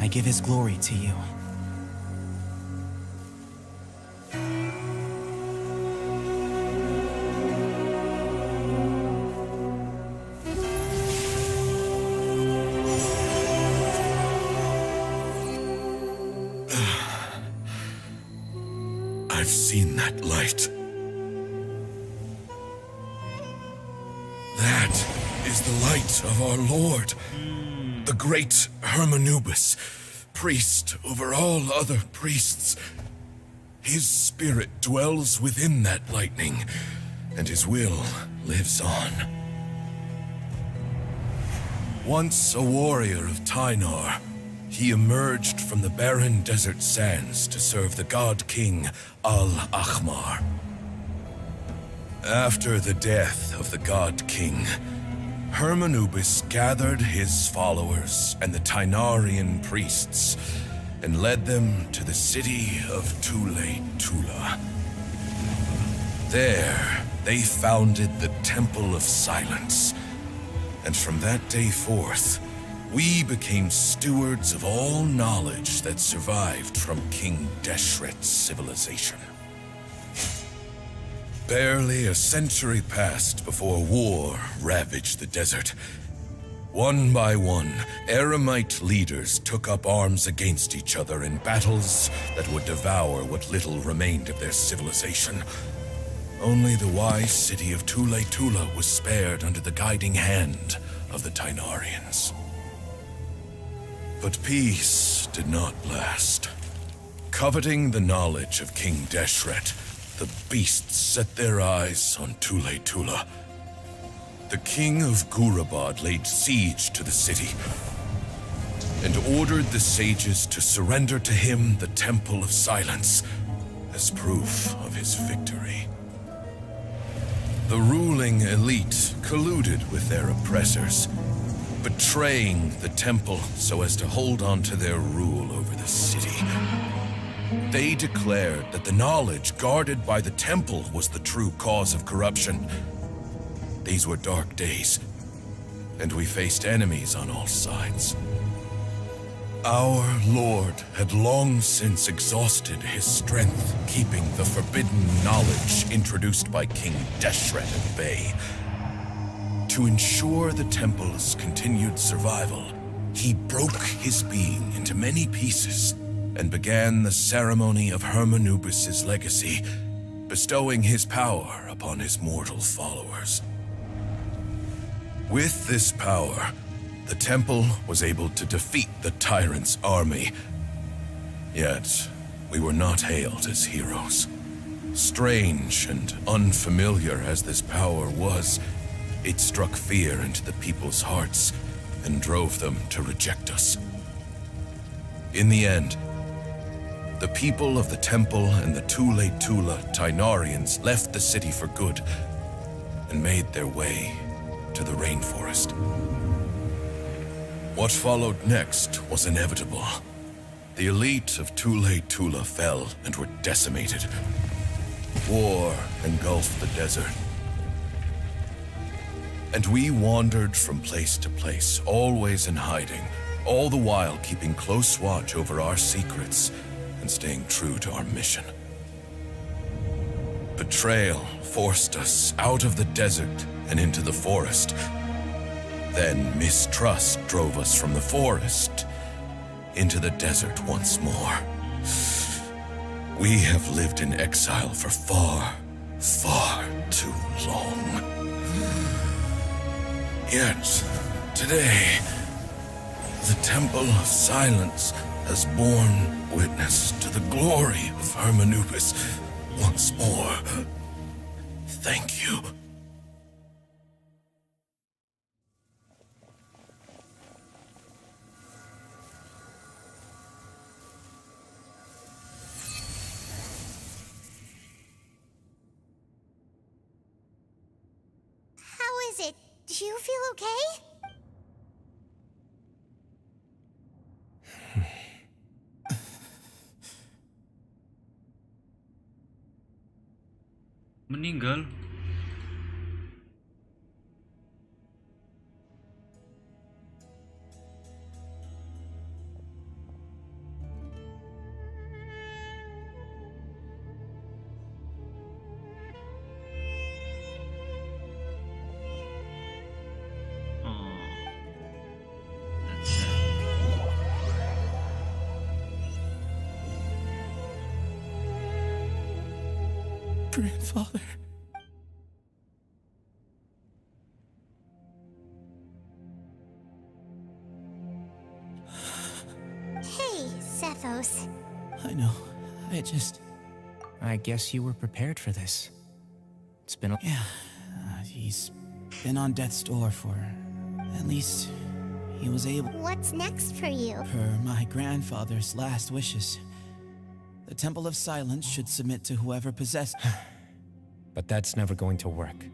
I give his glory to you. I've seen that light. That is the light of our Lord, the great Hermanubis, priest over all other priests. His spirit dwells within that lightning, and his will lives on. Once a warrior of Tynar, he emerged from the barren desert sands to serve the god king Al-Ahmar. After the death of the god king, Hermanubis gathered his followers and the Tynarian priests and led them to the city of Tule-Tula. There, they founded the Temple of Silence, and from that day forth, we became stewards of all knowledge that survived from King Deshret's civilization. Barely a century passed before war ravaged the desert. One by one, Eremite leaders took up arms against each other in battles that would devour what little remained of their civilization. Only the wise city of Tule-Tula was spared under the guiding hand of the Tynarians. But peace did not last. Coveting the knowledge of King Deshret, the beasts set their eyes on Tule-Tula. The king of Gurabad laid siege to the city and ordered the sages to surrender to him the Temple of Silence as proof of his victory. The ruling elite colluded with their oppressors, betraying the temple so as to hold on to their rule over the city. They declared that the knowledge guarded by the temple was the true cause of corruption. These were dark days, and we faced enemies on all sides. Our Lord had long since exhausted his strength, keeping the forbidden knowledge introduced by King Deshret at bay. To ensure the temple's continued survival, he broke his being into many pieces and began the ceremony of Hermanubis' legacy, bestowing his power upon his mortal followers. With this power, the temple was able to defeat the tyrant's army. Yet, we were not hailed as heroes. Strange and unfamiliar as this power was, it struck fear into the people's hearts and drove them to reject us. In the end, the people of the temple and the Tule-Tula Tynarians left the city for good and made their way to the rainforest. What followed next was inevitable. The elite of Tule-Tula fell and were decimated. War engulfed the desert. And we wandered from place to place, always in hiding, all the while keeping close watch over our secrets and staying true to our mission. Betrayal forced us out of the desert and into the forest. Then mistrust drove us from the forest into the desert once more. We have lived in exile for far, far too long. Yet, today, the Temple of Silence has borne witness to the glory of Hermanubis once more. Thank you. Do you feel okay? Meninggal. Grandfather. Hey, Sethos. I know. I guess you were prepared for this. It's been a... Yeah, he's been on death's door for... At least, he was able... What's next for you? Per my grandfather's last wishes. The Temple of Silence should submit to whoever possessed... But that's never going to work.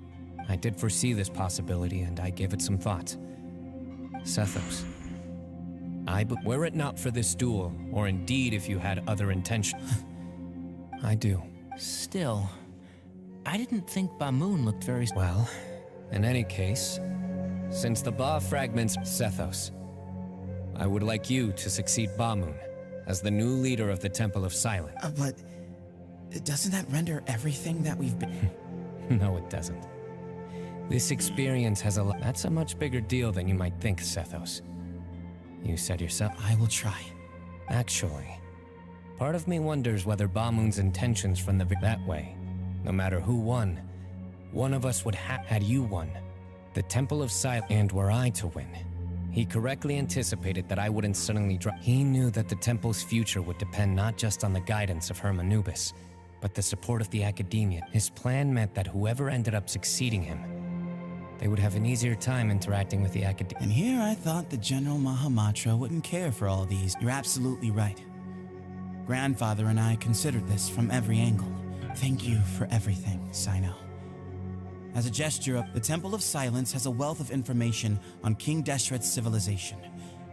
I did foresee this possibility, and I gave it some thought. Sethos. Were it not for this duel, or indeed if you had other intentions... I do. Still, I didn't think Bamoon looked very... Well, in any case, since the Ba fragments Sethos, I would like you to succeed Bamoon as the new leader of the Temple of Silence. But doesn't that render everything that we've been... No, it doesn't. This experience has That's a much bigger deal than you might think, Sethos. You said yourself... I will try. Actually, part of me wonders whether Bamoon's intentions from that way. No matter who won, one of us would had you won. The Temple of Silence, and were I to win. He correctly anticipated that I wouldn't suddenly drop. He knew that the Temple's future would depend not just on the guidance of Hermanubis, but the support of the Academia. His plan meant that whoever ended up succeeding him, they would have an easier time interacting with the Academia. And here I thought the General Mahamatra wouldn't care for all these. You're absolutely right. Grandfather and I considered this from every angle. Thank you for everything, Sino. As a gesture, the Temple of Silence has a wealth of information on King Deshret's civilization,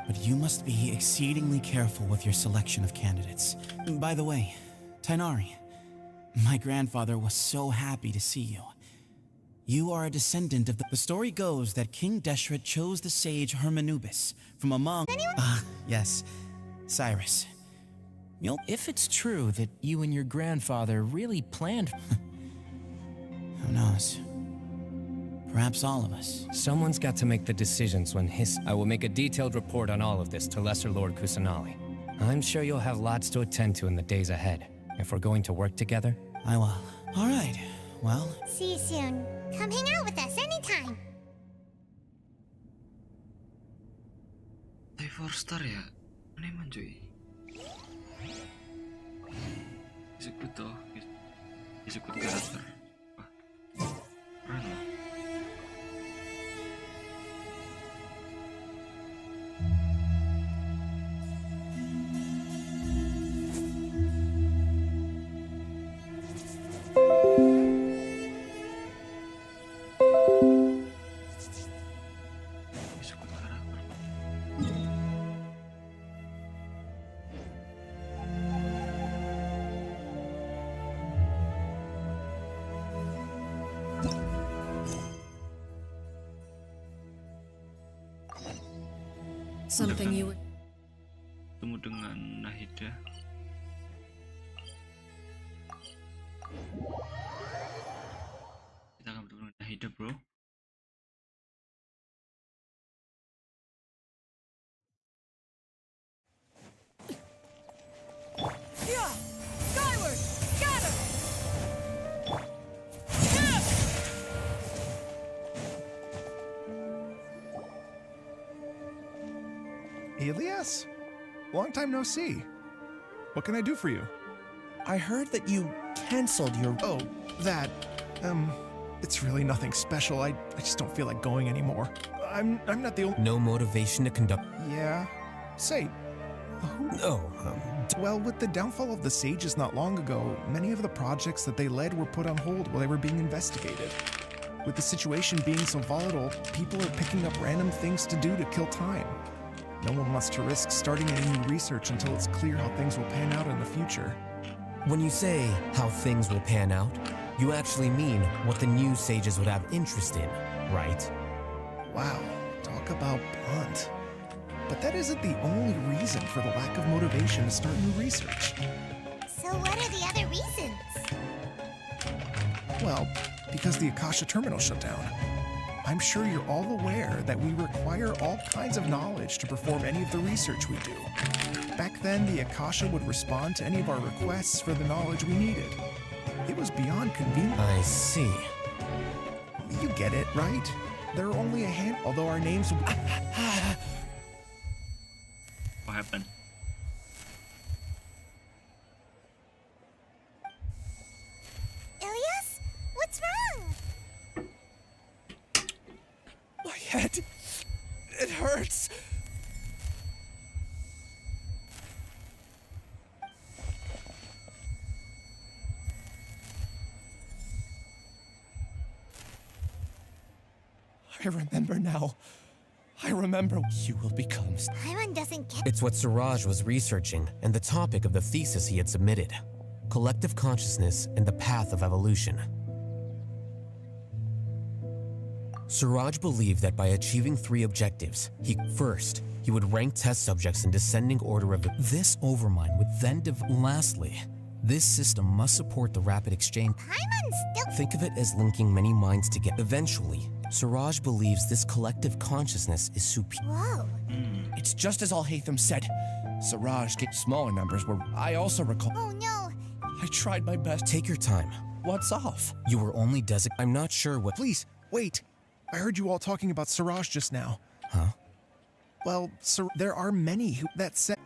but you must be exceedingly careful with your selection of candidates. By the way, Tainari, my grandfather was so happy to see you. You are a descendant of the story goes that King Deshret chose the sage Hermanubis from among... yes, Cyrus. If it's true that you and your grandfather really planned... Who knows? Perhaps all of us. Someone's got to make the decisions when I will make a detailed report on all of this to Lesser Lord Kusanali. I'm sure you'll have lots to attend to in the days ahead. If we're going to work together... I will. All right. Well... See you soon. Come hang out with us anytime. Day 4 star ya? Aneh man cuy. Disebut toh. Disebut karakter. Wah. Keren loh. Something you would... Ketemu dengan Nahida. Kita akan bertemu dengan Nahida, bro. Yeah! Skyward! Scatter! Elias? Long time no see. What can I do for you? I heard that you canceled your... Oh, that... It's really nothing special. I just don't feel like going anymore. I'm not the only... No motivation to conduct... Yeah? Say... No, Well, with the downfall of the Sages not long ago, many of the projects that they led were put on hold while they were being investigated. With the situation being so volatile, people are picking up random things to do to kill time. No one wants to risk starting any new research until it's clear how things will pan out in the future. When you say how things will pan out, you actually mean what the new sages would have interest in, right? Wow, talk about blunt. But that isn't the only reason for the lack of motivation to start new research. So what are the other reasons? Well, because the Akasha terminal shut down. I'm sure you're all aware that we require all kinds of knowledge to perform any of the research we do. Back then, the Akasha would respond to any of our requests for the knowledge we needed. It was beyond convenient. I see. You get it, right? There are only a hand, although our names will be... What happened? Ilias? What's wrong? My head... it hurts. I remember now. I remember you will become... Paimon doesn't get... It's what Suraj was researching and the topic of the thesis he had submitted. Collective consciousness and the path of evolution. Suraj believed that by achieving 3 objectives, first, he would rank test subjects in descending order of this overmind would then lastly, this system must support the rapid exchange. Paimon's still... Think of it as linking many minds together. Eventually, Suraj believes this collective consciousness is superior. Whoa. It's just as Al-Haytham said. Siraj gets smaller numbers where I also recall... Oh no. I tried my best. Take your time. What's off? You were only I'm not sure what... Please, wait. I heard you all talking about Siraj just now. Huh? Well, sir, there are many who... that said...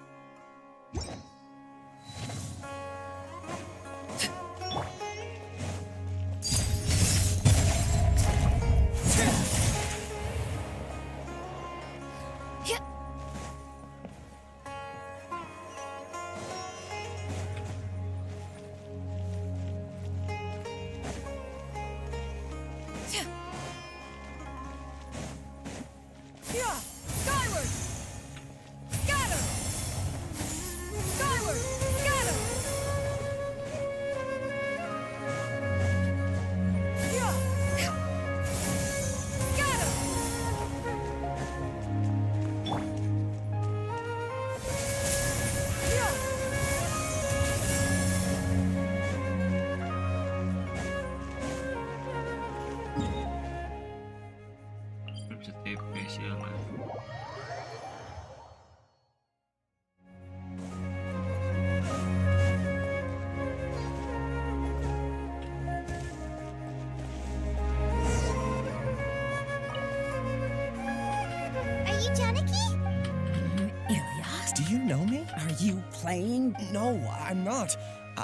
Do you know me? Are you playing? No, I'm not.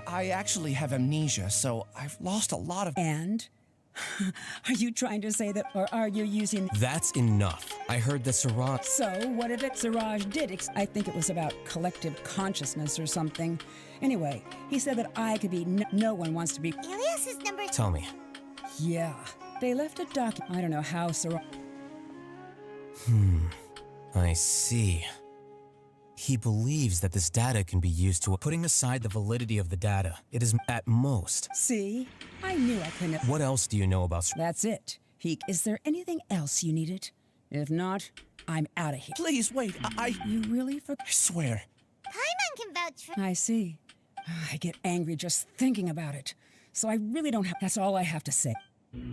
I actually have amnesia, so I've lost a lot of... And? Are you trying to say that, or are you using... That's enough. I heard that Siraj... So, what if it Siraj did? I think it was about collective consciousness or something. Anyway, he said that I could be... No one wants to be... Ilias's number... Tell me. Yeah. They left a document. I don't know how Siraj... I see. He believes that this data can be used to... Putting aside the validity of the data, it is at most... See? I knew I couldn't... What else do you know about... That's it. Heek, is there anything else you needed? If not, I'm out of here. Please, wait, You really forgot? I swear. Paimon can vouch for... I see. I get angry just thinking about it. So I really don't have... That's all I have to say. And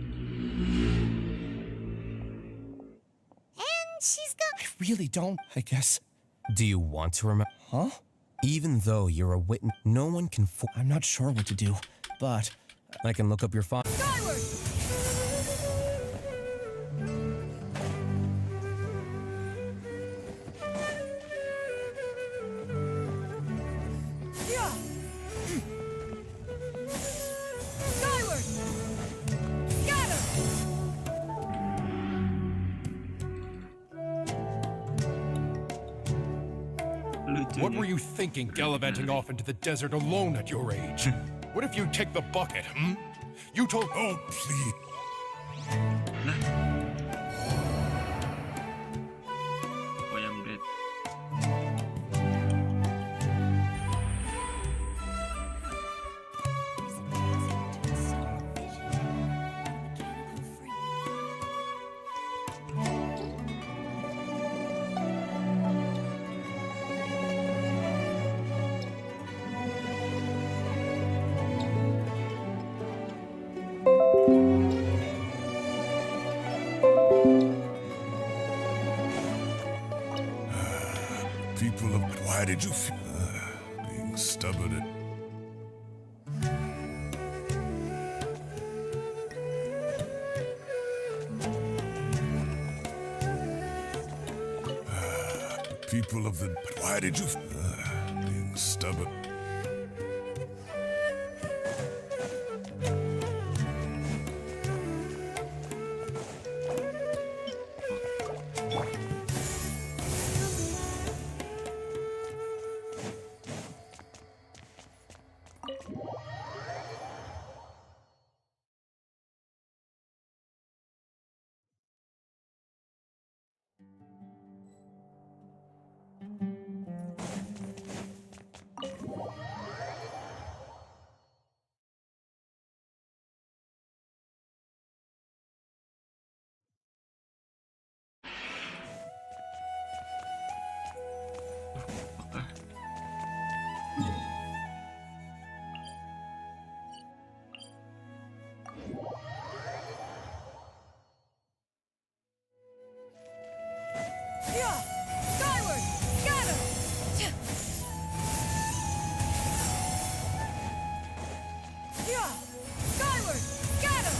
she's got... I really don't, I guess. Do you want to remember? Huh? Even though you're a witness, no one can... I'm not sure what to do, but... I can look up your file. Skyward! What were you thinking, gallivanting off into the desert alone at your age? What if you take the bucket, hmm? You told... Oh, please. People of... But why did you feel... being stubborn at... People of the... But why did you... being stubborn... Skyward! Scatter! Skyward! Scatter!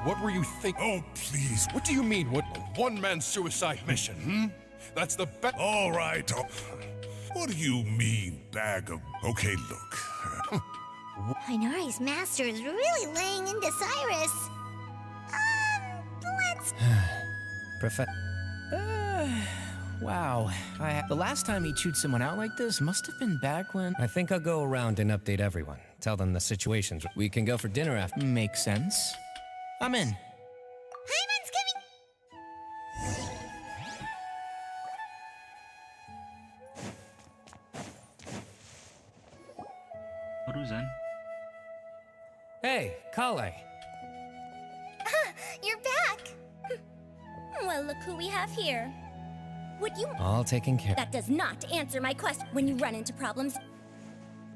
What were you thinking? Oh, please. What do you mean, what? A one-man suicide mission, hmm? That's the best. All right. What do you mean, bag of... Okay, look. Inari's master is really laying into Cyrus. Let's... Wow. The last time he chewed someone out like this must have been back when... I think I'll go around and update everyone. Tell them the situations. We can go for dinner after. Makes sense. I'm in. Hyman's coming! Barusan. Hey, Kale. You're back! Well, look who we have here. Would you... All taken care. That does not answer my question. When you run into problems...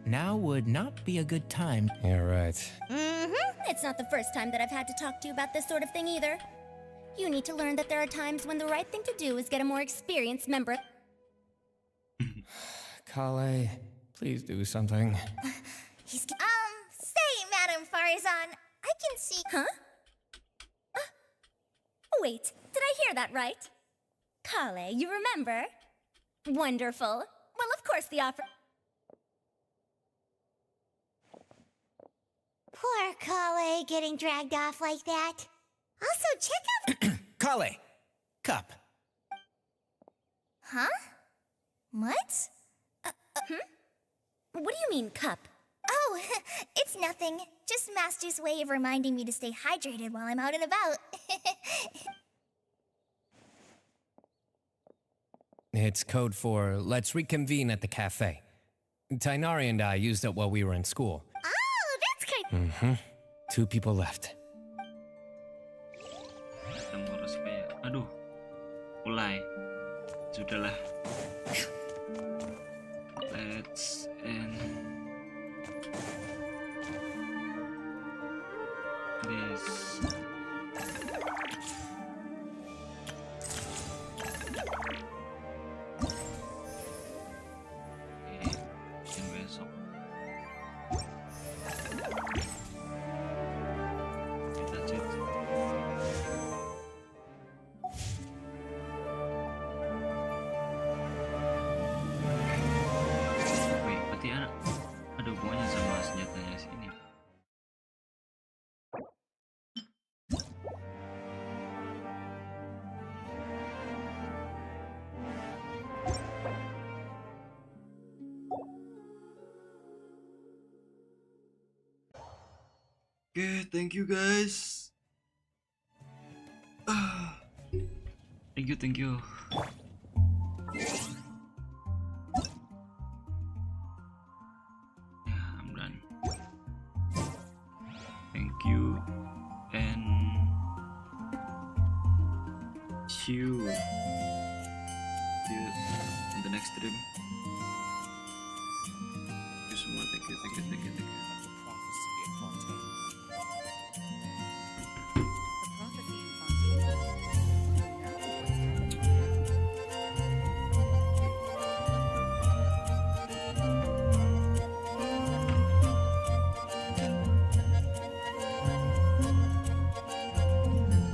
Now would not be a good time. You're right. It's not the first time that I've had to talk to you about this sort of thing either. You need to learn that there are times when the right thing to do is get a more experienced member. Kale, please do something. Say, Madame Farazan, I can see... Huh? Wait, did I hear that right? Kale, you remember? Wonderful. Well, of course the offer... Poor Kale getting dragged off like that. Also, check out... Kale! Cup. Huh? What? What do you mean, cup? Oh, it's nothing. Just Master's way of reminding me to stay hydrated while I'm out and about. It's code for let's reconvene at the cafe. Tainari and I used it while we were in school. Oh, that's kind... 2 people left. Aduh, mulai. Sudahlah. Let's end this. Dan besok kita chat. Wait, berarti ada hubungannya sama senjatanya sini. Okay, thank you guys. Thank you. Yeah, I'm done. Thank you and see you in the next stream. Thank you semua, thank you.